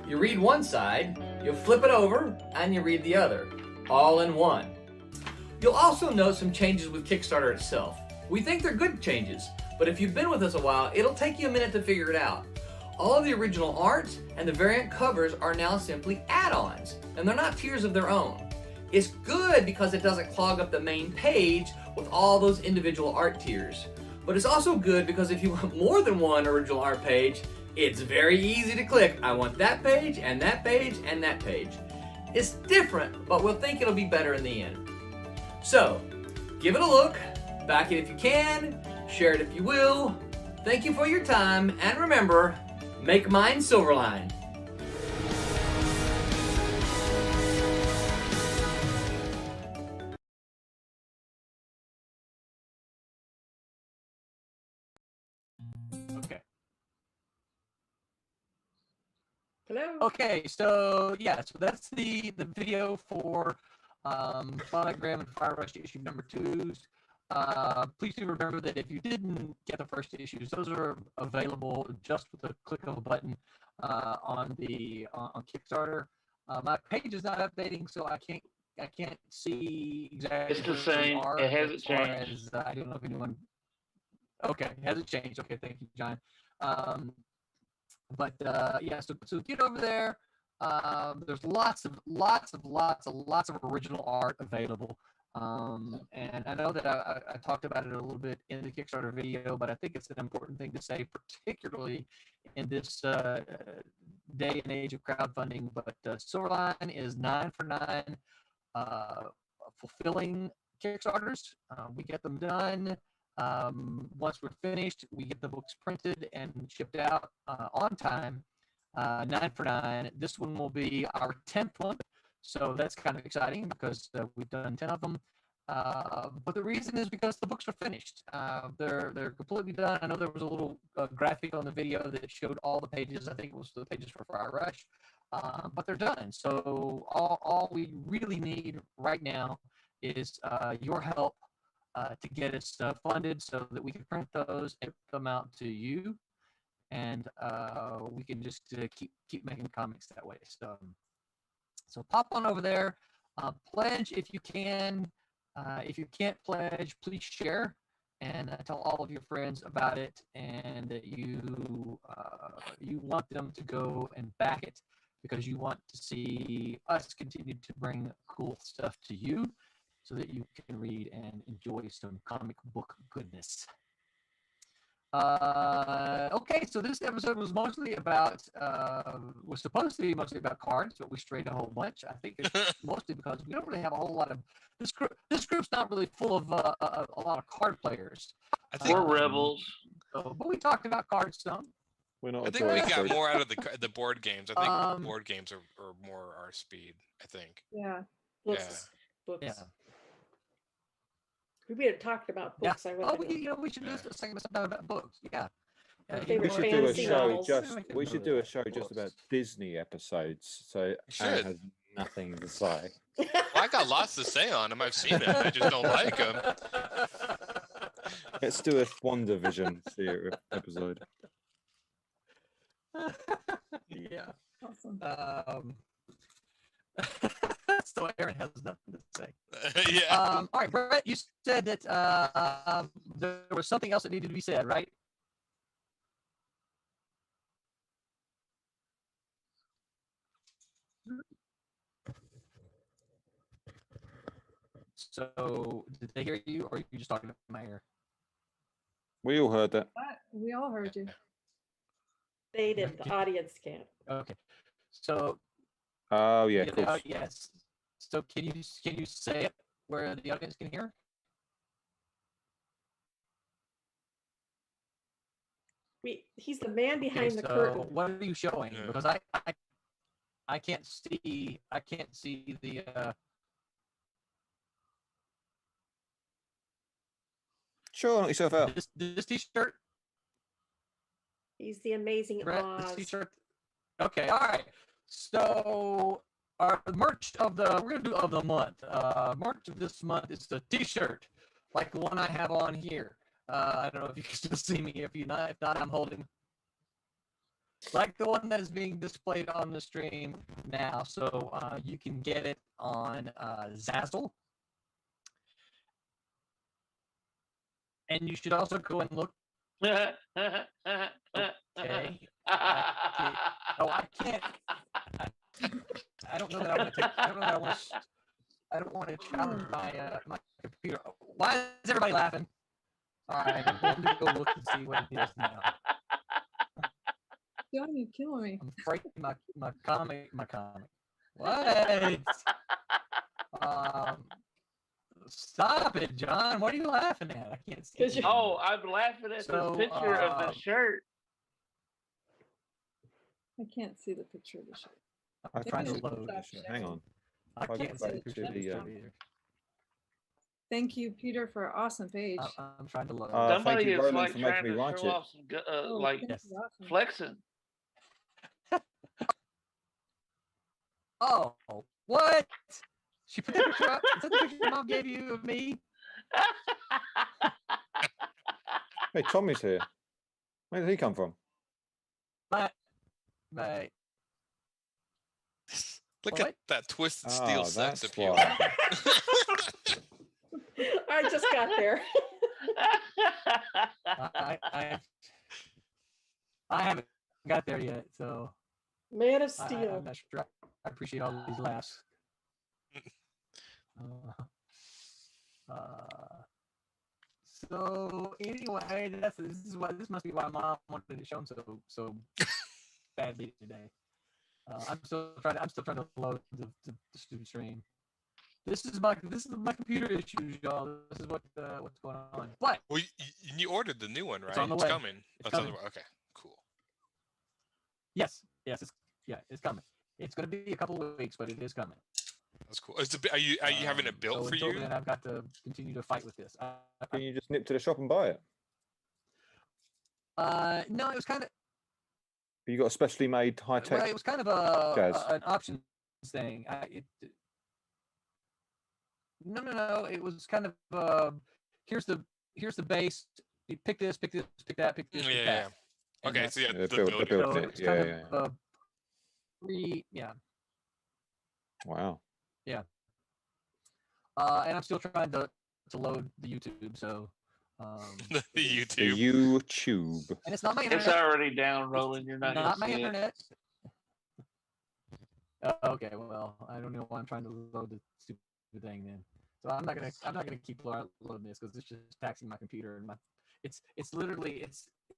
You read one side, you flip it over, and you read the other, all in one. You'll also note some changes with Kickstarter itself. We think they're good changes, but if you've been with us a while, it'll take you a minute to figure it out. All of the original art and the variant covers are now simply add-ons, and they're not tiers of their own. It's good because it doesn't clog up the main page with all those individual art tiers. But it's also good because if you want more than one original art page, it's very easy to click, I want that page, and that page, and that page. It's different, but we'll think it'll be better in the end. So, give it a look, back it if you can, share it if you will. Thank you for your time, and remember, make mine Silverline. Okay. Hello. Okay, so yeah, so that's the video for Twilight Graham and Friar Rush issue number 2s. Please do remember that if you didn't get the first issues, those are available just with a click of a button on Kickstarter. My page is not updating, so I can't see exactly. It's the where they same. are It hasn't as far changed. as, I don't know if anyone. Okay, hasn't changed. Okay, thank you, John. But yeah, so get over there. There's lots of original art available. And I know that I talked about it a little bit in the Kickstarter video, but I think it's an important thing to say, particularly in this day and age of crowdfunding. But Silverline is 9 for 9 fulfilling Kickstarters. We get them done. Once we're finished, we get the books printed and shipped out on time. 9 for 9. This one will be our 10th one, so that's kind of exciting because we've done 10 of them. But the reason is because the books are finished. They're completely done. I know there was a little graphic on the video that showed all the pages. I think it was the pages for Friar Rush, but they're done. So all we really need right now is your help to get us funded so that we can print those and put them out to you, and we can just keep making comics that way. So pop on over there, pledge if you can. If you can't pledge, please share and tell all of your friends about it, and that you want them to go and back it because you want to see us continue to bring cool stuff to you, so that you can read and enjoy some comic book goodness. Okay, so this episode was mostly about, was supposed to be mostly about cards, but we strayed a whole bunch. I think it's mostly because we don't really have a whole lot of, this group's not really full of a lot of card players. I think We're rebels. But we talked about cards some. We're not. I a think we dry got group. more out of the board games. I think board games are more our speed. I think. Yeah. Books. Books. Yeah. We had talked about books. I Oh, wasn't. we should do a segment about books. Yeah. My You favorite We know, should do a fantasy show novels. just. We should do a show just about Disney episodes. So Aaron should. has nothing to say. Well, I got lots to say on them. I've seen them. I just don't like them. Let's do a WandaVision episode. Yeah. Awesome. So Aaron has nothing to say. Yeah. All right, Brett, you said that there was something else that needed to be said, right? So did they hear you, or are you just talking to my ear? We all heard that. We all heard you. They did. The audience can't. Okay. So Oh yeah, of the course. yes. So can you say it where the audience can hear? He's the man Okay, behind the so curtain. what are you showing? Yeah. Because I can't see the Sure, knock yourself out. this t-shirt. He's the amazing Brett, Oz. this t-shirt. Okay, all right. So our merch we're gonna do of the month. Merch of this month is the t-shirt, like the one I have on here. I don't know if you can still see me. If not, I'm holding like the one that is being displayed on the stream now. So you can get it on Zazzle. And you should also go and look. Okay. I can't. I don't know that I want to take. I don't know that I want to. I don't want to challenge my computer. Why is everybody laughing? All right, I'm going to go look and see what it is now. John, you're killing me. I'm breaking my comic. What? Stop it, John. What are you laughing at? I can't see. Because Oh, I'm laughing at this picture of the shirt. I can't see the picture of the shirt. I'm trying to load. Hang on. I can't see the to picture the, either. Thank you, Peter, for an awesome page. I'm trying to load. Thank Somebody you, is Roland, like for making trying me to write show it. off some like thank you, awesome. flexing. Oh, what? She put the picture up. Is that the picture your mom gave you of me? Hey, Tommy's here. Where did he come from? My. Look What? at that twisted steel sex that's appeal. why. I just got there. I haven't got there yet, so Man of I'm Steel. not sure. I appreciate all these laughs. So anyway, this must be why Mom wanted to show him so badly today. I'm still trying to load the stupid stream. This is my computer issues, y'all. This is what's going on. But Well, you ordered the new one, right? It's on the way. Coming. It's On the coming. way. Okay, cool. yes, it's coming. It's going to be a couple of weeks, but it is coming. That's cool. Are you having it built so for until you? then, I've got to continue to fight with this. Can you just nip to the shop and buy it? No, it was kind of. You got a specially made high tech. Well, it was kind of an option thing. No. It was kind of here's the base. You pick this, pick that, pick this, pick that. And Okay, so yeah, Yeah, the build builder. it. So it's Yeah, kind yeah, of yeah. Wow. And I'm still trying to load the YouTube. So The The YouTube. YouTube. and it's not my internet. It's already down, Roland. You're not Not my gonna see it. internet. Okay, well, I don't know why I'm trying to load the stupid thing then. So I'm not gonna keep loading this because it's just taxing my computer and it's literally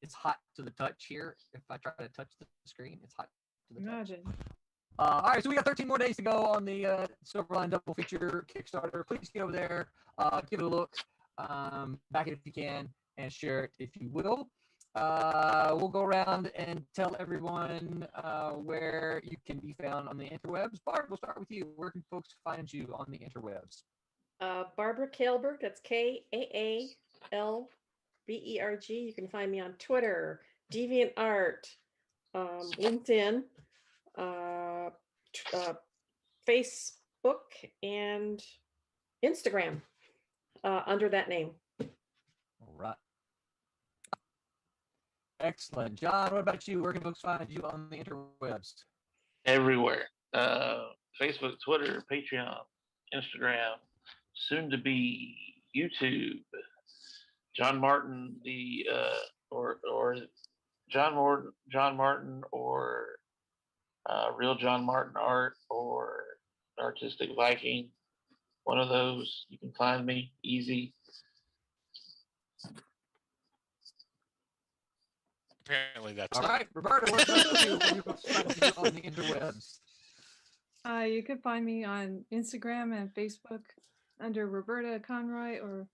it's hot to the touch here. If I try to touch the screen, it's hot to the touch. Imagine. All right, so we got 13 more days to go on the Silverline Double Feature Kickstarter. Please get over there, give it a look, back it if you can, and share it if you will. We'll go around and tell everyone where you can be found on the interwebs. Barb, we'll start with you. Where can folks find you on the interwebs? Barbara Kaelberg. That's KAALBERG. You can find me on Twitter, DeviantArt, LinkedIn, Facebook, and Instagram under that name. All right. Excellent. John, what about you? Where can folks find you on the interwebs? Everywhere. Facebook, Twitter, Patreon, Instagram, soon to be YouTube. John Martin, or John Martin, or Real John Martin Art, or Artistic Viking. One of those. You can find me easy. Apparently that's All right, Roberta, what about you? Where can folks find you on the interwebs? You can find me on Instagram and Facebook under Roberta Conroy, or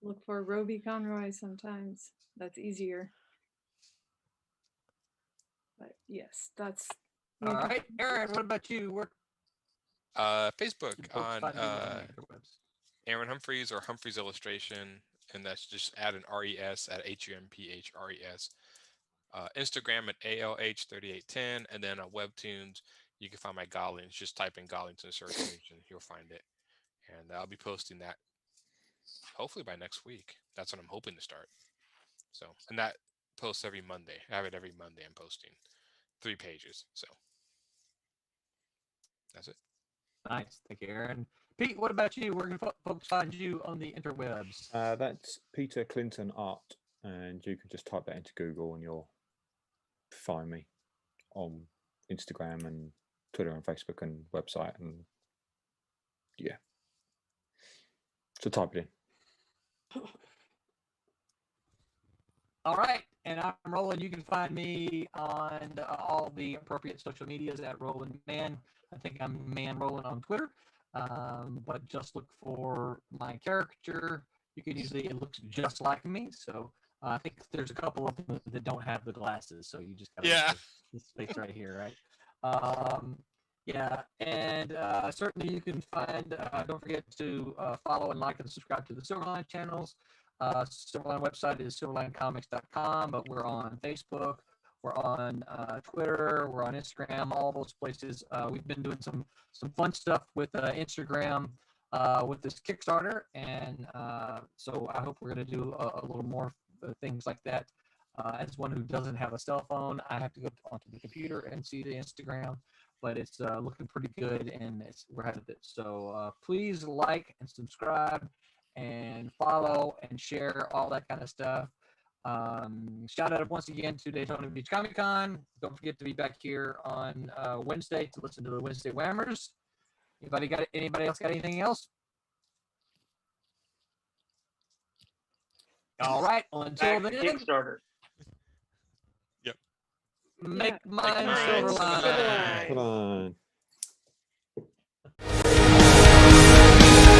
look for Roby Conroy sometimes. That's easier. But yes, that's. All right, Aaron, what about you? Where Facebook can folks on find you on the interwebs? Aaron Humphries or Humphries Illustration, and that's just add an RES at HUMPHRES. Instagram at ALH3810, and then on Webtoons, you can find my Goblins. Just type in Goblins in the search engine, you'll find it. And I'll be posting that hopefully by next week. That's what I'm hoping to start. So, and that posts every Monday. I have it every Monday. I'm posting 3 pages. So that's it. Nice. Thank you, Aaron. Pete, what about you? Where can folks find you on the interwebs? That's Peter Clinton Art, and you can just type that into Google and you'll find me on Instagram and Twitter and Facebook and website, and yeah. So type it in. All right. And I'm Roland. You can find me on all the appropriate social medias at Roland Man. I think I'm Man Roland on Twitter. But just look for my caricature. You can usually, it looks just like me. So I think there's a couple of them that don't have the glasses. So you just got to look this face right here, right? Yeah, and certainly you can find, don't forget to follow and like and subscribe to the Silverline channels. Silverline website is silverlinecomics.com, but we're on Facebook, we're on Twitter, we're on Instagram, all those places. We've been doing some fun stuff with Instagram with this Kickstarter, and so I hope we're going to do a little more things like that. As one who doesn't have a cell phone, I have to go onto the computer and see the Instagram, but it's looking pretty good, and we're ahead of it. So please like and subscribe and follow and share all that kind of stuff. Shout out once again to Daytona Beach Comic Con. Don't forget to be back here on Wednesday to listen to the Wednesday Whammers. Anybody else got anything else? All right. Well, until Back to then, Kickstarter. Yep. make Yeah. mine mine silver silver line. line. Come on.